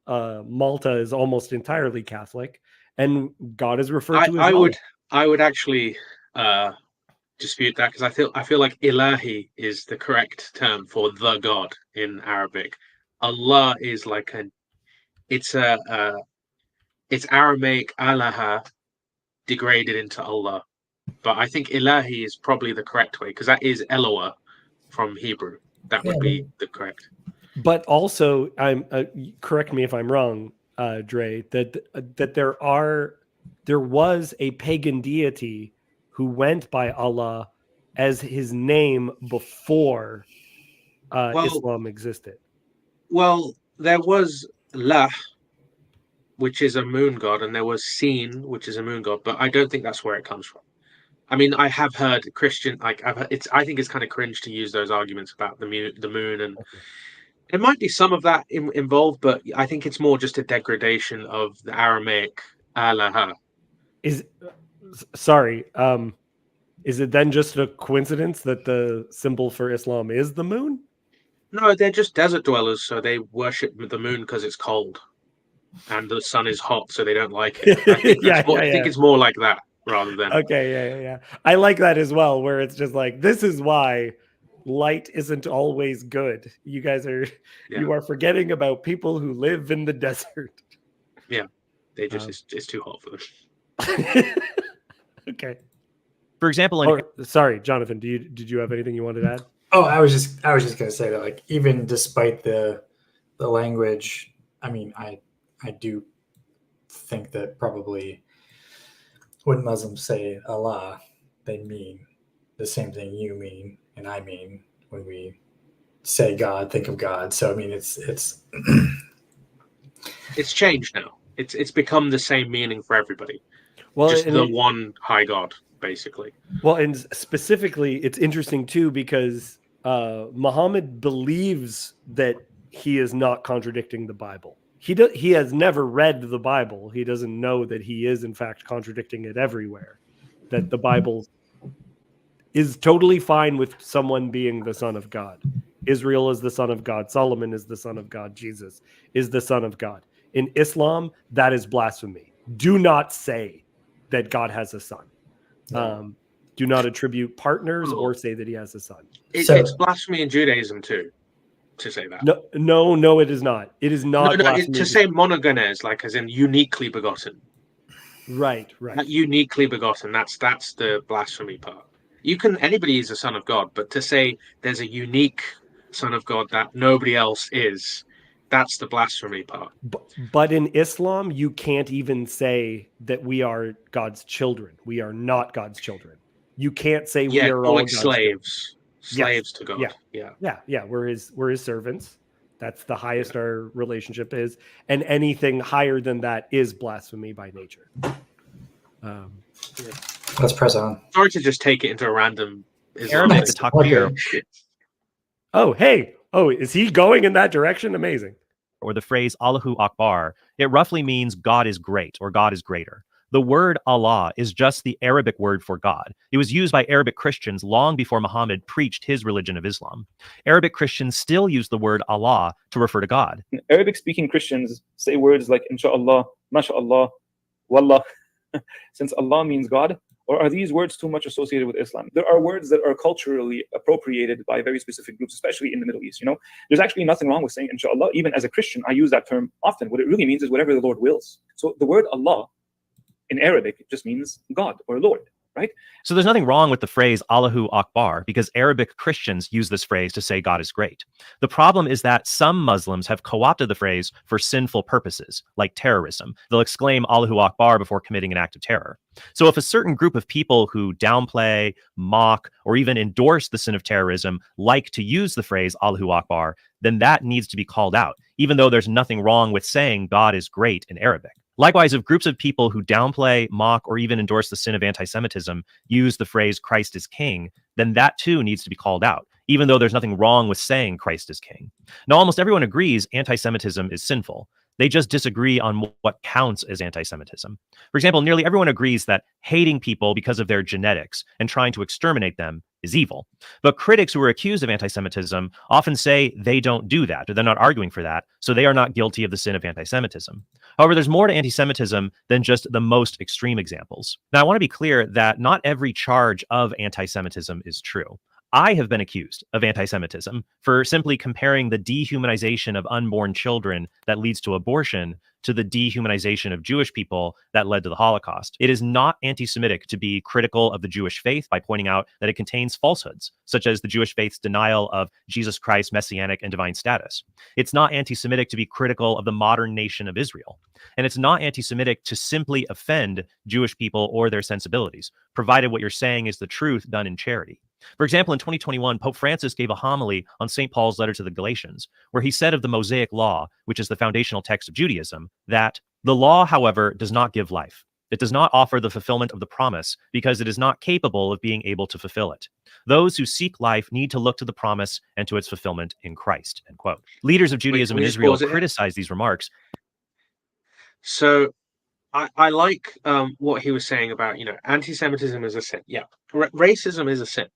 Malta is almost entirely Catholic, and God is referred to as Allah. I would actually dispute that, because I feel like Ilahi is the correct term for the God in Arabic. Allah is like it's Aramaic alaha degraded into Allah. But I think Ilahi is probably the correct way, because that is Eloah from Hebrew. That would be the correct. But also, I'm correct me if I'm wrong, Dre, that there was a pagan deity who went by Allah as his name before Islam existed. Well, there was Lah, which is a moon god, and there was Sin, which is a moon god, but I don't think that's where it comes from. I mean, I have heard Christian I think it's kind of cringe to use those arguments about the moon, and it might be some of that involved, but I think it's more just a degradation of the Aramaic Allah. Sorry, is it then just a coincidence that the symbol for Islam is the moon? No, they're just desert dwellers, so they worship the moon because it's cold, and the sun is hot, so they don't like it. I think it's more like that rather than. Okay, yeah. I like that as well, where it's just like, this is why light isn't always good. You guys you are forgetting about people who live in the desert. Yeah, they just it's too hot for them. Okay. For example, sorry, Jonathan, did you have anything you wanted to add? Oh, I was just going to say that, like, even despite the language, I mean, I do think that probably when Muslims say Allah, they mean the same thing you mean and I mean when we say God, think of God. So I mean, it's it's changed now. It's become the same meaning for everybody. Well, just the one high God, basically. Well, and specifically, it's interesting too because Muhammad believes that he is not contradicting the Bible. He has never read the Bible. He doesn't know that he is in fact contradicting it everywhere. That the Bible is totally fine with someone being the son of God. Israel is the son of God. Solomon is the son of God. Jesus is the son of God. In Islam, that is blasphemy. Do not say that God has a son. Do not attribute partners or say that he has a son. It's blasphemy in Judaism too, to say that. No, it is not. It is not blasphemy. To say monogenes, like as in uniquely begotten. Right. Not uniquely begotten. That's the blasphemy part. Anybody is a son of God, but to say there's a unique son of God that nobody else is, that's the blasphemy part. But in Islam, you can't even say that we are God's children. We are not God's children. You can't say we are all like God's slaves. Slaves to God. Yeah. We're his servants. That's the highest our relationship is, and anything higher than that is blasphemy by nature. Let's press on. Sorry to just take it into a random Arabic takbir. Is he going in that direction? Amazing. Or the phrase Allahu Akbar, it roughly means God is great or God is greater. The word Allah is just the Arabic word for God. It was used by Arabic Christians long before Muhammad preached his religion of Islam. Arabic Christians still use the word Allah to refer to God. Arabic-speaking Christians say words like Insha'Allah, MashaAllah, Wallah, since Allah means God. Or are these words too much associated with Islam? There are words that are culturally appropriated by very specific groups, especially in the Middle East. There's actually nothing wrong with saying Insha'Allah. Even as a Christian, I use that term often. What it really means is whatever the Lord wills. So the word Allah in Arabic just means God or Lord, right? So there's nothing wrong with the phrase Allahu Akbar because Arabic Christians use this phrase to say God is great. The problem is that some Muslims have co-opted the phrase for sinful purposes, like terrorism. They'll exclaim Allahu Akbar before committing an act of terror. So if a certain group of people who downplay, mock, or even endorse the sin of terrorism like to use the phrase Allahu Akbar, then that needs to be called out, even though there's nothing wrong with saying God is great in Arabic. Likewise, if groups of people who downplay, mock, or even endorse the sin of anti-Semitism use the phrase Christ is king, then that too needs to be called out, even though there's nothing wrong with saying Christ is king. Now, almost everyone agrees anti-Semitism is sinful. They just disagree on what counts as anti-Semitism. For example, nearly everyone agrees that hating people because of their genetics and trying to exterminate them is evil. But critics who are accused of anti-Semitism often say they don't do that, or they're not arguing for that, so they are not guilty of the sin of anti-Semitism. However, there's more to anti-Semitism than just the most extreme examples. Now, I want to be clear that not every charge of anti-Semitism is true. I have been accused of anti-Semitism for simply comparing the dehumanization of unborn children that leads to abortion to the dehumanization of Jewish people that led to the Holocaust. It is not anti-Semitic to be critical of the Jewish faith by pointing out that it contains falsehoods, such as the Jewish faith's denial of Jesus Christ's messianic and divine status. It's not anti-Semitic to be critical of the modern nation of Israel. And it's not anti-Semitic to simply offend Jewish people or their sensibilities, provided what you're saying is the truth done in charity. For example, in 2021, Pope Francis gave a homily on St. Paul's letter to the Galatians, where he said of the Mosaic Law, which is the foundational text of Judaism, that the law, however, does not give life. It does not offer the fulfillment of the promise because it is not capable of being able to fulfill it. Those who seek life need to look to the promise and to its fulfillment in Christ." End quote. Leaders of Judaism can we and just Israel pause it here? criticize these remarks. So I like what he was saying about, anti-Semitism is a sin. Yeah, racism is a sin.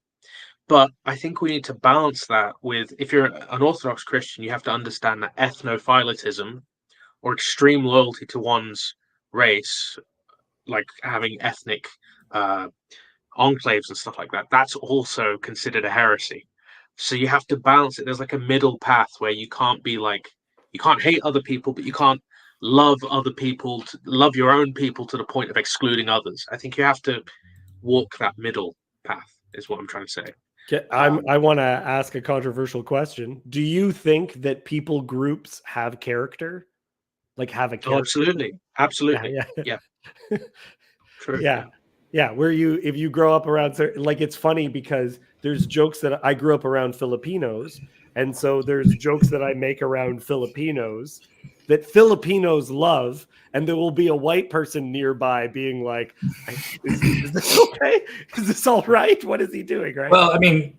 But I think we need to balance that with, if you're an Orthodox Christian, you have to understand that ethnophiletism, or extreme loyalty to one's race, like having ethnic enclaves and stuff like that, that's also considered a heresy. So you have to balance it. There's like a middle path where you can't be like, you can't hate other people, but you can't love other people, love your own people to the point of excluding others. I think you have to walk that middle path, is what I'm trying to say. I want to ask a controversial question. Do you think that people groups have character? Like have a character? Oh, absolutely. Yeah. True. Yeah. Where if you grow up around, like, it's funny because there's jokes that I grew up around Filipinos. And so there's jokes that I make around Filipinos that Filipinos love. And there will be a white person nearby being like, is this okay? Is this all right? What is he doing? Right. Well, I mean,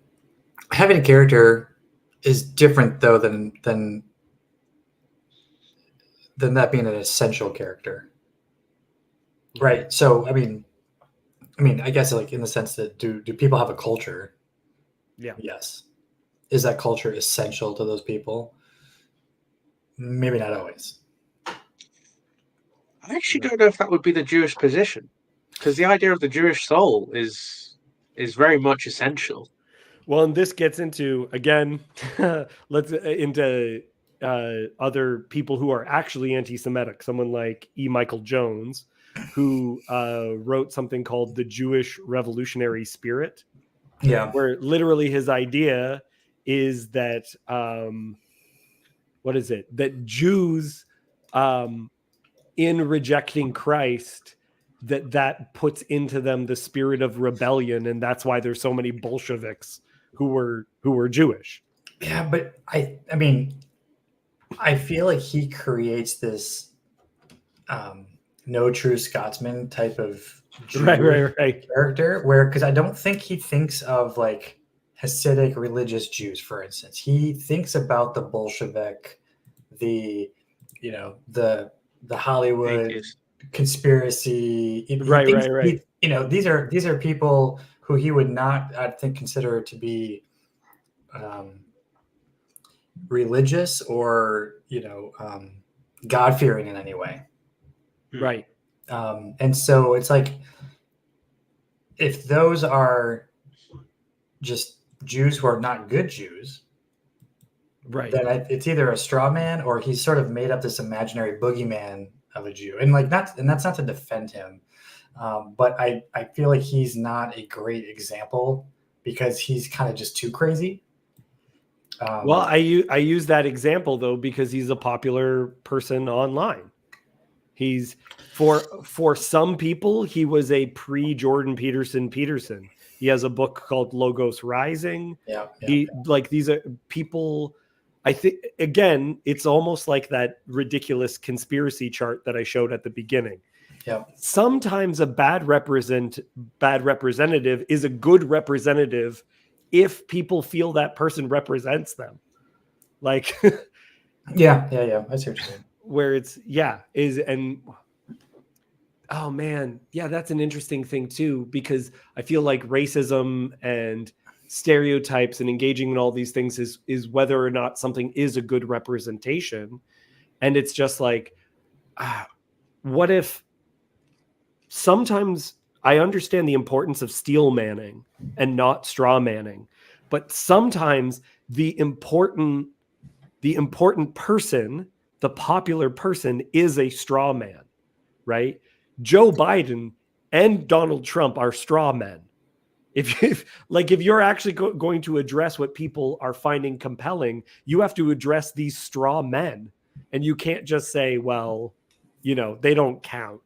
having a character is different though than that being an essential character. Right. So, I mean, I guess like in the sense that do people have a culture? Yeah. Yes. Is that culture essential to those people? Maybe not always. I actually don't know if that would be the Jewish position, because the idea of the Jewish soul is very much essential. Well, and this gets into, again, into other people who are actually anti-Semitic. Someone like E. Michael Jones, who wrote something called The Jewish Revolutionary Spirit. Yeah. Where literally his idea is that, that Jews, in rejecting Christ, that puts into them the spirit of rebellion, and that's why there's so many Bolsheviks who were Jewish. Yeah, but I mean, I feel like he creates this no true Scotsman type of right character, where, because I don't think he thinks of like Hasidic religious Jews, for instance. He thinks about the Bolshevik, the Hollywood conspiracy. Right. These are people who he would not, I think, consider to be religious or God-fearing in any way. Right. And so it's like, if those are just Jews who are not good Jews, right, then it's either a straw man or he's sort of made up this imaginary boogeyman of a Jew. And that's not to defend him. But I feel like he's not a great example because he's kind of just too crazy. Well, I use that example though because he's a popular person online. He's for some people he was a pre-Jordan Peterson. He has a book called Logos Rising. Yeah. These are people. I think, again, it's almost like that ridiculous conspiracy chart that I showed at the beginning. Yeah. Sometimes a bad representative is a good representative if people feel that person represents them. Like, yeah. I see what you're saying. Where oh man, yeah, that's an interesting thing too, because I feel like racism and stereotypes and engaging in all these things is whether or not something is a good representation. And it's just like, what if sometimes I understand the importance of steel manning and not straw manning, but sometimes the important person, the popular person, is a straw man, right? Joe Biden and Donald Trump are straw men. If you're actually going to address what people are finding compelling, you have to address these straw men, and you can't just say, well, they don't count.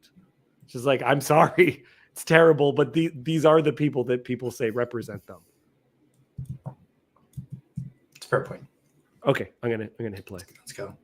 It's just like, I'm sorry, it's terrible, but these are the people that people say represent them. It's a fair point. Okay, I'm gonna hit play. Let's go.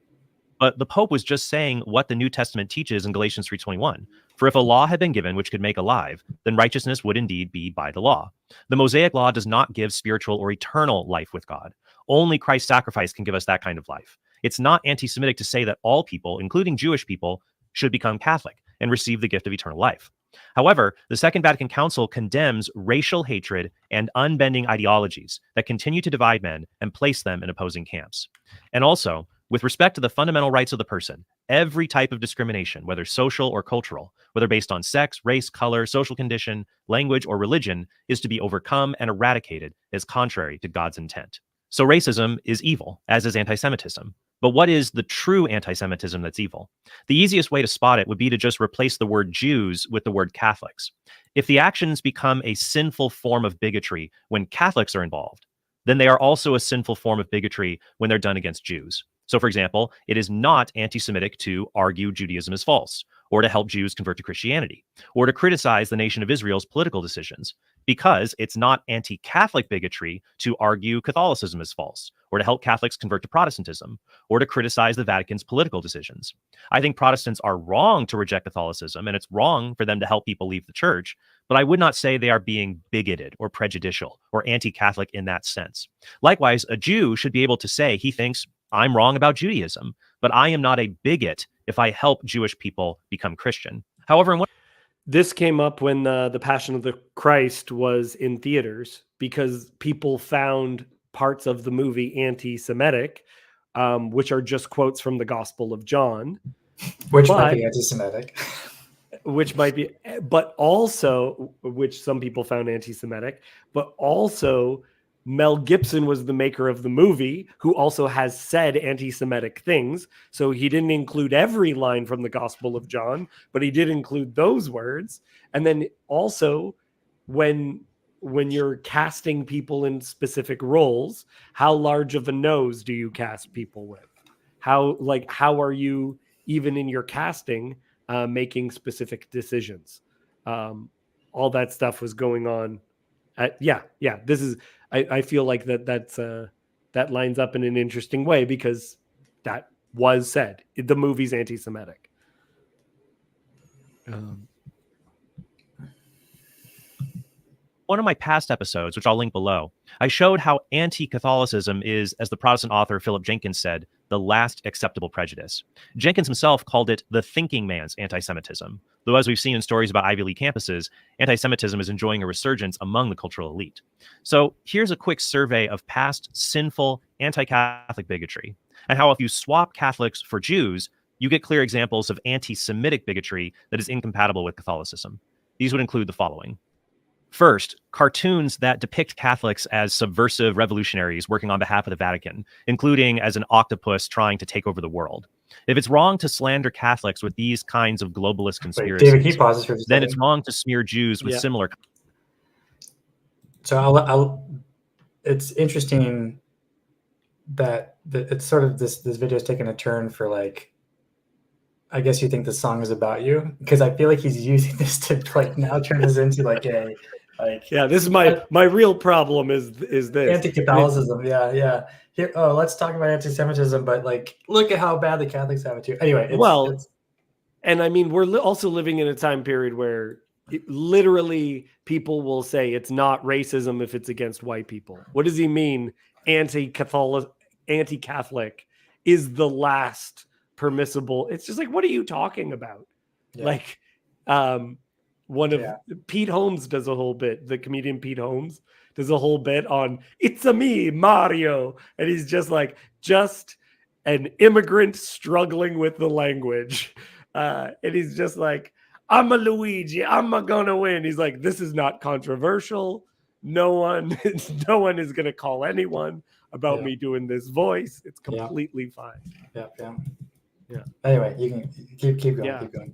But the Pope was just saying what the New Testament teaches in Galatians 3:21. For if a law had been given which could make alive, then righteousness would indeed be by the law. The Mosaic law does not give spiritual or eternal life with God. Only Christ's sacrifice can give us that kind of life. It's not anti-Semitic to say that all people, including Jewish people, should become Catholic and receive the gift of eternal life. However, the Second Vatican Council condemns racial hatred and unbending ideologies that continue to divide men and place them in opposing camps. And also, with respect to the fundamental rights of the person, every type of discrimination, whether social or cultural, whether based on sex, race, color, social condition, language, or religion, is to be overcome and eradicated as contrary to God's intent. So racism is evil, as is anti-Semitism. But what is the true anti-Semitism that's evil? The easiest way to spot it would be to just replace the word Jews with the word Catholics. If the actions become a sinful form of bigotry when Catholics are involved, then they are also a sinful form of bigotry when they're done against Jews. So, for example, it is not anti-Semitic to argue Judaism is false, or to help Jews convert to Christianity, or to criticize the nation of Israel's political decisions, because it's not anti-Catholic bigotry to argue Catholicism is false, or to help Catholics convert to Protestantism, or to criticize the Vatican's political decisions. I think Protestants are wrong to reject Catholicism, and it's wrong for them to help people leave the church, but I would not say they are being bigoted or prejudicial or anti-Catholic in that sense. Likewise, a Jew should be able to say he thinks I'm wrong about Judaism, but I am not a bigot if I help Jewish people become Christian. However, This came up when the Passion of the Christ was in theaters because people found parts of the movie anti-Semitic, which are just quotes from the Gospel of John. Which might be anti-Semitic. Which might be, but also, which some people found anti-Semitic, but also Mel Gibson was the maker of the movie, who also has said anti-Semitic things. So he didn't include every line from the Gospel of John, but he did include those words. And then also, when you're casting people in specific roles, how large of a nose do you cast people with? How are you, even in your casting, making specific decisions? All that stuff was going on. This is. I feel like that lines up in an interesting way because that was said. The movie's anti-Semitic. One of my past episodes, which I'll link below, I showed how anti-Catholicism is, as the Protestant author Philip Jenkins said, the last acceptable prejudice. Jenkins himself called it the thinking man's anti-Semitism, though as we've seen in stories about Ivy League campuses, anti-Semitism is enjoying a resurgence among the cultural elite. So here's a quick survey of past sinful anti-Catholic bigotry, and how if you swap Catholics for Jews, you get clear examples of anti-Semitic bigotry that is incompatible with Catholicism. These would include the following. First, cartoons that depict Catholics as subversive revolutionaries working on behalf of the Vatican, including as an octopus trying to take over the world. If it's wrong to slander Catholics with these kinds of globalist conspiracies, David, can you pause this for a then second? it's wrong to smear Jews with similar. So it's interesting that it's sort of this video is taking a turn for like, I guess you think the song is about you, because I feel like he's using this to like now turn this into like a this is my real problem is this anti-Catholicism. Yeah. Here, let's talk about anti-Semitism, but like look at how bad the Catholics have it too. Anyway, and I mean we're also living in a time period where literally people will say it's not racism if it's against white people. What does he mean? Anti-Catholic is the last permissible. It's just like, what are you talking about? Yeah. Like Pete Holmes does a whole bit. The comedian Pete Holmes does a whole bit on it's a me, Mario. And he's just like, just an immigrant struggling with the language. And he's just like, I'm a Luigi, I'm gonna win. He's like, this is not controversial. No one is gonna call anyone about me doing this voice. It's completely fine. Yeah. Anyway, you can keep going. Keep going.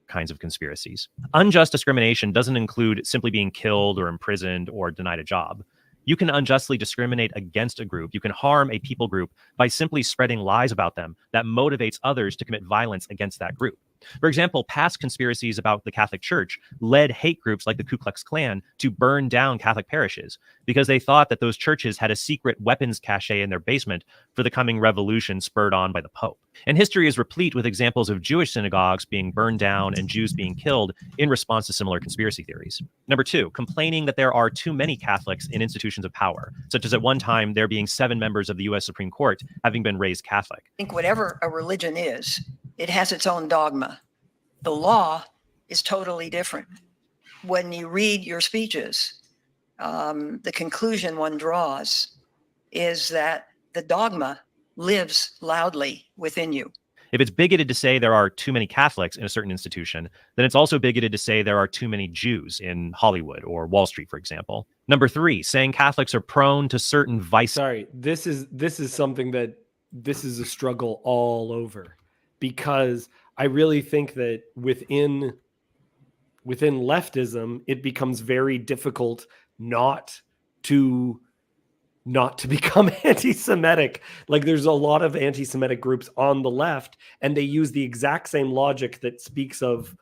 Kinds of conspiracies. Unjust discrimination doesn't include simply being killed or imprisoned or denied a job. You can unjustly discriminate against a group. You can harm a people group by simply spreading lies about them that motivates others to commit violence against that group. For example, past conspiracies about the Catholic Church led hate groups like the Ku Klux Klan to burn down Catholic parishes because they thought that those churches had a secret weapons cache in their basement for the coming revolution spurred on by the Pope. And history is replete with examples of Jewish synagogues being burned down and Jews being killed in response to similar conspiracy theories. Number two, complaining that there are too many Catholics in institutions of power, such as at one time there being 7 members of the U.S. Supreme Court having been raised Catholic. I think whatever a religion is, it has its own dogma. The law is totally different. When you read your speeches, the conclusion one draws is that the dogma lives loudly within you. If it's bigoted to say there are too many Catholics in a certain institution, then it's also bigoted to say there are too many Jews in Hollywood or Wall Street, for example. Number three, saying Catholics are prone to certain vices. Sorry, this is something that this is a struggle all over, because I really think that within leftism, it becomes very difficult not to become anti-Semitic. Like, there's a lot of anti-Semitic groups on the left, and they use the exact same logic that speaks of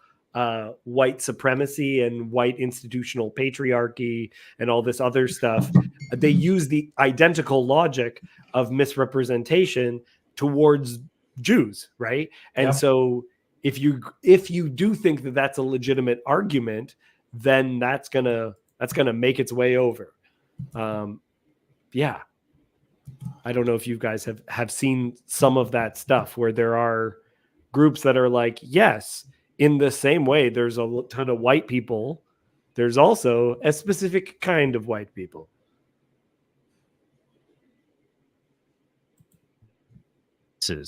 white supremacy and white institutional patriarchy and all this other stuff. They use the identical logic of misrepresentation towards Jews, right? And Yeah. so if you do think that that's a legitimate argument, then that's gonna make its way over. Yeah. I don't know if you guys have seen some of that stuff where there are groups that are like, yes, in the same way there's a ton of white people, there's also a specific kind of white people.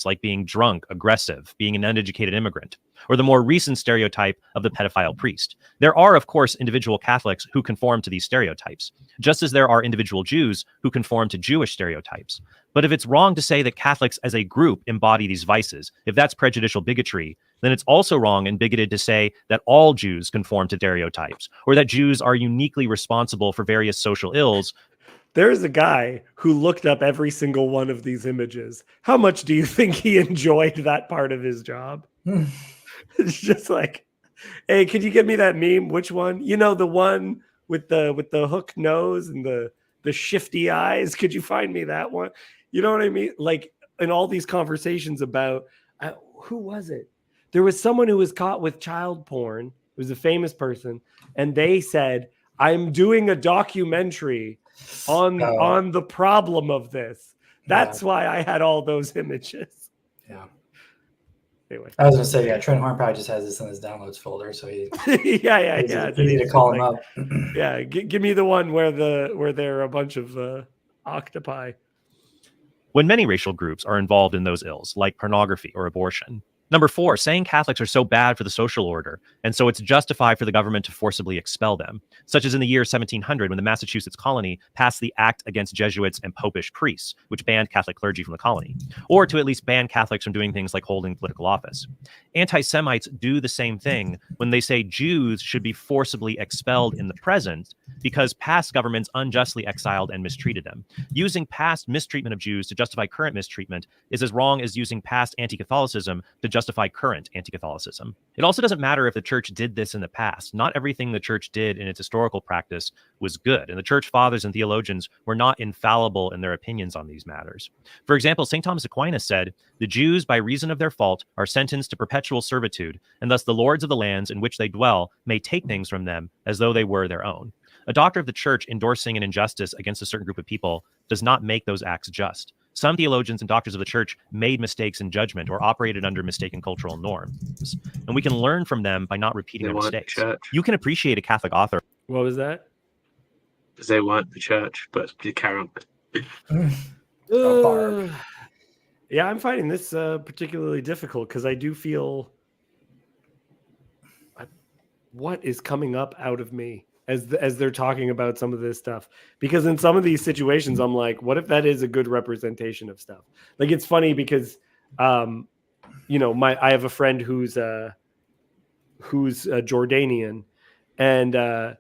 Like being drunk, aggressive, being an uneducated immigrant, or the more recent stereotype of the pedophile priest. There are, of course, individual Catholics who conform to these stereotypes, just as there are individual Jews who conform to Jewish stereotypes. But if it's wrong to say that Catholics as a group embody these vices, if that's prejudicial bigotry, then it's also wrong and bigoted to say that all Jews conform to stereotypes, or that Jews are uniquely responsible for various social ills. There's a guy who looked up every single one of these images. How much do you think he enjoyed that part of his job? It's just like, hey, could you give me that meme? Which one? You know, the one with the hook nose and the shifty eyes. Could you find me that one? You know what I mean? Like, in all these conversations about who was it? There was someone who was caught with child porn. It was a famous person, and they said, "I'm doing a documentary on the problem of this." That's why I had all those images. Yeah. Anyway, I was gonna say, yeah, Trent Horn probably just has this in his downloads folder, so he yeah. it's easy to call him up. Yeah, give me the one where there are a bunch of octopi. When many racial groups are involved in those ills, like pornography or abortion. Number four, saying Catholics are so bad for the social order, and so it's justified for the government to forcibly expel them, such as in the year 1700 when the Massachusetts colony passed the Act Against Jesuits and Popish Priests, which banned Catholic clergy from the colony, or to at least ban Catholics from doing things like holding political office. Anti-Semites do the same thing when they say Jews should be forcibly expelled in the present because past governments unjustly exiled and mistreated them. Using past mistreatment of Jews to justify current mistreatment is as wrong as using past anti-Catholicism to justify current anti-Catholicism. It also doesn't matter if the church did this in the past. Not everything the church did in its historical practice was good, and the church fathers and theologians were not infallible in their opinions on these matters. For example, St. Thomas Aquinas said, "The Jews, by reason of their fault, are sentenced to perpetual servitude, and thus the lords of the lands in which they dwell may take things from them as though they were their own." A doctor of the church endorsing an injustice against a certain group of people does not make those acts just. Some theologians and doctors of the church made mistakes in judgment or operated under mistaken cultural norms, and we can learn from them by not repeating They their weren't the mistakes. church. You can appreciate a Catholic author. What was that? Because they weren't the church, but you carry on. Oh, Barb. Yeah, I'm finding this particularly difficult because I do feel what is coming up out of me as they're talking about some of this stuff. Because in some of these situations, I'm like, what if that is a good representation of stuff? Like, it's funny because, I have a friend who's Jordanian, and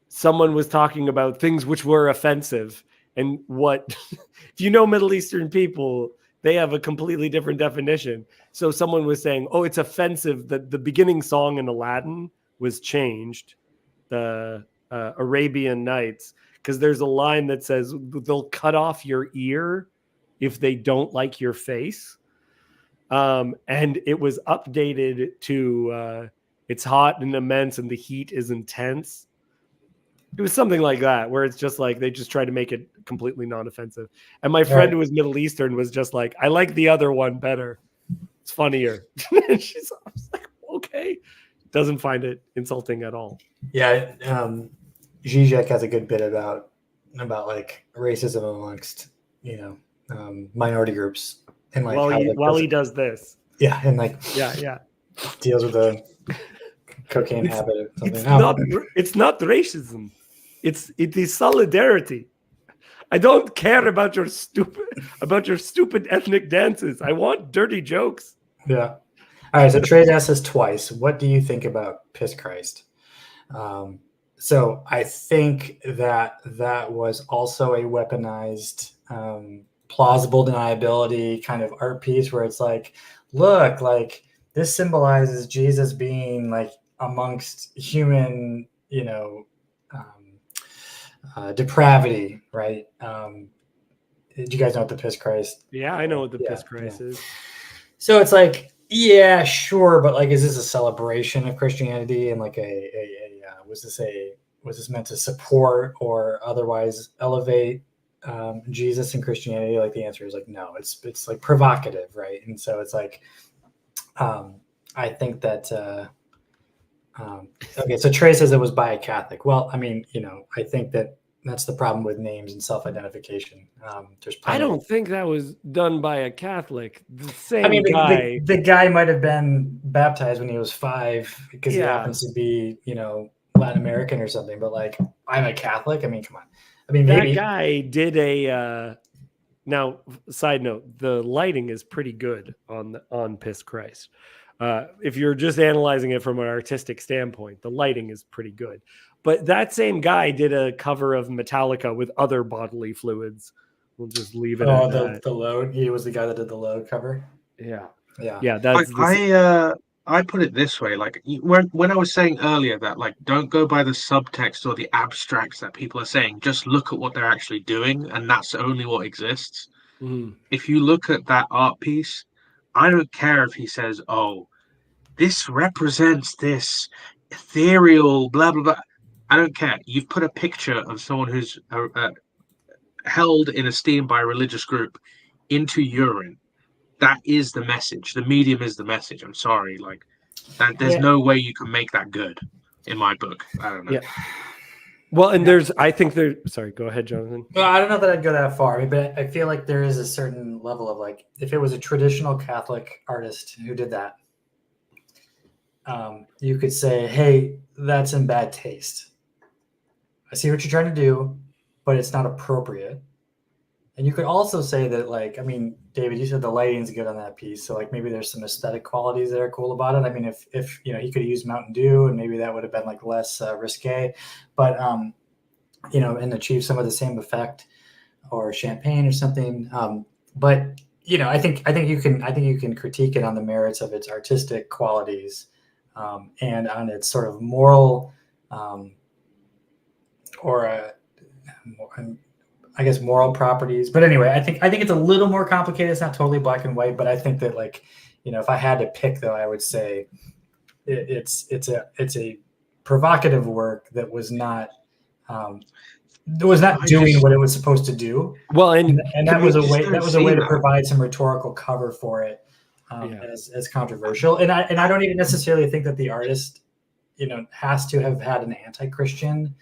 someone was talking about things which were offensive. And what, if you know Middle Eastern people, they have a completely different definition. So someone was saying, oh, it's offensive that the beginning song in Aladdin was changed, the Arabian Nights, because there's a line that says they'll cut off your ear if they don't like your face. And it was updated to it's hot and immense and the heat is intense. It was something like that, where it's just like they just try to make it completely non-offensive. And my friend who was Middle Eastern was just like, I like the other one better. It's funnier. And I was like, okay. Doesn't find it insulting at all. Yeah. Zizek has a good bit about like racism amongst, minority groups. And like while he does this. Yeah. And like, yeah. Deals with the cocaine habit or something. It's not racism. It is solidarity. I don't care about your stupid ethnic dances. I want dirty jokes. Yeah. All right. So Trey's asked us twice. What do you think about Piss Christ? So I think that was also a weaponized, plausible deniability kind of art piece where it's like, look, like this symbolizes Jesus being like amongst human, depravity, right? Do you guys know what the Piss Christ? Yeah, I know what the Piss Christ is. So it's like, yeah, sure, but like, is this a celebration of Christianity and like was this meant to support or otherwise elevate Jesus and Christianity? Like the answer is like no. It's like provocative, right? And so it's like, I think that. Okay, so Trey says it was by a Catholic. Well, I mean, I think that's the problem with names and self-identification. I don't think that was done by a Catholic. The same guy. The guy might have been baptized when he was 5 because he happens to be, Latin American or something. But like, I'm a Catholic. I mean, come on. I mean, maybe that guy did a. Now, side note: the lighting is pretty good on Piss Christ. If you're just analyzing it from an artistic standpoint, the lighting is pretty good. But that same guy did a cover of Metallica with other bodily fluids. We'll just leave it at that. The Load. He was the guy that did the Load cover. Yeah. That's I put it this way: like when I was saying earlier that like don't go by the subtext or the abstracts that people are saying. Just look at what they're actually doing, and that's only what exists. If you look at that art piece, I don't care if he says, "Oh, this represents this ethereal blah blah blah." I don't care. You've put a picture of someone who's held in esteem by a religious group into urine. That is the message. The medium is the message. I'm sorry, like that. There's no way you can make that good in my book. I don't know. Yeah. Well, and sorry, go ahead, Jonathan. Well, I don't know that I'd go that far. I mean, but I feel like there is a certain level of like, if it was a traditional Catholic artist who did that, you could say, hey, that's in bad taste. I see what you're trying to do, but it's not appropriate. And you could also say that, like, I mean, David, you said the lighting's good on that piece. So like maybe there's some aesthetic qualities that are cool about it. I mean, if he could have used Mountain Dew and maybe that would have been like less risque, but and achieve some of the same effect, or champagne or something. But I think you can critique it on the merits of its artistic qualities, and on its sort of moral, moral properties. But anyway, I think it's a little more complicated. It's not totally black and white, but I think that, like, if I had to pick, though, I would say it's a provocative work that was not doing what it was supposed to do. Well, and that was a way to provide some rhetorical cover for it, as controversial. And I don't even necessarily think that the artist, has to have had an anti-Christian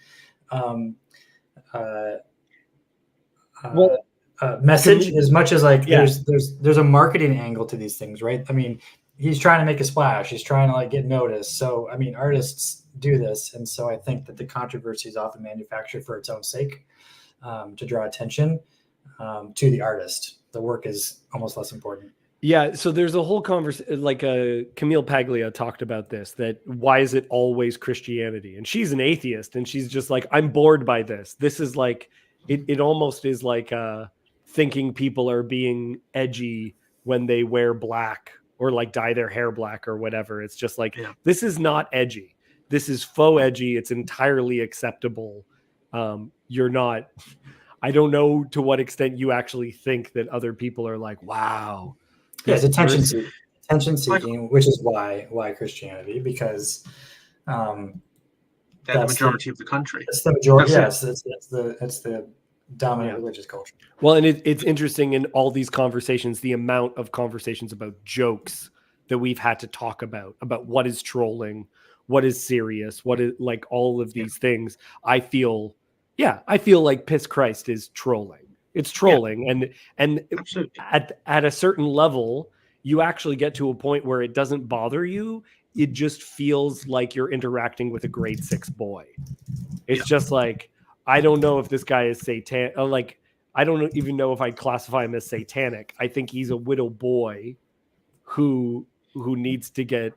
message, as much as like there's a marketing angle to these things, right? I mean, he's trying to make a splash, he's trying to like get noticed. So I mean, artists do this, and so I think that the controversy is often manufactured for its own sake, to draw attention to the artist. The work is almost less important. Yeah, so there's a whole conversation, like Camille Paglia talked about this, that why is it always Christianity? And she's an atheist, and she's just like, I'm bored by this. This is like, it almost is like thinking people are being edgy when they wear black or like dye their hair black or whatever. It's just like, this is not edgy. This is faux edgy. It's entirely acceptable. You're not, I don't know to what extent you actually think that other people are like, wow. Yeah, it's attention seeking, which is why Christianity, because they're the majority of the country. It's the majority. That's Yes, it's the dominant religious culture. Well, and it's interesting in all these conversations, the amount of conversations about jokes that we've had to talk about what is trolling, what is serious, what is like all of these things. I feel like Piss Christ is trolling. It's trolling. And at a certain level, you actually get to a point where it doesn't bother you. It just feels like you're interacting with a grade 6 boy. It's just like, I don't know if this guy is satanic. Like, I don't even know if I'd classify him as satanic. I think he's a widow boy who needs to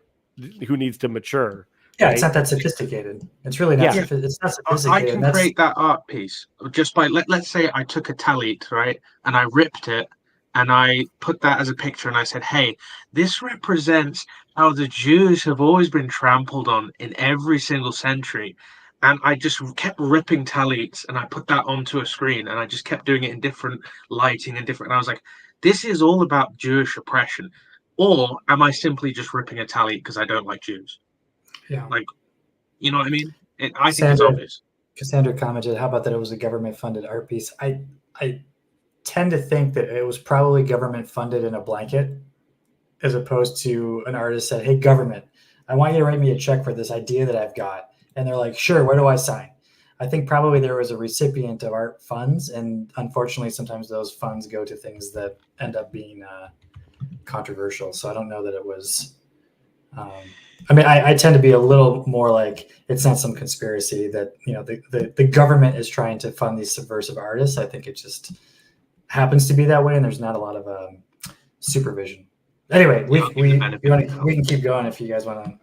mature. Yeah, right? It's not that sophisticated. It's really not. It's not sophisticated. I can create that art piece just by let's say I took a talit, right, and I ripped it and I put that as a picture and I said, hey, this represents how the Jews have always been trampled on in every single century. And I just kept ripping talits and I put that onto a screen and I just kept doing it in different lighting and different. And I was like, this is all about Jewish oppression. Or am I simply just ripping a talit because I don't like Jews? Yeah. Like, you know what I mean? I think it's obvious. Cassandra commented, how about that it was a government-funded art piece? I tend to think that it was probably government-funded in a blanket as opposed to an artist said, hey, government, I want you to write me a check for this idea that I've got. And they're like, sure, where do I sign? I think probably there was a recipient of art funds. And unfortunately, sometimes those funds go to things that end up being controversial. So I don't know that it was... I tend to be a little more like it's not some conspiracy that, you know, the government is trying to fund these subversive artists. I think it just happens to be that way. And there's not a lot of supervision. Anyway, we can keep going if you guys want to.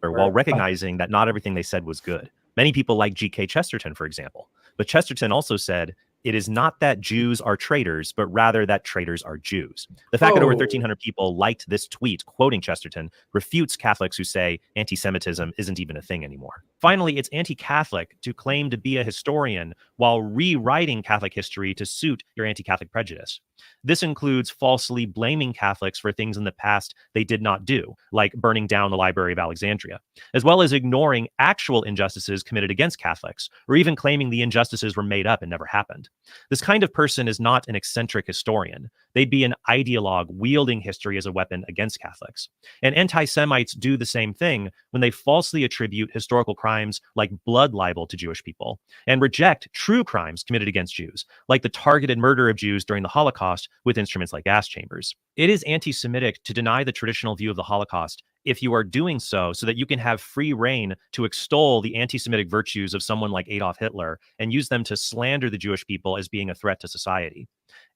While recognizing that not everything they said was good. Many people like G.K. Chesterton, for example. But Chesterton also said, it is not that Jews are traitors, but rather that traitors are Jews. The fact that over 1,300 people liked this tweet quoting Chesterton refutes Catholics who say anti-Semitism isn't even a thing anymore. Finally, it's anti-Catholic to claim to be a historian while rewriting Catholic history to suit your anti-Catholic prejudice. This includes falsely blaming Catholics for things in the past they did not do, like burning down the Library of Alexandria, as well as ignoring actual injustices committed against Catholics, or even claiming the injustices were made up and never happened. This kind of person is not an eccentric historian. They'd be an ideologue wielding history as a weapon against Catholics. And anti-Semites do the same thing when they falsely attribute historical crimes like blood libel to Jewish people and reject true crimes committed against Jews, like the targeted murder of Jews during the Holocaust with instruments like gas chambers. It is anti-Semitic to deny the traditional view of the Holocaust if you are doing so that you can have free reign to extol the anti-Semitic virtues of someone like Adolf Hitler and use them to slander the Jewish people as being a threat to society.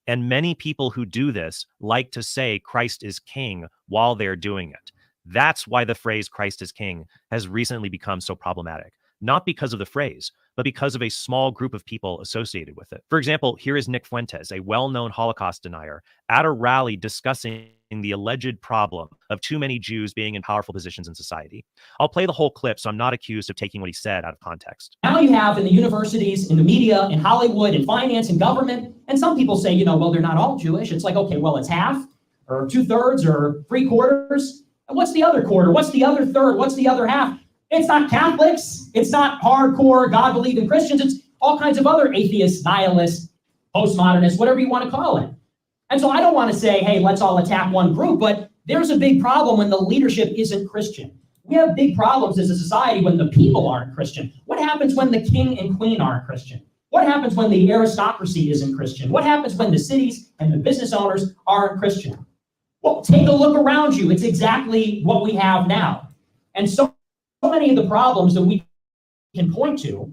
And many people who do this like to say Christ is king while they're doing it. That's why the phrase Christ is king has recently become so problematic. Not because of the phrase, but because of a small group of people associated with it. For example, here is Nick Fuentes, a well-known Holocaust denier, at a rally discussing the alleged problem of too many Jews being in powerful positions in society. I'll play the whole clip so I'm not accused of taking what he said out of context. Now you have in the universities, in the media, in Hollywood, in finance, in government, and some people say, well, they're not all Jewish. It's like, okay, well, it's half or 2/3 or 3/4. What's the other quarter? What's the other third? What's the other half? It's not Catholics. It's not hardcore God-believing Christians. It's all kinds of other atheists, nihilists, postmodernists, whatever you want to call it. And so I don't want to say, hey, let's all attack one group, but there's a big problem when the leadership isn't Christian. We have big problems as a society when the people aren't Christian. What happens when the king and queen aren't Christian? What happens when the aristocracy isn't Christian? What happens when the cities and the business owners aren't Christian? Well, take a look around you. It's exactly what we have now. And so many of the problems that we can point to,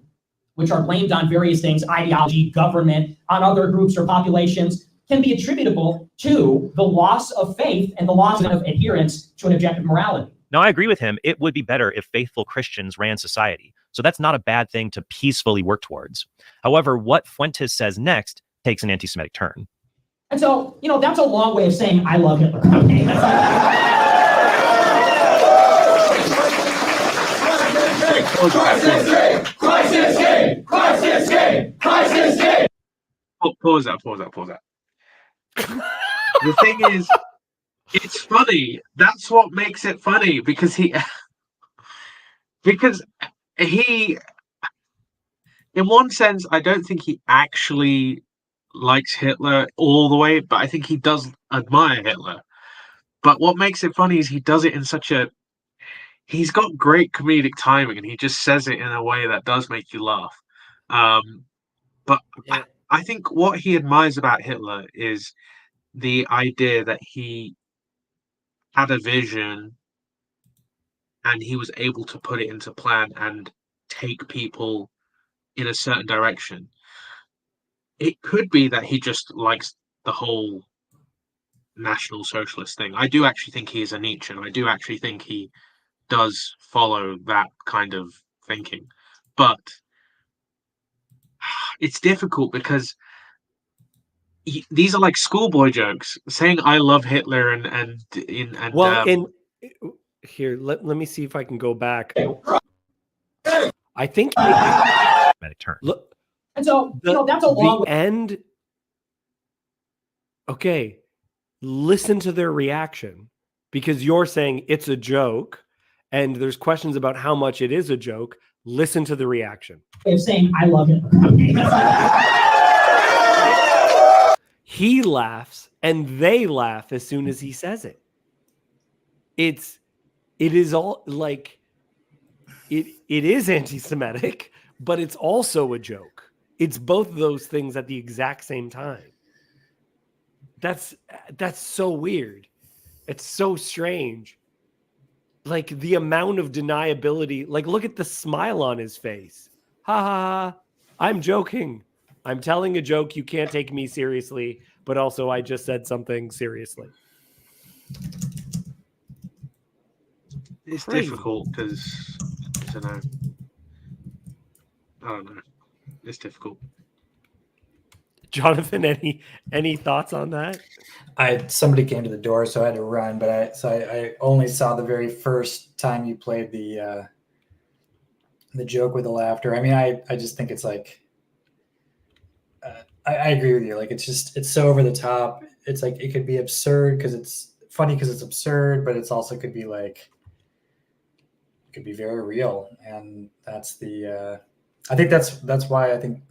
which are blamed on various things, ideology, government, on other groups or populations, can be attributable to the loss of faith and the loss of adherence to an objective morality. Now, I agree with him. It would be better if faithful Christians ran society. So that's not a bad thing to peacefully work towards. However, what Fuentes says next takes an anti-Semitic turn. And so, that's a long way of saying I love Hitler. Okay? That's Christ is king! Christ is king! Christ is king! Pause that. The thing is, it's funny. That's what makes it funny, because he, in one sense, I don't think he actually likes Hitler all the way, but I think he does admire Hitler. But what makes it funny is he does it in he's got great comedic timing, and he just says it in a way that does make you laugh. But Yeah. I think what he admires about Hitler is the idea that he had a vision and he was able to put it into plan and take people in a certain direction. It could be that he just likes the whole National Socialist thing. I do actually think he is a Nietzsche, and I do actually think he does follow that kind of thinking. But it's difficult because these are like schoolboy jokes, saying "I love Hitler" and here, let me see if I can go back. I think turn. look, And so, that's a long the end. Okay, listen to their reaction, because you're saying it's a joke, and there's questions about how much it is a joke. Listen to the reaction. way of saying I love Hitler. Okay? He laughs and they laugh as soon as he says it. It is all like it is anti-Semitic, but it's also a joke. It's both of those things at the exact same time. That's so weird. It's so strange. Like the amount of deniability, like look at the smile on his face. Ha ha ha. I'm joking. I'm telling a joke. You can't take me seriously, but also I just said something seriously. it's Crazy. difficult because I don't know. It's difficult. Jonathan, any thoughts on that? Somebody came to the door, so I had to run. But I only saw the very first time you played the joke with the laughter. I mean, I just think it's like I agree with you. Like it's so over the top. It's like it could be absurd because it's funny because it's absurd, but it's also could be like it could be very real, and that's the. I think that's why I think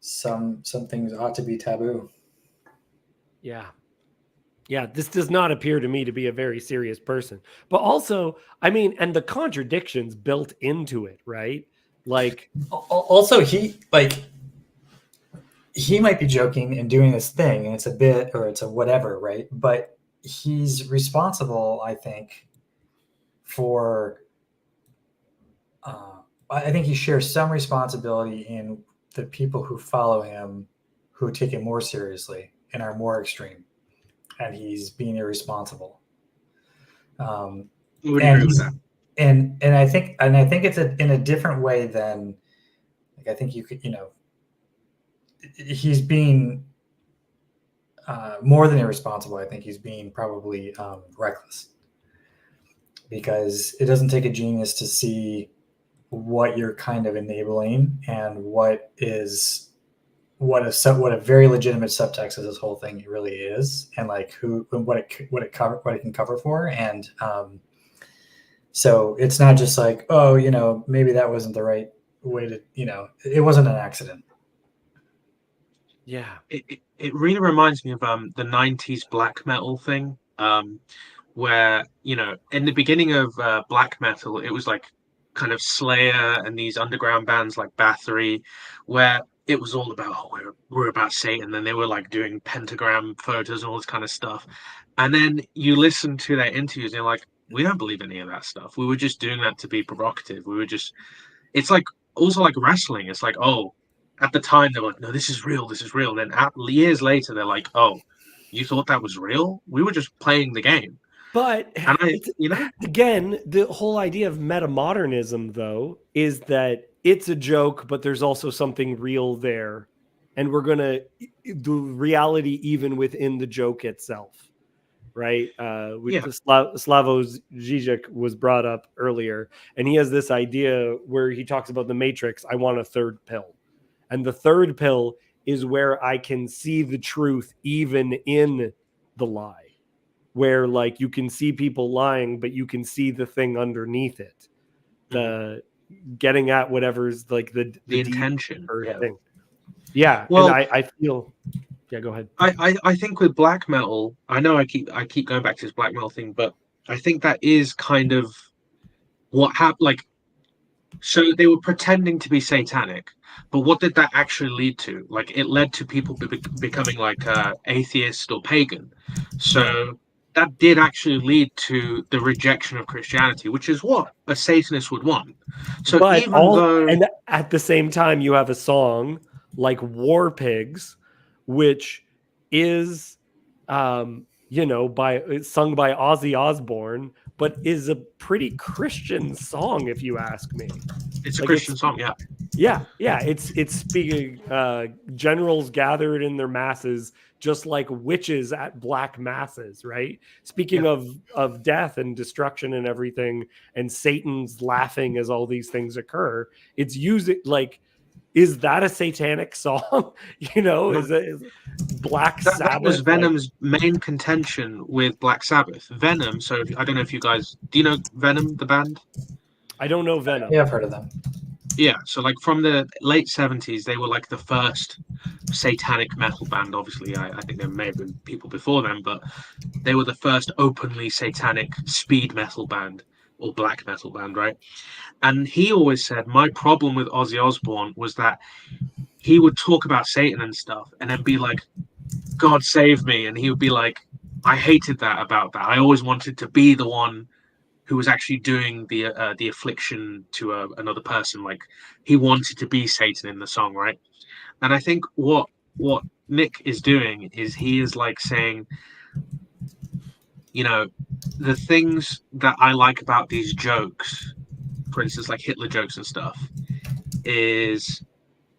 some things ought to be taboo. Yeah. This does not appear to me to be a very serious person, but also, I mean, and the contradictions built into it, right? Like, also he might be joking and doing this thing, and it's a bit or it's a whatever, right? But he's responsible, I think, for. I think he shares some responsibility in the people who follow him, who take it more seriously and are more extreme, and he's being irresponsible. I would agree with that. And I think it's in a different way than, like, I think you could, he's being more than irresponsible. I think he's being probably reckless, because it doesn't take a genius to see what you're kind of enabling and what a very legitimate subtext of this whole thing really is, and like what it can cover for. And so it's not just like, oh, maybe that wasn't the right way to, it wasn't an accident. yeah. It really reminds me of the 90s black metal thing, where in the beginning of black metal, it was like kind of Slayer and these underground bands like Bathory, where it was all about, we're about Satan, and they were like doing pentagram photos and all this kind of stuff. And then you listen to their interviews and you're like, we don't believe any of that stuff. We were just doing that to be provocative. It's like also like wrestling. It's like, at the time they were like, no, this is real. And then years later they're like, oh, you thought that was real? We were just playing the game. But And again, the whole idea of metamodernism, though, is that it's a joke, but there's also something real there and we're going to do reality even within the joke itself, right? Slavoj Žižek was brought up earlier, and he has this idea where he talks about the Matrix. I want a third pill, and the third pill is where I can see the truth even in the lie, where like you can see people lying, but you can see the thing underneath it, the getting at whatever's like the intention thing. Yeah. Well, and I feel, yeah, go ahead. I think with black metal, I know I keep going back to this black metal thing, but I think that is kind of what happened. Like, so they were pretending to be satanic, but what did that actually lead to? Like, it led to people becoming like atheist or pagan. So that did actually lead to the rejection of Christianity, which is what a Satanist would want. So but even though, and at the same time, you have a song like War Pigs, which is, it's sung by Ozzy Osbourne, but is a pretty Christian song, if you ask me. It's a Christian song, yeah. Yeah. It's speaking generals gathered in their masses, just like witches at black masses, right? Speaking of death and destruction and everything, and Satan's laughing as all these things occur. It's using like, is that a satanic song? Is Black Sabbath? That was Venom's main contention with Black Sabbath. Venom. So I don't know if you guys do you know Venom, the band? I don't know Venom. Yeah, I've heard of them. Yeah, so like from the late 70s, they were like the first satanic metal band. Obviously, I think there may have been people before them, but they were the first openly satanic speed metal band or black metal band, right? And he always said, my problem with Ozzy Osbourne was that he would talk about Satan and stuff and then be like, God save me. And he would be like, I hated that about that. I always wanted to be the one who was actually doing the affliction to another person. Like he wanted to be Satan in the song, right? And I think what Nick is doing is he is like saying, the things that I like about these jokes, for instance, like Hitler jokes and stuff, is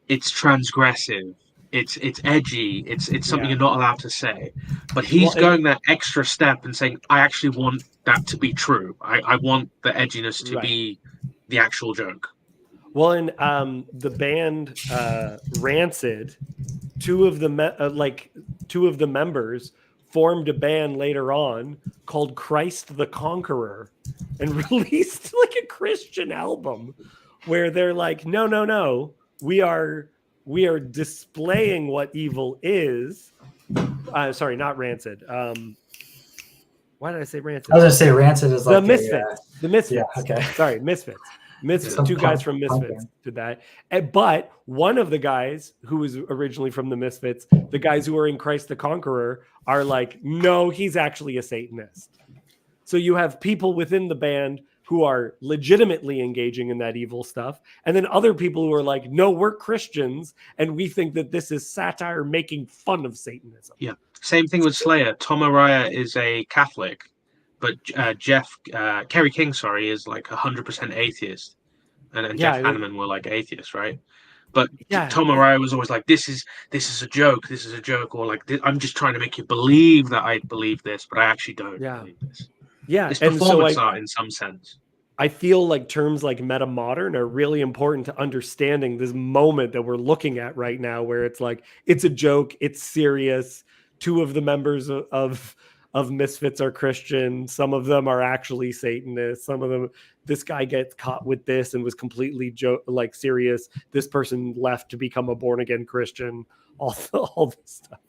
it's transgressive, it's edgy, it's something you're not allowed to say. But he's going that extra step and saying, I actually want that to be true. I want the edginess to be the actual joke. Well, in the band Rancid, two of the members formed a band later on called Christ the Conqueror and released like a Christian album where they're like, no, we are displaying what evil is. Sorry, not Rancid. Why did I say Rancid? I was gonna say Rancid is like the Misfits. The Misfits. Yeah, okay. Sorry, Misfits. Two guys from Misfits did that. But one of the guys who was originally from the Misfits, the guys who are in Christ the Conqueror, are like, no, he's actually a Satanist. So you have people within the band who are legitimately engaging in that evil stuff. And then other people who are like, no, we're Christians. And we think that this is satire making fun of Satanism. Yeah. Same thing with Slayer. Tom Araya is a Catholic, but Kerry King, is like 100% atheist. And Jeff Hanneman were like atheists, right? But Tom Araya was always like, this is a joke. This is a joke. Or like, I'm just trying to make you believe that I believe this, but I actually don't believe this. Yeah, it's performance art in some sense. I feel like terms like meta-modern are really important to understanding this moment that we're looking at right now, where it's like, it's a joke, it's serious. Two of the members of Misfits are Christian. Some of them are actually Satanists. Some of them, this guy gets caught with this and was completely serious. This person left to become a born-again Christian. All this stuff.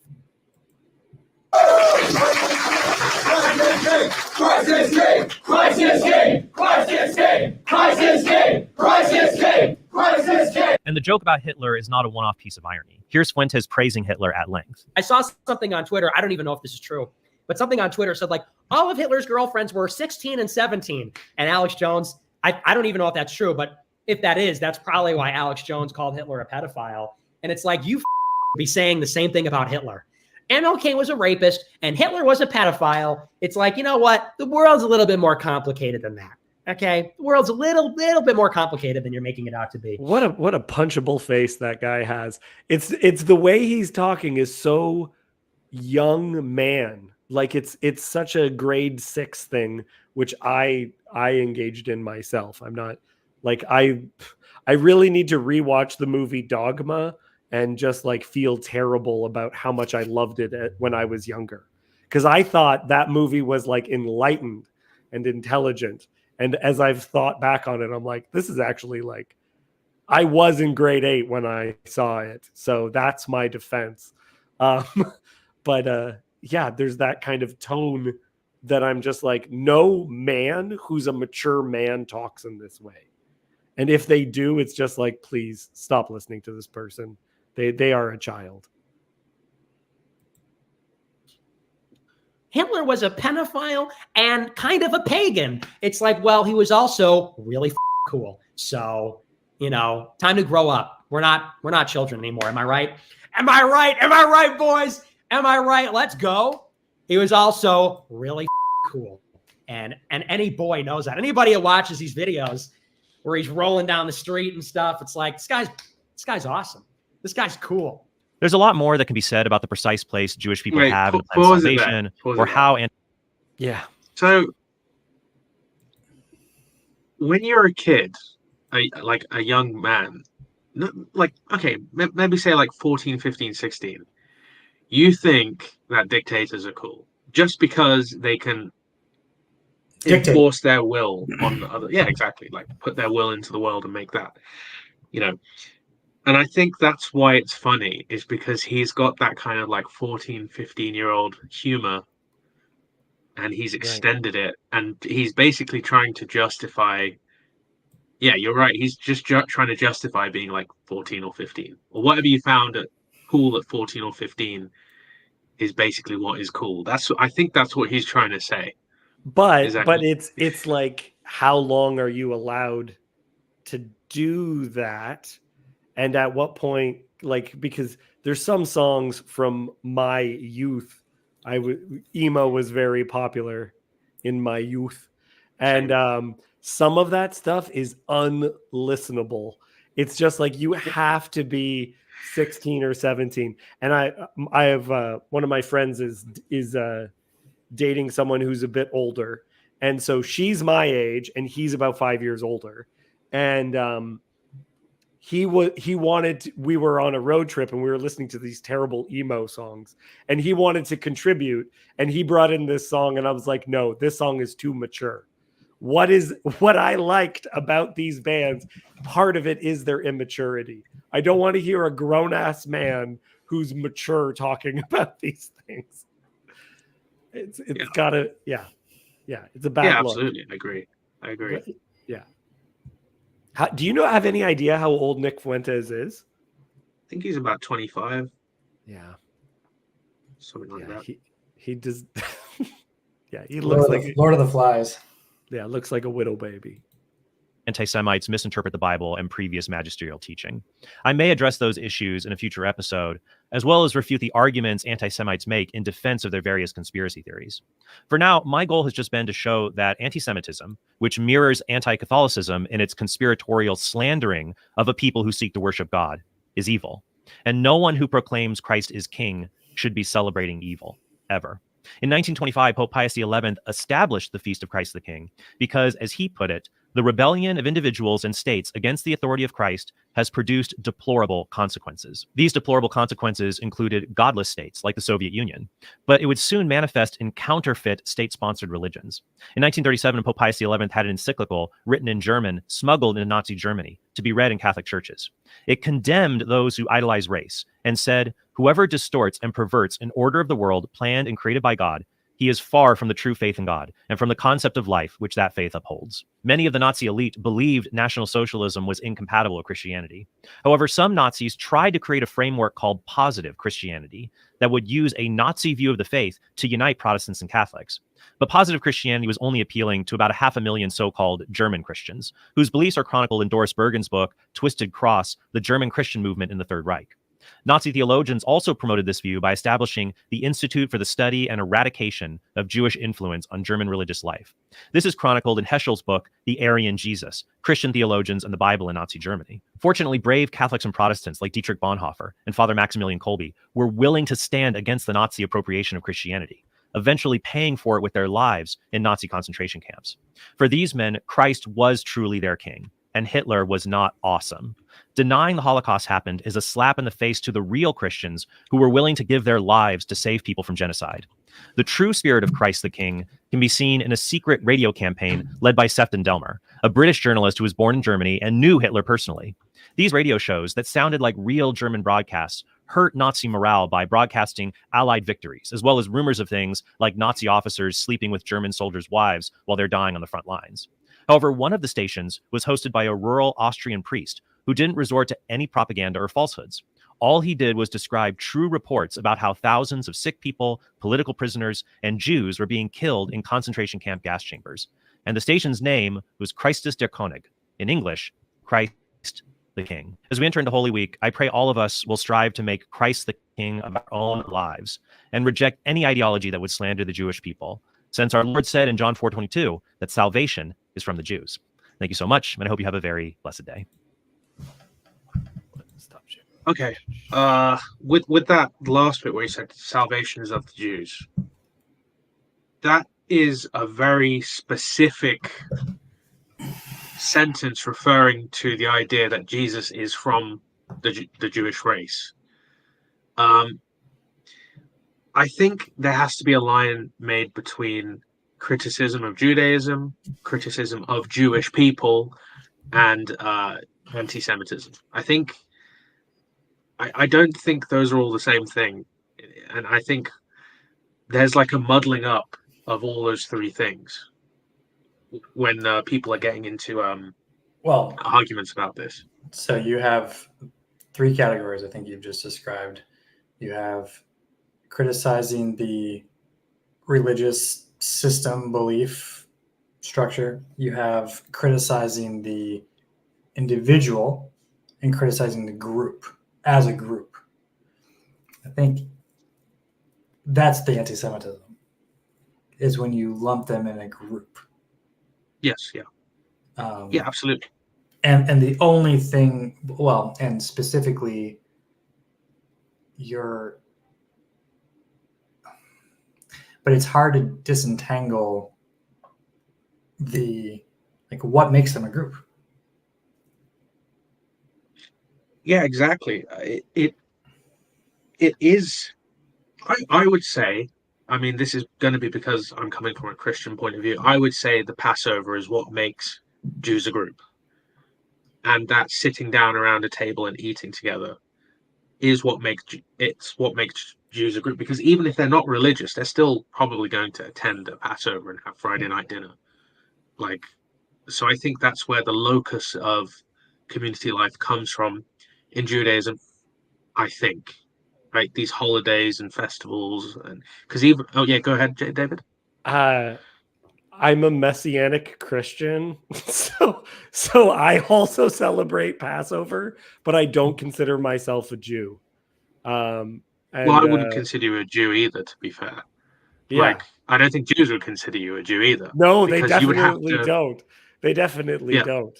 Christ is king! Christ is king! Christ is king! Christ is king! Christ is king! Christ is king! And the joke about Hitler is not a one-off piece of irony. Here's Fuentes praising Hitler at length. I saw something on Twitter. I don't even know if this is true, but something on Twitter said like all of Hitler's girlfriends were 16 and 17. And Alex Jones, I don't even know if that's true, but if that is, that's probably why Alex Jones called Hitler a pedophile. And it's like, you be saying the same thing about Hitler. MLK was a rapist and Hitler was a pedophile. It's like, you know what? The world's a little bit more complicated than that. Okay, the world's a little bit more complicated than you're making it out to be. What a punchable face that guy has. It's the way he's talking is so young man. Like it's such a grade 6 thing, which I engaged in myself. I'm not like I really need to rewatch the movie Dogma and just like feel terrible about how much I loved it when I was younger. Because I thought that movie was like enlightened and intelligent. And as I've thought back on it, I'm like, this is actually like, I was in grade 8 when I saw it. So that's my defense. But yeah, there's that kind of tone that I'm just like, no man who's a mature man talks in this way. And if they do, it's just like, please stop listening to this person. They are a child. Hitler was a pedophile and kind of a pagan. It's like, well, he was also really cool. So, time to grow up. We're not children anymore. Am I right? Am I right? Am I right, boys? Am I right? Let's go. He was also really cool. And any boy knows that. Anybody that watches these videos where he's rolling down the street and stuff, it's like, this guy's awesome. This guy's cool. There's a lot more that can be said about the precise place Jewish people have in the plan of pause it there. salvation, Pause or it how. Yeah. So when you're a kid, like a young man, maybe say like 14, 15, 16, you think that dictators are cool just because they can Dictate. enforce their will on the other. Yeah, exactly. Like put their will into the world and make that, And I think that's why it's funny, is because he's got that kind of like 14, 15-year-old humor, and he's extended it, and he's basically trying to justify. Yeah, you're right. He's just trying to justify being like 14 or 15, or whatever you found cool at 14 or 15 is basically what is cool. I think that's what he's trying to say. But it's like, how long are you allowed to do that? And at what point, like, because there's some songs from my youth, emo was very popular in my youth. And some of that stuff is unlistenable. It's just like, you have to be 16 or 17. And I have one of my friends is dating someone who's a bit older. And so she's my age and he's about 5 years older. And we were on a road trip and we were listening to these terrible emo songs, and he wanted to contribute, and he brought in this song, and I was like, no, this song is too mature. What I liked about these bands, part of it is their immaturity. I don't want to hear a grown-ass man who's mature talking about these things. It's gotta, yeah, it's a bad look. Absolutely. I agree. But, yeah. Do you have any idea how old Nick Fuentes is? I think he's about 25. Yeah. Something like that. He does. Yeah, he looks like Lord of the Flies. Yeah, looks like a widow baby. Anti-Semites misinterpret the Bible and previous magisterial teaching. I may address those issues in a future episode, as well as refute the arguments anti-Semites make in defense of their various conspiracy theories. For now, my goal has just been to show that anti-Semitism, which mirrors anti-Catholicism in its conspiratorial slandering of a people who seek to worship God, is evil. And no one who proclaims Christ is king should be celebrating evil, ever. In 1925, Pope Pius XI established the Feast of Christ the King because, as he put it, the rebellion of individuals and states against the authority of Christ has produced deplorable consequences. These deplorable consequences included godless states like the Soviet Union, but it would soon manifest in counterfeit state-sponsored religions. In 1937, Pope Pius XI had an encyclical written in German, smuggled into Nazi Germany, to be read in Catholic churches. It condemned those who idolize race and said, "Whoever distorts and perverts an order of the world planned and created by God, he is far from the true faith in God and from the concept of life which that faith upholds." Many of the Nazi elite believed National Socialism was incompatible with Christianity. However, some Nazis tried to create a framework called positive Christianity that would use a Nazi view of the faith to unite Protestants and Catholics. But positive Christianity was only appealing to about 500,000 so-called German Christians, whose beliefs are chronicled in Doris Bergen's book, Twisted Cross, The German Christian Movement in the Third Reich. Nazi theologians also promoted this view by establishing the Institute for the Study and Eradication of Jewish Influence on German Religious Life. This is chronicled in Heschel's book, The Aryan Jesus, Christian Theologians and the Bible in Nazi Germany. Fortunately, brave Catholics and Protestants like Dietrich Bonhoeffer and Father Maximilian Kolbe were willing to stand against the Nazi appropriation of Christianity, eventually paying for it with their lives in Nazi concentration camps. For these men, Christ was truly their king, and Hitler was not awesome. Denying the Holocaust happened is a slap in the face to the real Christians who were willing to give their lives to save people from genocide. The true spirit of Christ the King can be seen in a secret radio campaign led by Sefton Delmer, a British journalist who was born in Germany and knew Hitler personally. These radio shows that sounded like real German broadcasts hurt Nazi morale by broadcasting Allied victories, as well as rumors of things like Nazi officers sleeping with German soldiers' wives while they're dying on the front lines. However, one of the stations was hosted by a rural Austrian priest who didn't resort to any propaganda or falsehoods. All he did was describe true reports about how thousands of sick people, political prisoners, and Jews were being killed in concentration camp gas chambers. And the station's name was Christus der König. In English, Christ the King. As we enter into Holy Week, I pray all of us will strive to make Christ the King of our own lives and reject any ideology that would slander the Jewish people, since our Lord said in John 4:22 that salvation is from the Jews. Thank you so much, and I hope you have a very blessed day. Okay. With that last bit where you said salvation is of the Jews, that is a very specific sentence referring to the idea that Jesus is from the Jewish race. I think there has to be a line made between criticism of Judaism, criticism of Jewish people, and anti-Semitism. I don't think those are all the same thing. And I think there's like a muddling up of all those three things when people are getting into arguments about this. So you have three categories I think you've just described. You have criticizing the religious system, belief, structure. You have criticizing the individual and criticizing the group as a group. I think that's the anti-Semitism, is when you lump them in a group. Yes, yeah. Yeah, absolutely. And the only thing, and specifically but it's hard to disentangle what makes them a group. Yeah, exactly. It is, I would say, I mean, this is going to be because I'm coming from a Christian point of view. I would say the Passover is what makes Jews a group. And that sitting down around a table and eating together is what makes Jews a group. Because even if they're not religious, they're still probably going to attend a Passover and have Friday night dinner. So I think that's where the locus of community life comes from in Judaism, I think. Right, these holidays and festivals, and because even go ahead, David. I'm a Messianic Christian, so I also celebrate Passover, but I don't consider myself a Jew. I wouldn't consider you a Jew either, to be fair. Yeah, I don't think Jews would consider you a Jew either. No, they definitely don't. They definitely don't.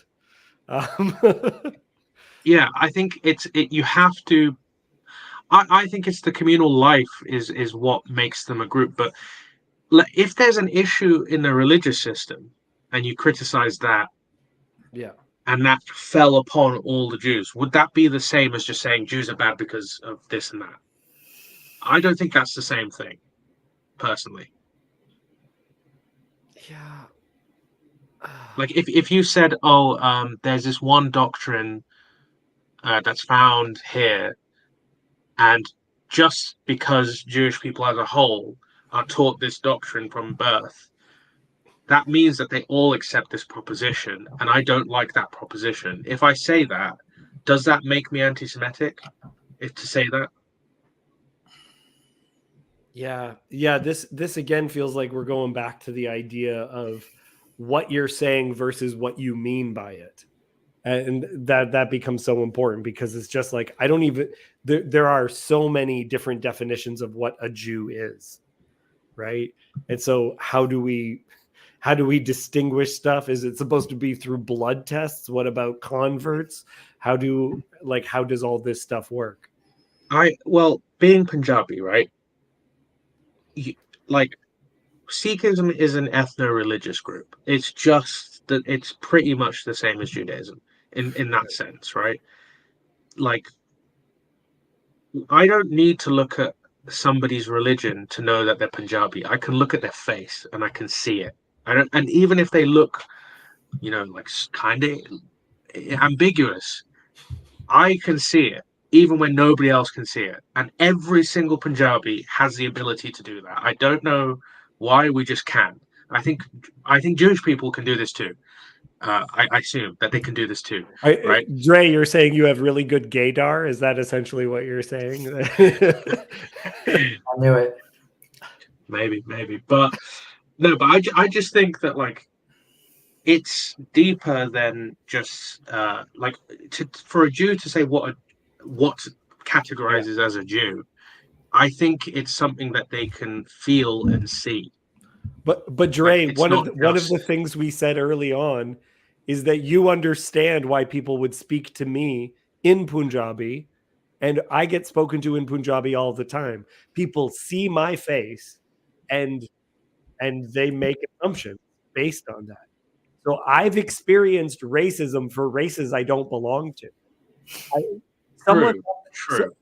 Yeah, I think you have to. I think it's the communal life is what makes them a group. But if there's an issue in the religious system and you criticize that, and that fell upon all the Jews, would that be the same as just saying Jews are bad because of this and that? I don't think that's the same thing, personally. Yeah. If you said, there's this one doctrine that's found here, and just because Jewish people as a whole are taught this doctrine from birth, that means that they all accept this proposition, and I don't like that proposition. If I say that, does that make me anti-Semitic? If to say that? Yeah. This again feels like we're going back to the idea of what you're saying versus what you mean by it. and that becomes so important, because it's just like, I don't even, there are so many different definitions of what a Jew is, right? And so how do we distinguish stuff? Is it supposed to be through blood tests? What about converts? How does all this stuff work? Well, being Punjabi, right? Like, Sikhism is an ethno-religious group. It's just that it's pretty much the same as Judaism in that sense, right? Like, I don't need to look at somebody's religion to know that they're Punjabi. I can look at their face and I can see it. And even if they look, like kind of ambiguous, I can see it, even when nobody else can see it. And every single Punjabi has the ability to do that. I don't know why, we just can. I think Jewish people can do this too. I assume that they can do this too, right? Dre, you're saying you have really good gaydar? Is that essentially what you're saying? I knew it. Maybe, but no, but I just think that, like, it's deeper than just for a Jew to say what categorizes as a Jew. I think it's something that they can feel and see. But Dre, Like, one of the things we said early on is that you understand why people would speak to me in Punjabi, and I get spoken to in Punjabi all the time. People see my face and they make assumptions based on that. So I've experienced racism for races I don't belong to. True.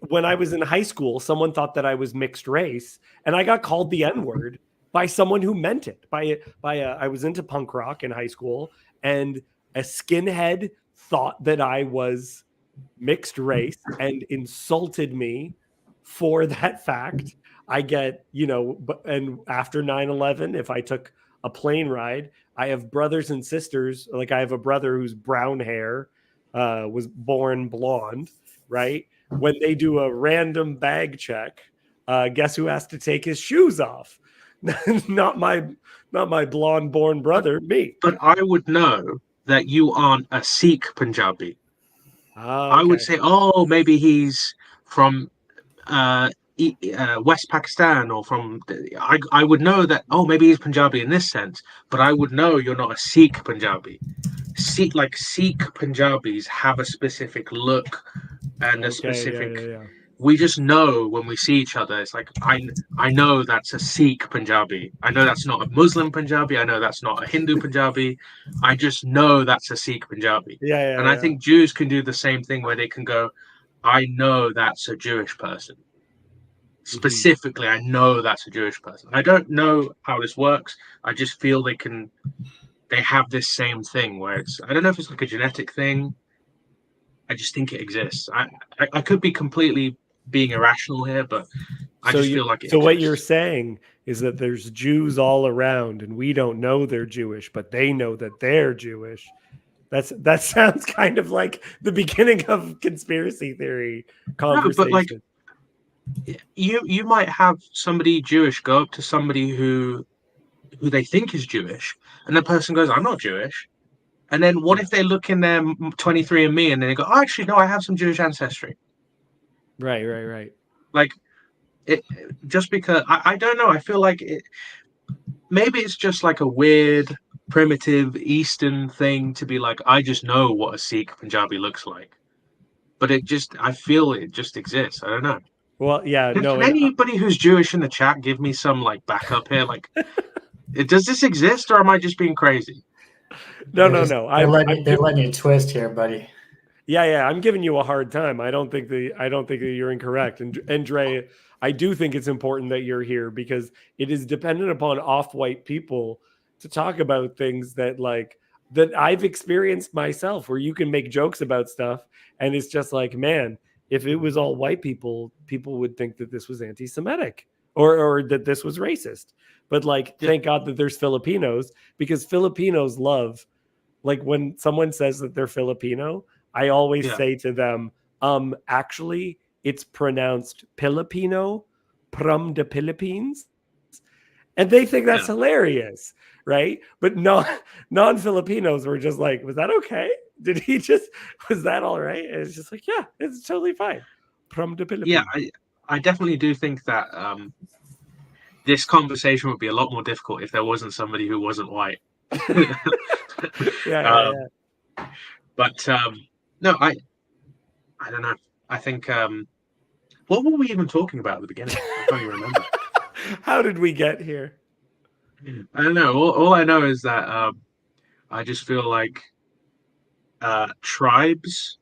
When I was in high school, someone thought that I was mixed race, and I got called the N-word by someone who meant it. I was into punk rock in high school, and a skinhead thought that I was mixed race and insulted me for that fact. I get, and after 9/11, if I took a plane ride, I have brothers and sisters. Like, I have a brother who's brown hair, was born blonde, right? When they do a random bag check, guess who has to take his shoes off? not my blonde born brother, me. But I would know that you aren't a Sikh Punjabi. Okay. I would say, oh, maybe he's from West Pakistan, or from. I would know that. Oh, maybe he's Punjabi in this sense, but I would know you're not a Sikh Punjabi. Sikh Punjabis have a specific look and a specific. Yeah. We just know when we see each other. It's like, I know that's a Sikh Punjabi. I know that's not a Muslim Punjabi. I know that's not a Hindu Punjabi. I just know that's a Sikh Punjabi. Yeah. I think Jews can do the same thing, where they can go, I know that's a Jewish person. Specifically, I know that's a Jewish person. I don't know how this works. I just feel they have this same thing where it's, I don't know if it's like a genetic thing. I just think it exists. I could be completely being irrational here, but I just feel like it So exists. what you're saying is that there's Jews all around, and we don't know they're Jewish, but they know that they're Jewish. That sounds kind of like the beginning of conspiracy theory conversation. No, but like, you might have somebody Jewish go up to somebody who they think is Jewish, and the person goes, I'm not Jewish. And then what if they look in their 23andMe and then they go, oh, actually, no, I have some Jewish ancestry. Right. Like, just because, I don't know, I feel like maybe it's just like a weird, primitive Eastern thing to be like, I just know what a Sikh Punjabi looks like. But I feel it just exists. I don't know. Well, yeah, Can anybody who's Jewish in the chat give me some like backup here? Like, does this exist, or am I just being crazy? No. They're letting you twist here, buddy. Yeah. I'm giving you a hard time. I don't think that you're incorrect. And Dre, I do think it's important that you're here, because it is dependent upon off-white people to talk about things that I've experienced myself, where you can make jokes about stuff, and it's just like, man, if it was all white people would think that this was anti-Semitic or that this was racist. But thank God that there's Filipinos, because Filipinos love, like, when someone says that they're Filipino, I always say to them, actually, it's pronounced Filipino from the Philippines. And they think that's hilarious, right? But non-Filipinos were just like, was that okay? Did he just, was that all right? And it's just like, yeah, it's totally fine. From the Philippines. Yeah, I definitely do think that this conversation would be a lot more difficult if there wasn't somebody who wasn't white. yeah. But no, I don't know. I think what were we even talking about at the beginning? I can't even remember. How did we get here? I don't know. All I know is that I just feel like tribes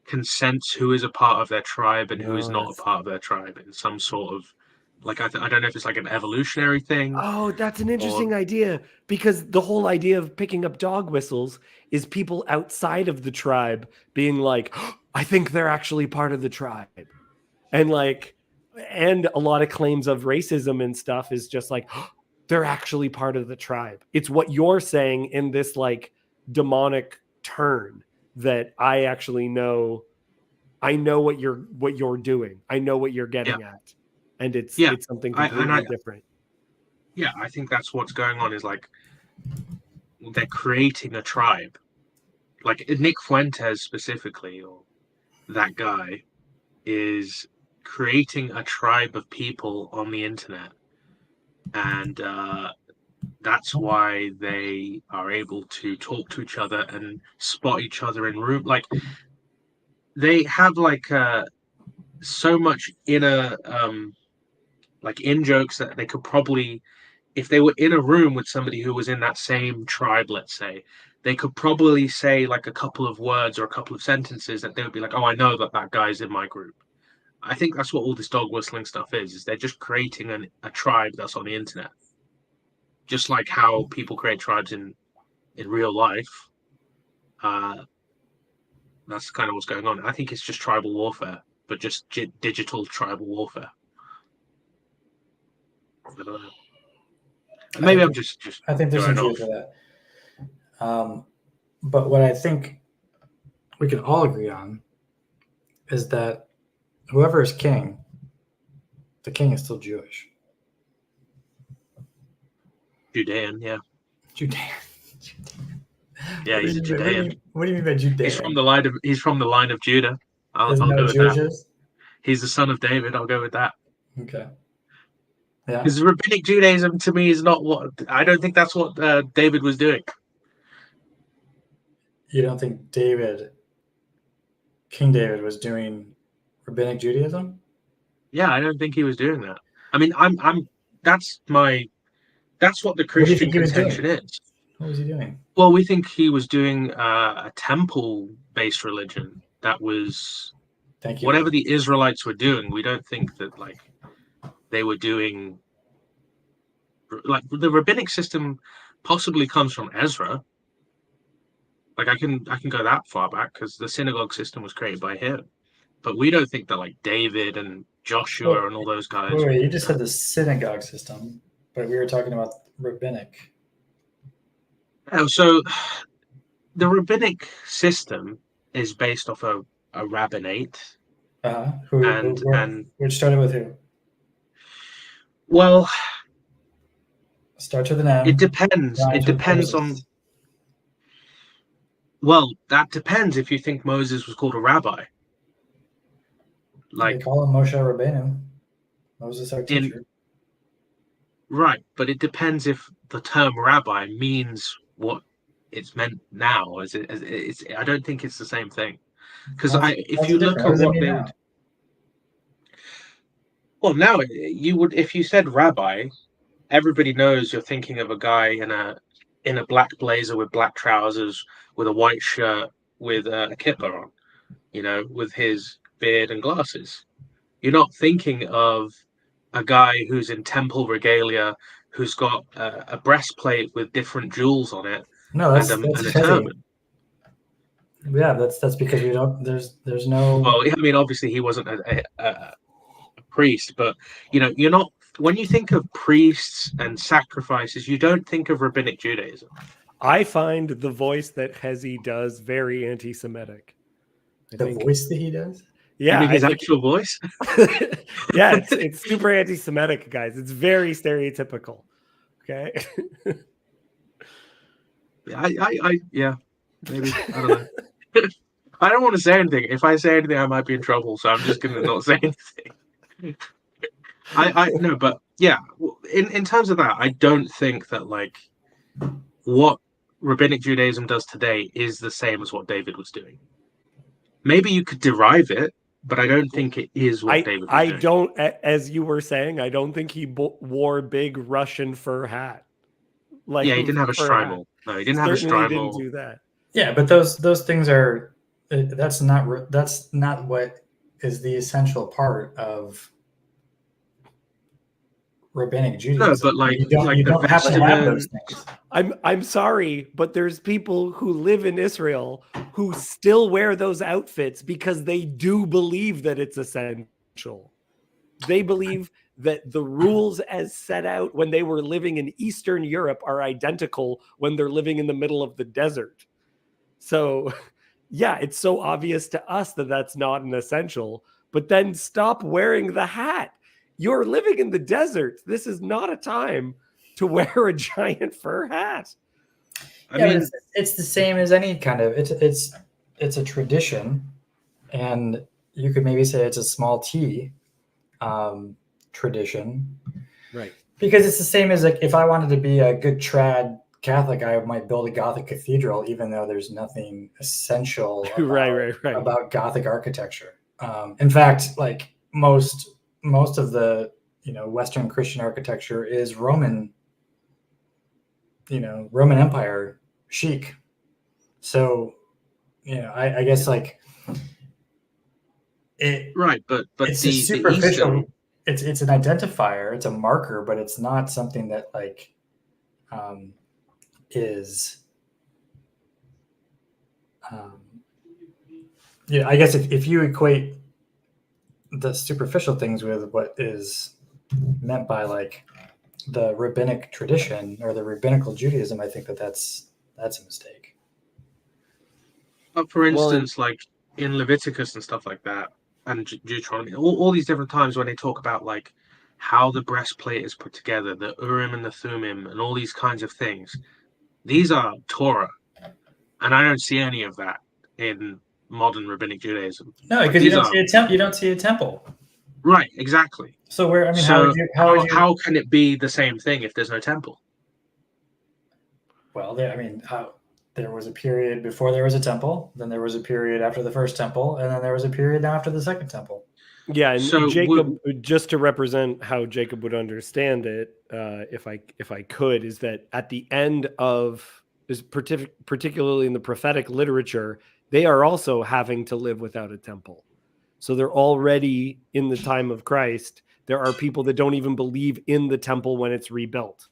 can sense who is a part of their tribe and who is not a part of their tribe in some sort of, like, I don't know if it's like an evolutionary thing. Oh, that's an interesting idea, because the whole idea of picking up dog whistles is people outside of the tribe being like, oh, I think they're actually part of the tribe. And like, and a lot of claims of racism and stuff is just like, oh, they're actually part of the tribe. It's what you're saying in this like demonic turn that I actually know. I know what you're doing. I know what you're getting at. And it's something completely different. Yeah, I think that's what's going on, is like they're creating a tribe. Like Nick Fuentes specifically, or that guy, is creating a tribe of people on the internet. And that's why they are able to talk to each other and spot each other in room. Like they have like so much inner like in jokes that they could probably, if they were in a room with somebody who was in that same tribe, let's say, they could probably say like a couple of words or a couple of sentences that they would be like, oh, I know that guy's in my group. I think that's what all this dog whistling stuff is they're just creating a tribe that's on the internet. Just like how people create tribes in real life. That's kind of what's going on. I think it's just tribal warfare, but just digital tribal warfare. I don't know. Maybe I'm just I think there's some truth to that. But what I think we can all agree on is that whoever is king, the king is still Jewish. Judean, yeah. Judean. Yeah, he's a Judean. What do you mean by Judean? He's from the line of Judah. I'll go with that. He's the son of David. I'll go with that. Okay. Yeah. Because rabbinic Judaism to me is not what, I don't think that's what David was doing. You don't think King David was doing rabbinic Judaism? Yeah, I don't think he was doing that. I mean, that's what the Christian contention is. What was he doing? Well, we think he was doing a temple-based religion that was whatever the Israelites were doing. We don't think that like they were doing, like, the rabbinic system possibly comes from Ezra. Like I can go that far back because the synagogue system was created by him. But we don't think that like David and Joshua and all those guys. Wait, you just said the synagogue system, but we were talking about rabbinic. Oh, so the rabbinic system is based off a rabbinate. Which started with who? Well, starts with an M. It depends. It depends on. Well, that depends if you think Moses was called a rabbi. Like they call him Moshe Rabbeinu. Moses our teacher. Right, but it depends if the term rabbi means what it's meant now. I don't think it's the same thing. Because if you look at what they would. Well, now you would, if you said rabbi, everybody knows you're thinking of a guy in a black blazer with black trousers, with a white shirt, with a kippah on, with his beard and glasses. You're not thinking of a guy who's in temple regalia, who's got a breastplate with different jewels on it. No, that's and a turban. Yeah, that's because we don't. There's no. Well, I mean, obviously he wasn't a priest, but you're not. When you think of priests and sacrifices, you don't think of rabbinic Judaism. I find the voice that Hezi does very anti-Semitic. Voice that he does? Yeah, his actual voice. Yeah, it's super anti-Semitic, guys. It's very stereotypical. Okay. Yeah, maybe I don't know. I don't want to say anything. If I say anything, I might be in trouble. So I'm just going to not say anything. I no, but yeah, in terms of that, I don't think that like what rabbinic Judaism does today is the same as what David was doing. Maybe you could derive it, but I don't think it is what David was doing. don't, as you were saying, I don't think he wore big Russian fur hat. Like, Yeah, he didn't have a shtreimel. No, he didn't have a Certainly shtreimel. didn't do that. Yeah, but those things are that's not what is the essential part of rabbinic Judaism. No, but like you don't the have to have those vestments. things. I'm sorry, but there's people who live in Israel who still wear those outfits because they do believe that it's essential. They believe that the rules as set out when they were living in Eastern Europe are identical when they're living in the middle of the desert. So, yeah, it's so obvious to us that that's not an essential, but then stop wearing the hat. You're living in the desert. This is not a time to wear a giant fur hat. I Yeah, mean, but it's the same as any kind of it's a tradition, and you could maybe say it's a small T tradition, Right. because it's the same as like if I wanted to be a good trad Catholic, I might build a Gothic cathedral, even though there's nothing essential Right. about Gothic architecture. In fact, like most of the Western Christian architecture is Roman Empire chic. So I guess like it right, but it's the superficial. Eastern, It's an identifier, it's a marker, but it's not something that like is I guess if you equate the superficial things with what is meant by like the rabbinic tradition or the rabbinical Judaism, I think that's a mistake. but for instance, like in Leviticus and stuff like that, and Deuteronomy, all these different times when they talk about like how the breastplate is put together, the Urim and the Thummim, and all these kinds of things, these are Torah, and I don't see any of that in modern rabbinic Judaism. No, because you don't see a temple. Right, exactly. So where how can it be the same thing if there's no temple? Well, there was a period before there was a temple, then there was a period after the first temple, and then there was a period after the second temple. Yeah, and So Jacob, just to represent how Jacob would understand it, if I could, is that at the end of, particularly in the prophetic literature, they are also having to live without a temple. So they're already in the time of Christ. There are people that don't even believe in the temple when it's rebuilt.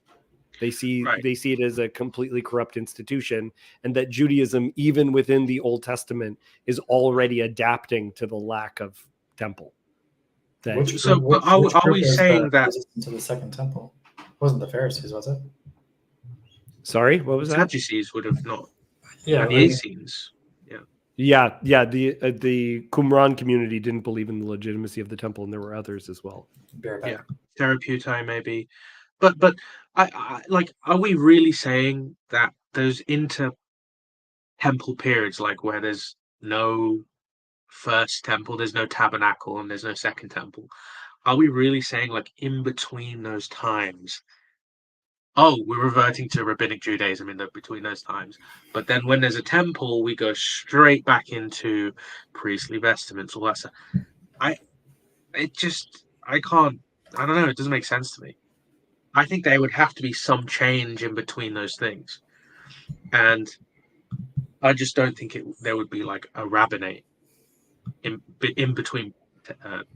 They see it as a completely corrupt institution, and that Judaism, even within the Old Testament, is already adapting to the lack of temple. Are we saying that to the second temple? It wasn't the Pharisees, was it? Sorry, what was that? Sadducees would have not. Yeah, the Essenes. Yeah. The Qumran community didn't believe in the legitimacy of the temple, and there were others as well. Yeah, Therapeutae maybe, but I like, are we really saying that those inter-temple periods, like where there's no first temple, there's no tabernacle, and there's no second temple, are we really saying like in between those times, we're reverting to rabbinic Judaism between those times, but then when there's a temple, we go straight back into priestly vestments, all that stuff? I don't know, it doesn't make sense to me. I think there would have to be some change in between those things, and I just don't think there would be like a rabbinate in between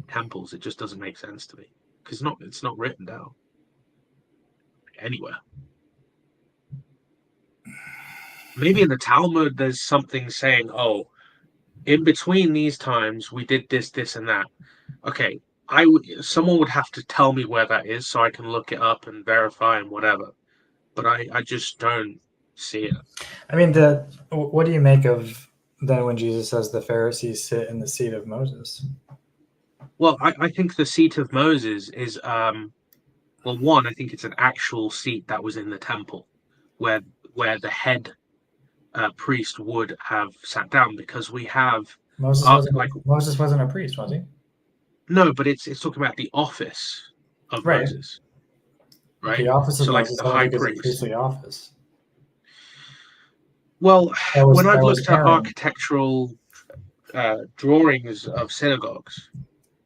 temples. It just doesn't make sense to me because it's not written down anywhere. Maybe in the Talmud there's something saying, in between these times we did this and that. Okay, someone would have to tell me where that is so I can look it up and verify and whatever, but I just don't see it. I mean, what do you make of then when Jesus says the Pharisees sit in the seat of Moses? Well, I think the seat of Moses is one, I think it's an actual seat that was in the temple where the head priest would have sat down, because we have Moses wasn't a priest, was he? no, but it's talking about the office of Right. Moses, right? The office of So like Moses, the I don't high think is a priest. priestly office. Well, when I've that was looked at Aaron. architectural drawings of synagogues,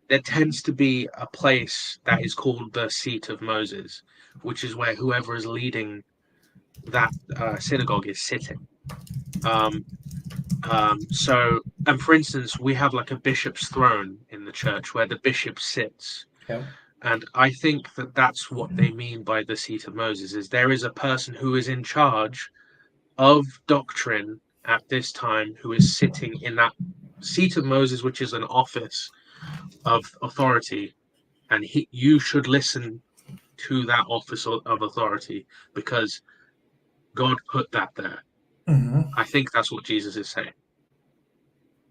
there tends to be a place that is called the seat of Moses, which is where whoever is leading that synagogue is sitting. So, and for instance, we have like a bishop's throne in the church where the bishop sits. Yeah. And I think that that's what they mean by the seat of Moses, is there is a person who is in charge of doctrine at this time, who is sitting in that seat of Moses, which is an office of authority, and you should listen to that office of authority because God put that there. Mm-hmm. I think that's what Jesus is saying,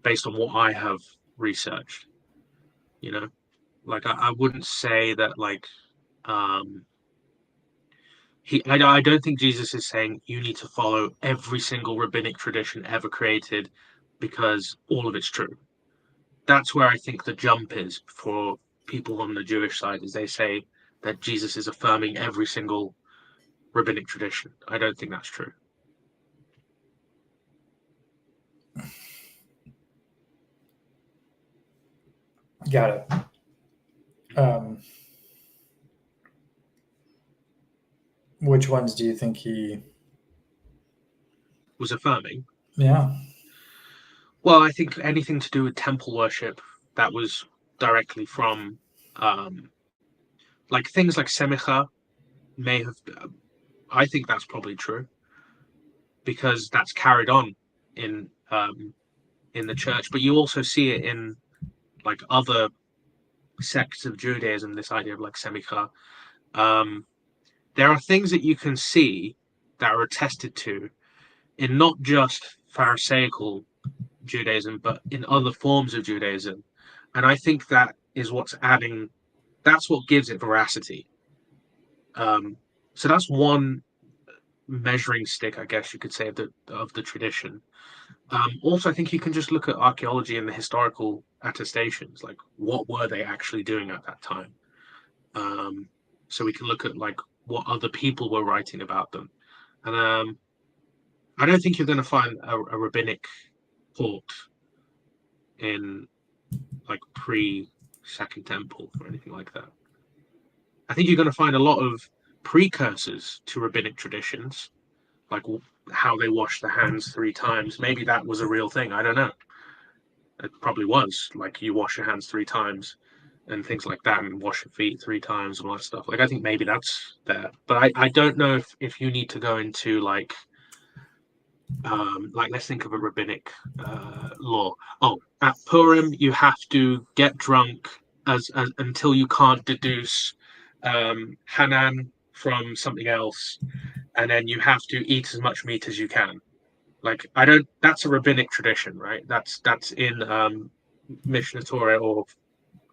based on what I have researched. You know, like I wouldn't say that like I don't think Jesus is saying you need to follow every single rabbinic tradition ever created because all of it's true. That's where I think the jump is for people on the Jewish side, is they say that Jesus is affirming every single rabbinic tradition. I don't think that's true. Got it. Which ones do you think he Was affirming? Yeah. Well, I think anything to do with temple worship that was directly from, like things like Semicha may have. I think that's probably true because that's carried on in the church. But you also see it in like other sects of Judaism. This idea of like Semicha. There are things that you can see that are attested to in not just Pharisaical Judaism, but in other forms of Judaism. And I think that is what's adding, that's what gives it veracity. So that's one measuring stick, I guess you could say, of the tradition. Also, I think you can just look at archaeology and the historical attestations, like what were they actually doing at that time? So we can look at like what other people were writing about them. And I don't think you're going to find a rabbinic port in like pre-Second Temple or anything like that. I think you're going to find a lot of precursors to rabbinic traditions, like how they wash their hands 3 times. Maybe that was a real thing. I don't know. It probably was. Like you wash your hands 3 times and things like that, and wash your feet 3 times and all that stuff. Like I think maybe that's there. But I don't know if you need to go into like let's think of a rabbinic law. Oh, at Purim you have to get drunk as until you can't deduce Hanan from something else, and then you have to eat as much meat as you can. Like I don't. That's a rabbinic tradition, right? That's in Mishnah Torah or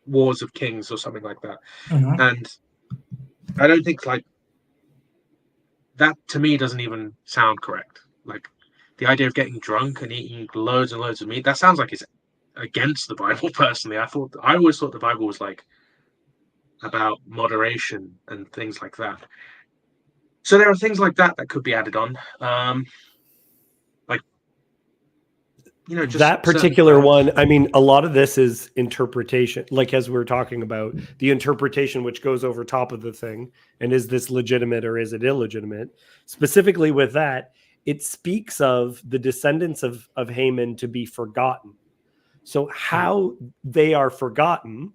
Wars of Kings or something like that. Mm-hmm. And I don't think like that to me doesn't even sound correct. Like the idea of getting drunk and eating loads and loads of meat, that sounds like it's against the Bible. Personally, I always thought the Bible was like about moderation and things like that. So there are things like that that could be added on. Like, you know, just that particular one. I mean, a lot of this is interpretation, like as we were talking about the interpretation, which goes over top of the thing. And is this legitimate or is it illegitimate? Specifically with that, it speaks of the descendants of Haman to be forgotten. So how they are forgotten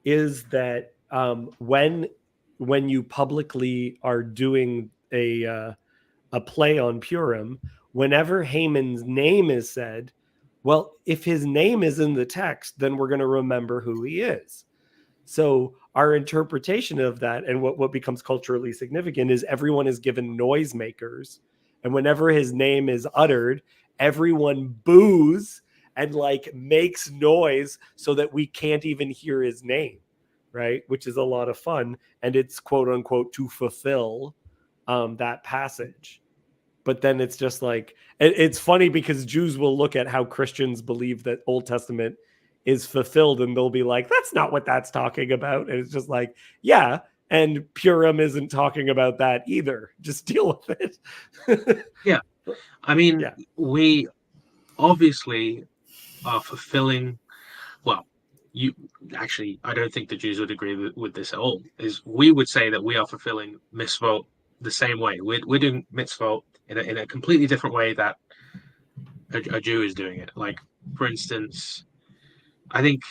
is that when you publicly are doing a play on Purim, whenever Haman's name is said, well, if his name is in the text, then we're going to remember who he is. So our interpretation of that and what becomes culturally significant is everyone is given noisemakers. And whenever his name is uttered, everyone boos and like makes noise so that we can't even hear his name, right? Which is a lot of fun. And it's quote unquote to fulfill that passage. but then it's just like it's funny because Jews will look at how Christians believe that Old Testament is fulfilled, and they'll be like, that's not what that's talking about. And it's just like, yeah, and Purim isn't talking about that either. Just deal with it. Yeah. I mean, Yeah. we obviously are fulfilling, well, I don't think the Jews would agree with this at all, is we would say that we are fulfilling mitzvot the same way. We're doing mitzvot in a completely different way that a Jew is doing it. Like, for instance, I think,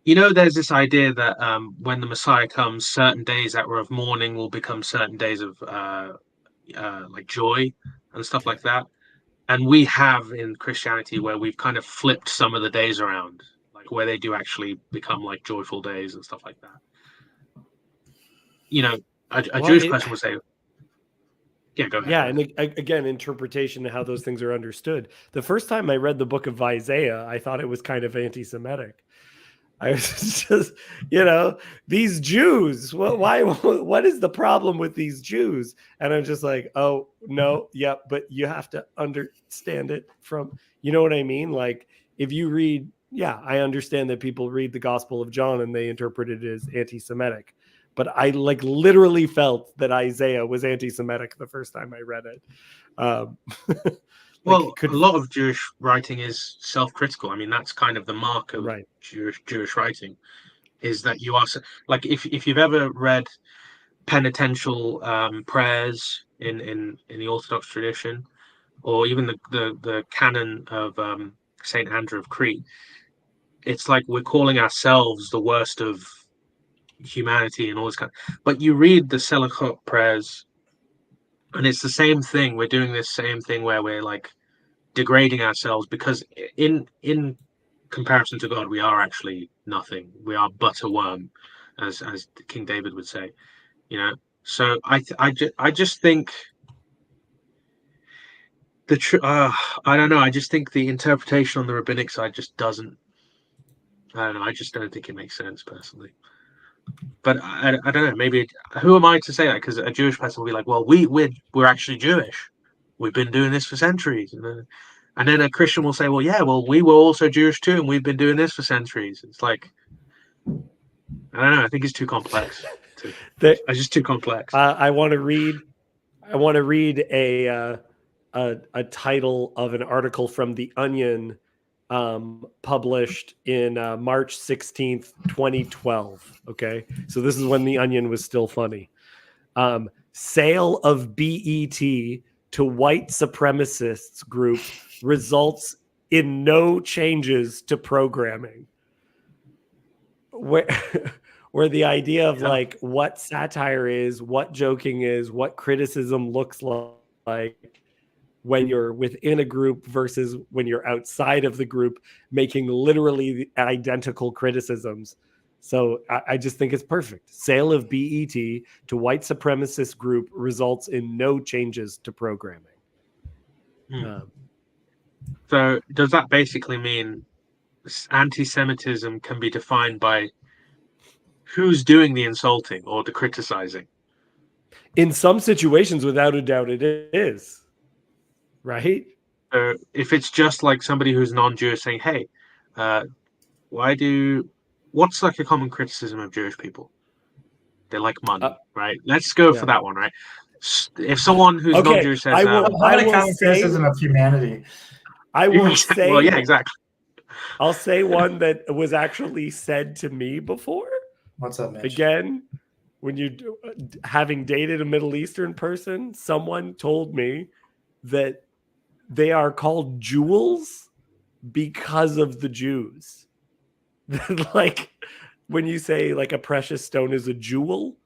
there's this idea that when the Messiah comes, certain days that were of mourning will become certain days of like joy and stuff like that. And we have in Christianity where we've kind of flipped some of the days around, like where they do actually become like joyful days and stuff like that. A Jewish person would say, yeah, go ahead. Yeah, and again, interpretation of how those things are understood. The first time I read the book of Isaiah, I thought it was kind of anti-Semitic. I was just, these Jews, what is the problem with these Jews? And I'm just like, oh, no, yeah, but you have to understand it from, you know what I mean? Like, if you read, yeah, I understand that people read the Gospel of John and they interpret it as anti-Semitic. But I literally felt that Isaiah was anti-Semitic the first time I read it. A lot of Jewish writing is self-critical. I mean, that's kind of the mark of Jewish writing, is that you are like, if you've ever read penitential prayers in the Orthodox tradition, or even the canon of Saint Andrew of Crete, it's like we're calling ourselves the worst of humanity and all this but you read the Selichot prayers and it's the same thing. We're doing this same thing where we're like degrading ourselves, because in comparison to God we are actually nothing. We are but a worm, as King David would say, so I just think I don't know, I just think the interpretation on the rabbinic side just doesn't, I don't know, I just don't think it makes sense personally. But I don't know, maybe, who am I to say that? Because a Jewish person will be like, well, we're actually Jewish. We've been doing this for centuries. And then a Christian will say, well, yeah, well, we were also Jewish too, and we've been doing this for centuries. It's like, I don't know, I think it's too complex. It's just too complex. I want to read a title of an article from The Onion, published in March 16th, 2012. Okay. So this is when The Onion was still funny. Sale of BET to white supremacists group results in no changes to programming. Where the idea of like what satire is, what joking is, what criticism looks like when you're within a group versus when you're outside of the group, making literally identical criticisms. So I just think it's perfect. Sale of BET to white supremacist group results in no changes to programming. So does that basically mean anti-Semitism can be defined by who's doing the insulting or the criticizing? In some situations, without a doubt, it is. Right? If it's just like somebody who's non-Jewish saying, hey, what's like a common criticism of Jewish people? They like money, right? Let's go for that one, right? If someone who's non-Jewish says common criticism of humanity. I will say, well, yeah, exactly. I'll say one that was actually said to me before. What's up, Mitch? Again, when you having dated a Middle Eastern person, someone told me that they are called jewels because of the Jews. Like when you say like a precious stone is a jewel,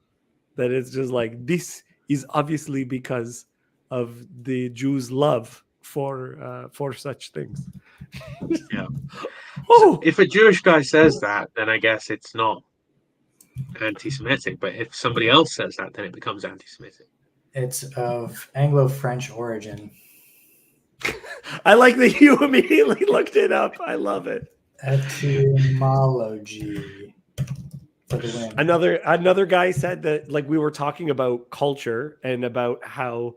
that it's just like, this is obviously because of the Jews' love for such things. Yeah. So if a Jewish guy says that, then I guess it's not anti-Semitic. But if somebody else says that, then it becomes anti-Semitic. It's of Anglo-French origin. I like that you immediately looked it up. I love it. Etymology. for the win. Another guy said that, like, we were talking about culture and about how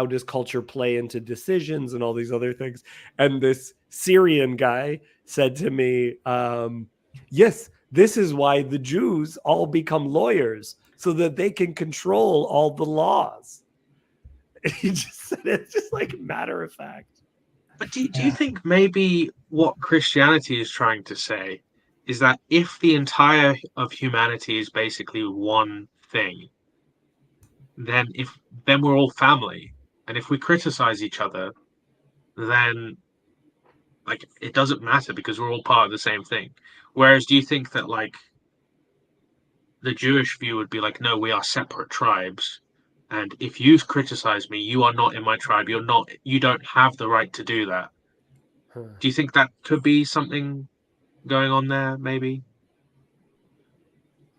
does culture play into decisions and all these other things. And this Syrian guy said to me, yes, this is why the Jews all become lawyers, so that they can control all the laws. And he just said it's just like matter of fact. But do you think maybe what Christianity is trying to say is that if the entire of humanity is basically one thing, then we're all family, and if we criticize each other, then like it doesn't matter because we're all part of the same thing. Whereas, do you think that like the Jewish view would be like, no, we are separate tribes, and if you criticize me, you are not in my tribe. You don't have the right to do that. Do you think that could be something going on there? Maybe.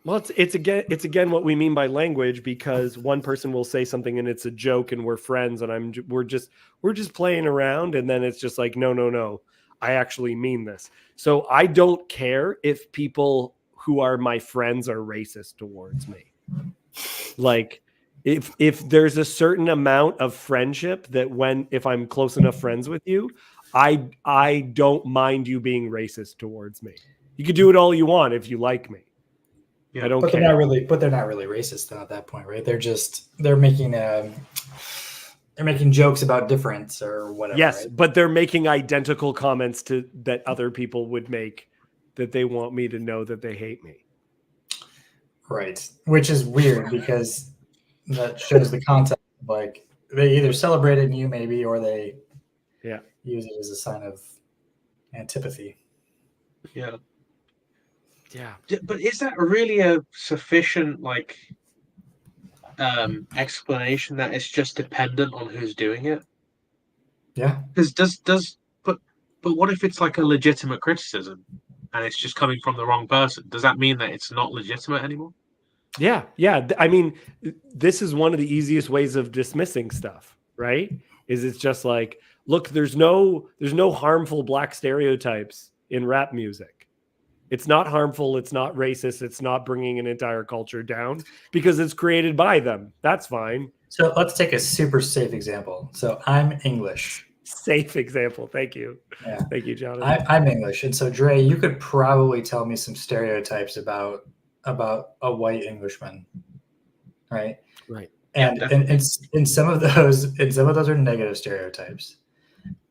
Well, it's again what we mean by language, because one person will say something and it's a joke and we're friends and we're just playing around, and then it's just like no, I actually mean this. So I don't care if people who are my friends are racist towards me. Like if there's a certain amount of friendship that if I'm close enough friends with you, I don't mind you being racist towards me. You can do it all you want if you like me. Yeah, I don't But care. they're not really racist though at that point, right? They're making jokes about difference or whatever. Yes, right? but they're making identical comments that other people would make, that they want me to know that they hate me. Right. Which is weird because that shows the context. Like they either celebrated you maybe, or they use it as a sign of antipathy. Yeah. Yeah. But is that really a sufficient explanation that it's just dependent on who's doing it? Yeah. Because but what if it's like a legitimate criticism and it's just coming from the wrong person? Does that mean that it's not legitimate anymore? Yeah. I mean, this is one of the easiest ways of dismissing stuff, right? It's just like, look, there's no harmful black stereotypes in rap music. It's not harmful. It's not racist. It's not bringing an entire culture down because it's created by them. That's fine. So let's take a super safe example. So I'm English. Safe example. Thank you. Yeah. Thank you, Jonathan. I'm English. And so Dre, you could probably tell me some stereotypes about a white Englishman. Right. Right. And some of those are negative stereotypes.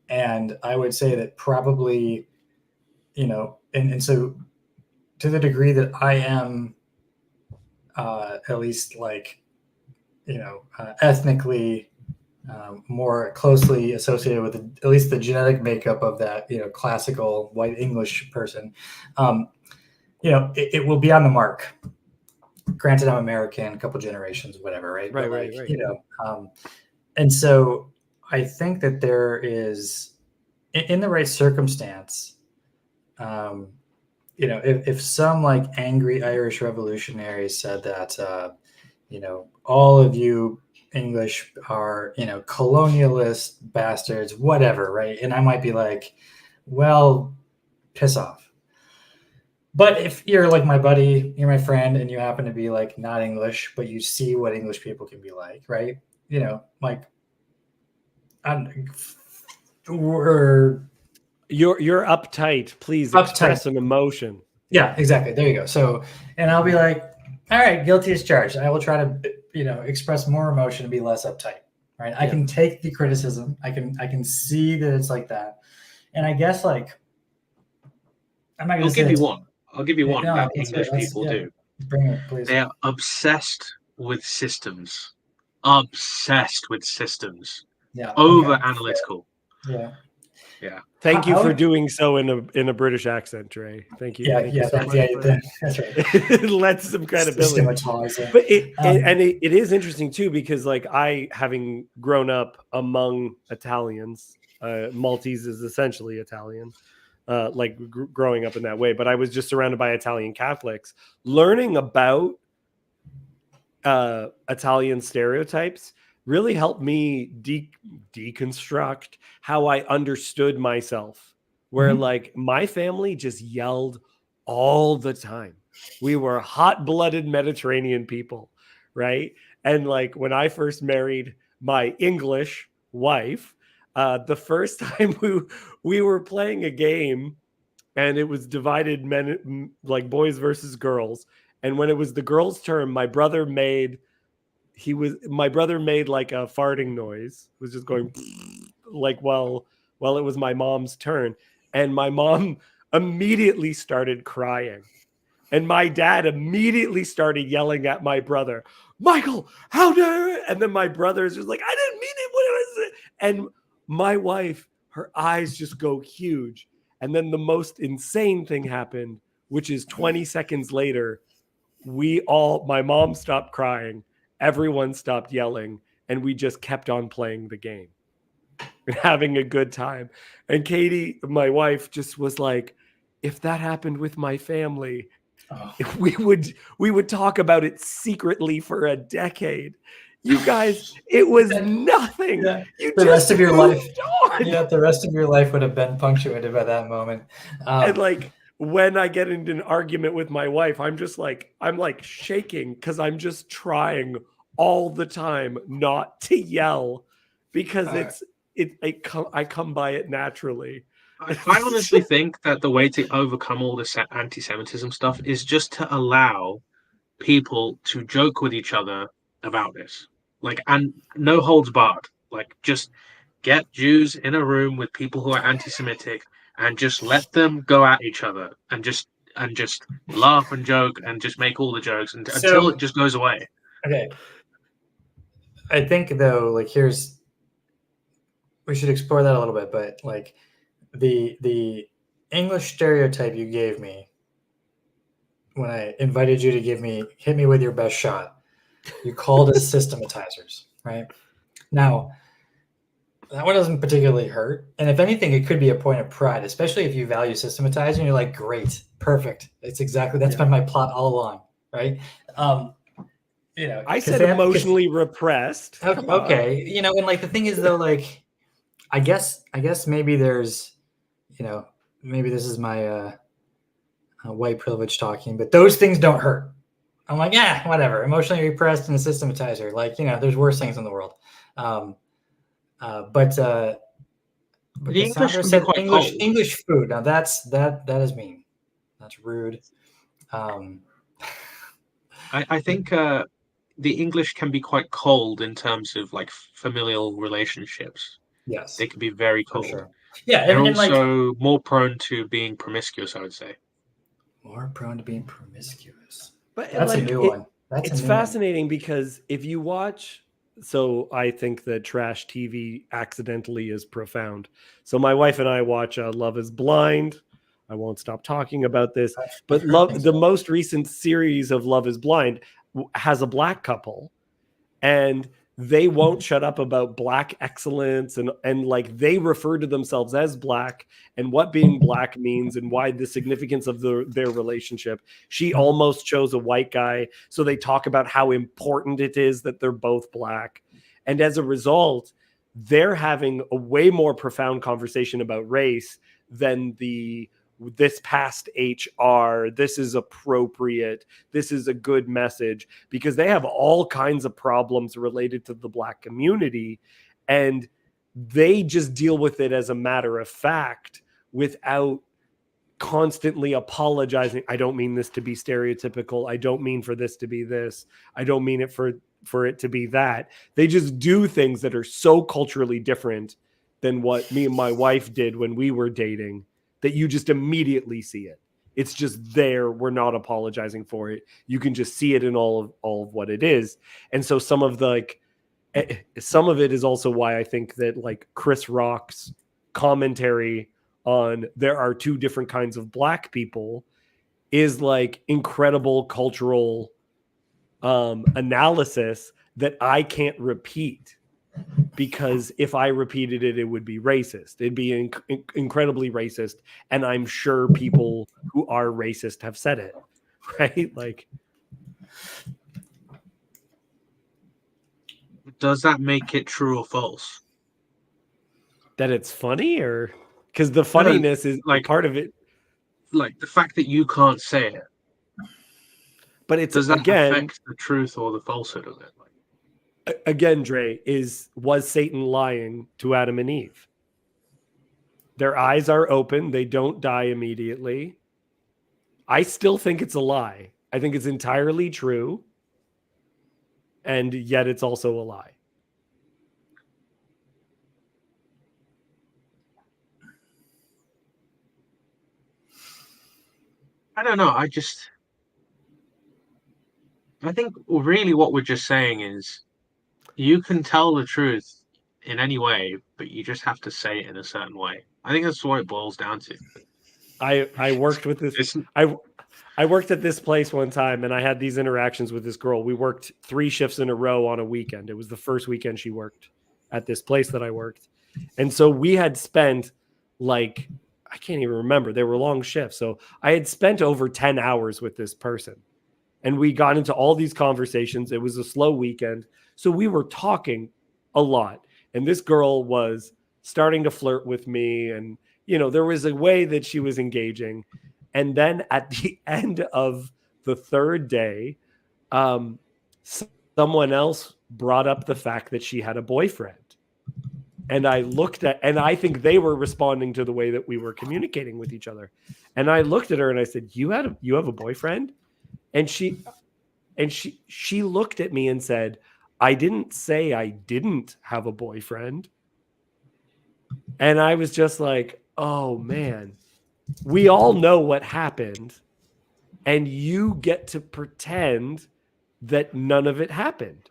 And I would say that probably, and so to the degree that I am at least ethnically more closely associated with at least the genetic makeup of that, classical white English person, it will be on the mark. Granted, I'm American, a couple generations, whatever, right? Right. And so I think that there is, in the right circumstance, if some angry Irish revolutionary said that, all of you English are, colonialist bastards, whatever, right? And I might be like, well, piss off. But if you're like my buddy, you're my friend, and you happen to be not English, but you see what English people can be like, right? You're uptight. Please express an emotion. Yeah, exactly. There you go. So, and I'll be like, all right, guilty as charged. I will try to, express more emotion and be less uptight, right? I can take the criticism. I can see that it's like that. And I guess I'm not going to say I'll give you one no, that English people do. Bring it, please. They are obsessed with systems. Yeah. Over analytical. Yeah. Thank you for doing so in a British accent, Trey. Thank you. That's right. It lets some credibility. But it is interesting too, because I, having grown up among Italians, Maltese is essentially Italian. Growing up in that way, but I was just surrounded by Italian Catholics. Learning about Italian stereotypes really helped me deconstruct how I understood myself, where my family just yelled all the time. We were hot-blooded Mediterranean people, right? And like when I first married my English wife, the first time we were playing a game, and it was divided like boys versus girls. And when it was the girls' turn, my brother made like a farting noise. It was just going like while it was my mom's turn, and my mom immediately started crying. And my dad immediately started yelling at my brother, Michael, how dare you? And then my brother's just like, I didn't mean it. What was it? And my wife, her eyes just go huge. And then the most insane thing happened, which is 20 seconds later, my mom stopped crying, everyone stopped yelling, and we just kept on playing the game and having a good time. And Katie, my wife, just was like, if that happened with my family, we would talk about it secretly for a decade. You guys, it was nothing. Yeah. You The rest of your life, on. yeah, the rest of your life would have been punctuated by that moment. And like when I get into an argument with my wife, I'm like shaking because I'm just trying all the time not to yell because I come by it naturally. I honestly think that the way to overcome all this anti-Semitism stuff is just to allow people to joke with each other about this, like, and no holds barred. Like, just get Jews in a room with people who are anti-Semitic and just let them go at each other and just laugh and joke and just make all the jokes until it just goes away. Okay. I think though, like we should explore that a little bit, but like the English stereotype you gave me when I invited you to hit me with your best shot, you called us systematizers, right? Now, that one doesn't particularly hurt. And if anything, it could be a point of pride, especially if you value systematizing. You're like, great, perfect. That's been my plot all along, right? I said emotionally repressed. Okay. And like the thing is though, like, I guess maybe there's, maybe this is my white privilege talking, but those things don't hurt. I'm like, yeah, whatever. Emotionally repressed and a systematizer. Like, there's worse things in the world. But the English can said be quite cold. English food. Now that is mean. That's rude. I think the English can be quite cold in terms of like familial relationships. Yes, they can be very cold. Sure. Yeah, they're also more prone to being promiscuous, I would say. More prone to being promiscuous. But that's a new one. It's fascinating because if you watch, so I think that trash TV accidentally is profound. So my wife and I watch Love is Blind. I won't stop talking about this, but the most recent series of Love is Blind has a black couple, and they won't shut up about black excellence and like they refer to themselves as black and what being black means and why the significance of their relationship. She almost chose a white guy. So they talk about how important it is that they're both black. And as a result, they're having a way more profound conversation about race than this past HR, this is appropriate, this is a good message, because they have all kinds of problems related to the black community, and they just deal with it as a matter of fact without constantly apologizing. I don't mean this to be stereotypical. I don't mean for this to be this. I don't mean it for it to be that. They just do things that are so culturally different than what me and my wife did when we were dating, that you just immediately see it. It's just there. We're not apologizing for it. You can just see it in all of what it is. And so some of it is also why I think that like Chris Rock's commentary on there are two different kinds of black people is like incredible cultural analysis that I can't repeat. Because if I repeated it, it would be racist. It'd be incredibly racist. And I'm sure people who are racist have said it, right? Like, does that make it true or false? That it's funny, or because the funniness is like part of it. Like the fact that you can't say it But it's Does that again, affect the truth or the falsehood of it? again, Dre, was Satan lying to Adam and Eve? Their eyes are open. They don't die immediately. I still think it's a lie. I think it's entirely true. And yet it's also a lie. I don't know. I think really what we're just saying is you can tell the truth in any way, but you just have to say it in a certain way. I think that's what it boils down to. I worked with this. I worked at this place one time, and I had these interactions with this girl. We worked 3 shifts in a row on a weekend. It was the first weekend she worked at this place that I worked. And so we had spent like, I can't even remember. They were long shifts. So I had spent over 10 hours with this person. And we got into all these conversations. It was a slow weekend. So we were talking a lot. And this girl was starting to flirt with me. And, you know, there was a way that she was engaging. And then at the end of the 3rd day, someone else brought up the fact that she had a boyfriend. And I looked at, and I think they were responding to the way that we were communicating with each other. And I looked at her and I said, you have a boyfriend? And she looked at me and said, I didn't say I didn't have a boyfriend. And I was just like, oh man, we all know what happened. And you get to pretend that none of it happened.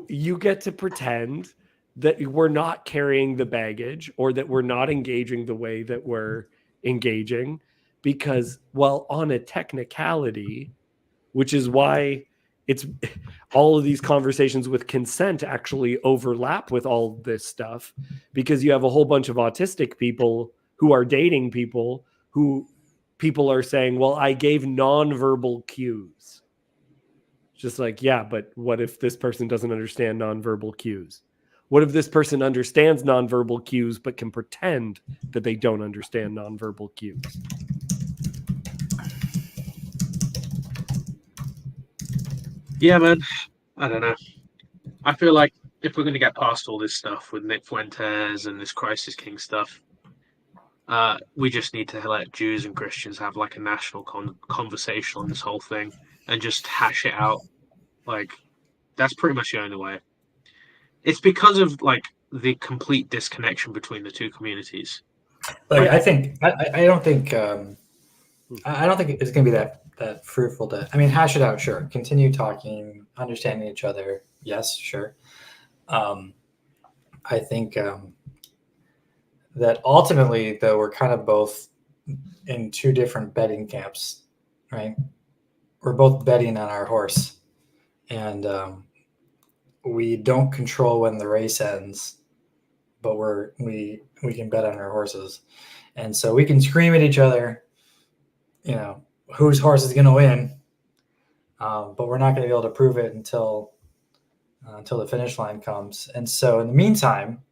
You get to pretend that we're not carrying the baggage or that we're not engaging the way that we're engaging because, well, on a technicality, which is why it's all of these conversations with consent actually overlap with all this stuff, because you have a whole bunch of autistic people who are dating people who people are saying, well, I gave nonverbal cues. Just like, yeah, but what if this person doesn't understand nonverbal cues? What if this person understands nonverbal cues but can pretend that they don't understand nonverbal cues? Yeah, man. I don't know. I feel like if we're going to get past all this stuff with Nick Fuentes and this Christ is King stuff, we just need to let Jews and Christians have like a national conversation on this whole thing and just hash it out. Like, that's pretty much the only way. It's because of like the complete disconnection between the two communities. Like, I don't think it's going to be that fruitful to, I mean, hash it out. Sure. Continue talking, understanding each other. Yes, sure. I think that ultimately, though, we're kind of both in 2 different betting camps, right? We're both betting on our horse, and we don't control when the race ends, but we can bet on our horses, and so we can scream at each other, you know, whose horse is going to win, but we're not going to be able to prove it until the finish line comes. And so, in the meantime,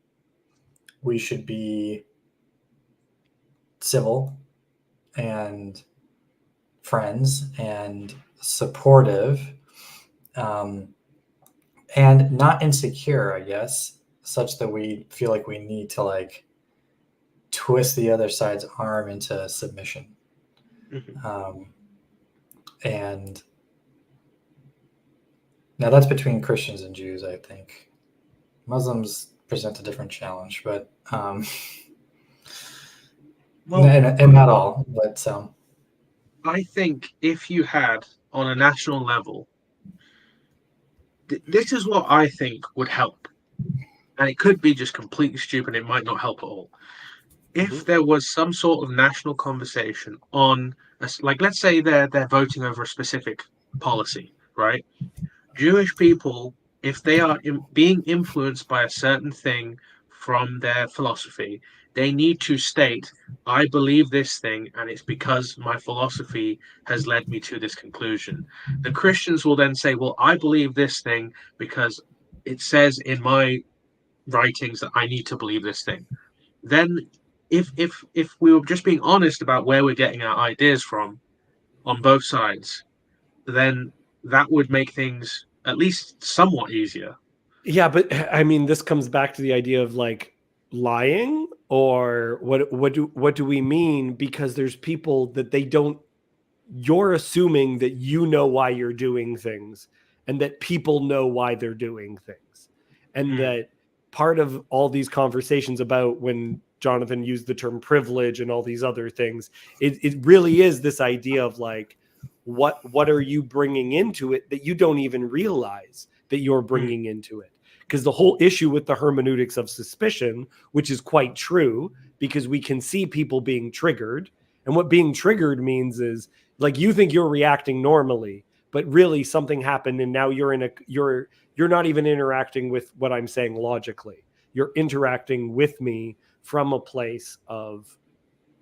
we should be civil and friends and supportive, and not insecure, I guess, such that we feel like we need to like twist the other side's arm into submission. Mm-hmm. And now that's between Christians and Jews, I think. Muslims present a different challenge, but and not all, but some. I think if you had on a national level, this is what I think would help, and it could be just completely stupid. It might not help at all. If there was some sort of national conversation on, like, let's say they're voting over a specific policy, right? Jewish people, if they are being influenced by a certain thing from their philosophy, they need to state, I believe this thing, and it's because my philosophy has led me to this conclusion. The Christians will then say, well, I believe this thing because it says in my writings that I need to believe this thing. Then if we were just being honest about where we're getting our ideas from, on both sides, then that would make things at least somewhat easier. Yeah, but I mean, this comes back to the idea of like lying, or what do we mean? Because there's people that they don't. You're assuming that you know why you're doing things, and that people know why they're doing things, and that part of all these conversations about when Jonathan used the term privilege and all these other things, it really is this idea of like, what are you bringing into it that you don't even realize that you're bringing into it? Because the whole issue with the hermeneutics of suspicion, which is quite true, because we can see people being triggered, and what being triggered means is like you think you're reacting normally, but really something happened, and now you're not even interacting with what I'm saying logically. You're interacting with me from a place of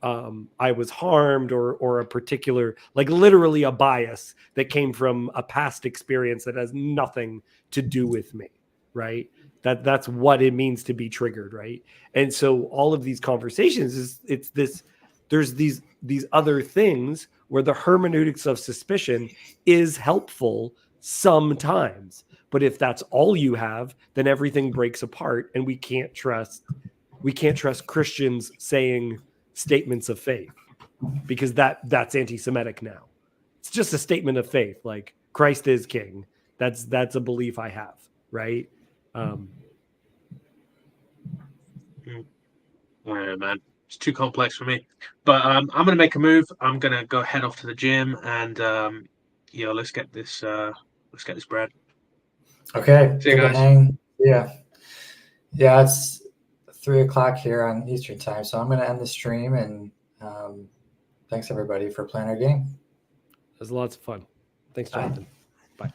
I was harmed, or a particular, like literally a bias that came from a past experience that has nothing to do with me, right? That's what it means to be triggered, right? And so all of these conversations there's these other things where the hermeneutics of suspicion is helpful sometimes. But if that's all you have, then everything breaks apart, and we can't trust Christians saying statements of faith, because that's anti-Semitic now. It's just a statement of faith, like Christ is king. That's a belief I have, right? I don't know, man. It's too complex for me. But I'm gonna make a move. I'm gonna go head off to the gym, and let's get this bread. Okay. See you good to guys. hang. Yeah. It's 3:00 here on Eastern time, so I'm going to end the stream, and thanks everybody for playing our game. It was lots of fun. Thanks, Bye. Jonathan. Bye.